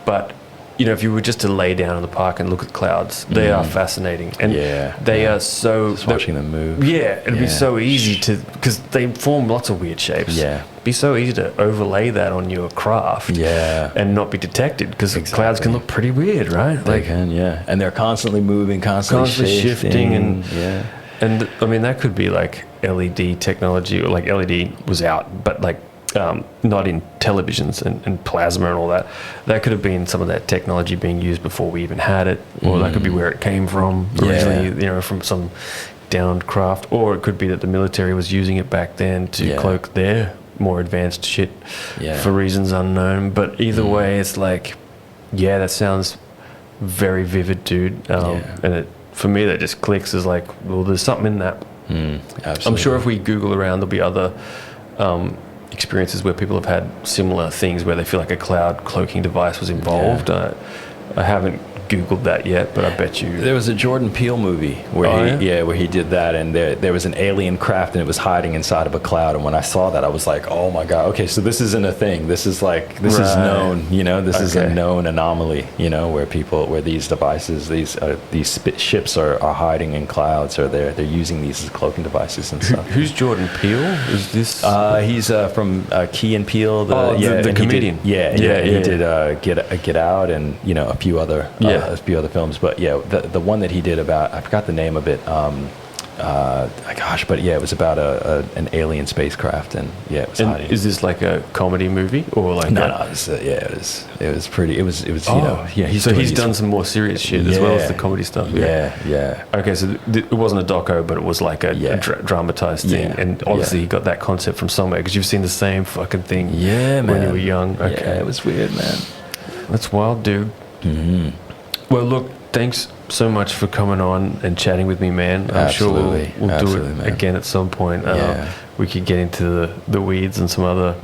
But if you were just to lay down in the park and look at clouds, they are fascinating, and they are so. Just watching them move. It'd be so easy to, because they form lots of weird shapes. It'd be so easy to overlay that on your craft. And not be detected, because clouds can look pretty weird, right? They can, and they're constantly moving, constantly shifting, and I mean that could be like LED technology, or like LED was out, but like. Not in televisions and plasma and all that. That could have been some of that technology being used before we even had it, or that could be where it came from originally, from some downed craft, or it could be that the military was using it back then to cloak their more advanced shit for reasons unknown. But either way, it's like, that sounds very vivid, dude. And for me, that just clicks as like, well, there's something in that. Absolutely. I'm sure if we Google around, there'll be other experiences where people have had similar things where they feel like a cloud cloaking device was involved. I haven't Googled that yet, but I bet you there was a Jordan Peele movie where where he did that, and there was an alien craft and it was hiding inside of a cloud. And when I saw that, I was like, oh my God, okay, so this isn't a thing. This is like, this is known, this is a known anomaly, where these devices, these ships are hiding in clouds, or they're using these as cloaking devices and stuff. Who's Jordan Peele? Is this he's from Key and Peele, the comedian. He did Get Out, and a few other films, but the one that he did about, I forgot the name of it, gosh, but yeah, it was about an alien spacecraft, and yeah, it was hot. Is this like a comedy movie or like? No, it was pretty. It was you know, yeah. He's done some more serious shit as well as the comedy stuff. Yeah. Okay, so it wasn't a doco, but it was like a dramatized thing, and obviously he got that concept from somewhere because you've seen the same fucking thing. Yeah, man. When you were young. Okay, yeah, it was weird, man. That's wild, dude. Mm-hmm. Well, look, thanks so much for coming on and chatting with me, man. I'm sure we'll do it man. Again at some point. We could get into the weeds and some other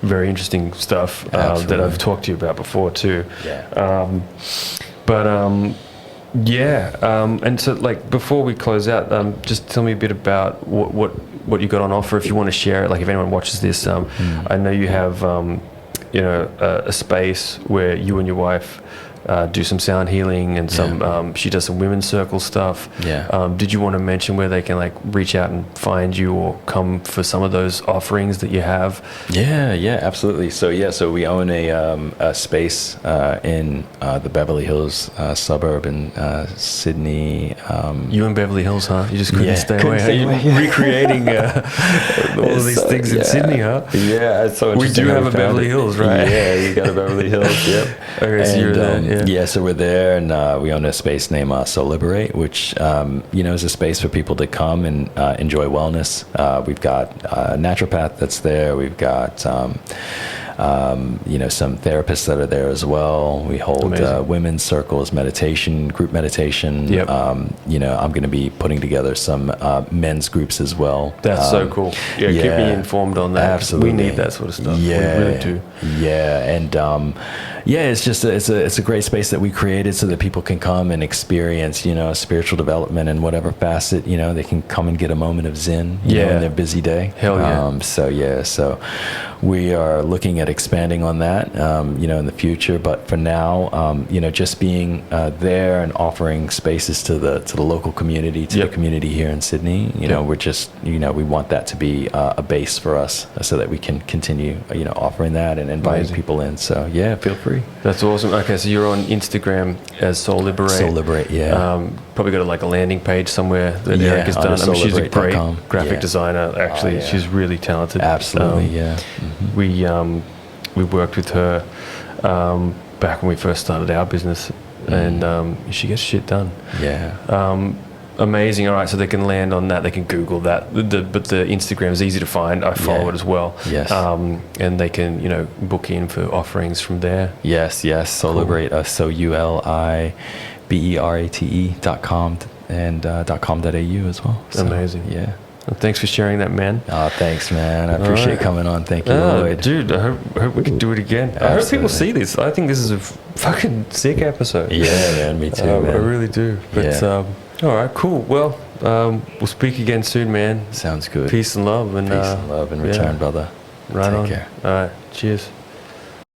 very interesting stuff that I've talked to you about before too. And so like before we close out, just tell me a bit about what you got on offer if you want to share it. Like if anyone watches this, I know you have a space where you and your wife do some sound healing and some she does some women's circle stuff. Did you want to mention where they can like reach out and find you or come for some of those offerings that you have? Yeah, absolutely. So we own a space in the Beverly Hills suburb in Sydney. You in Beverly Hills, huh? You just couldn't stay away. You're recreating all of these things in Sydney, huh? Yeah, it's so interesting. We do have a Beverly Hills, right? Yeah, you got a Beverly Hills. Yep. Okay, so you're there. Yeah, so we're there, and we own a space named Soul Liberate, which is a space for people to come and enjoy wellness. We've got a naturopath that's there. We've got some therapists that are there as well. We hold women's circles, meditation, group meditation. Yep. I'm going to be putting together some men's groups as well. That's so cool. Yeah, keep me informed on that. Absolutely. We need that sort of stuff. Yeah, we really do. Yeah, and it's just it's a great space that we created so that people can come and experience spiritual development in whatever facet. They can come and get a moment of zen in their busy day. Hell yeah. So we are looking at expanding on that in the future, but for now just being there and offering spaces to the local community, the community here in Sydney, we're just we want that to be a base for us so that we can continue offering that and inviting people in. So feel free. That's awesome. Okay, so you're on Instagram as Soul Liberate. Soul Liberate, yeah. Probably got a landing page somewhere that Erik has done. She's a great graphic designer. Actually, she's really talented. Absolutely, Mm-hmm. We worked with her back when we first started our business, and she gets shit done. Yeah. Amazing. All right, so they can land on that. They can Google that. But the Instagram is easy to find. I follow it as well. Yes. And they can book in for offerings from there. Yes. Soul Liberate. So ULIBERATE.com and .com.au as well. So, amazing. Yeah. Well, thanks for sharing that, man. Oh, thanks, man. I appreciate coming on. Thank you, Lloyd. Dude, I hope we can do it again. Absolutely. I hope people see this. I think this is a fucking sick episode. Yeah, man. Me too, man. I really do. But all right, cool. Well, we'll speak again soon, man. Sounds good. Peace and love. And peace and love in return, brother. Right Take on. care. All right. Cheers.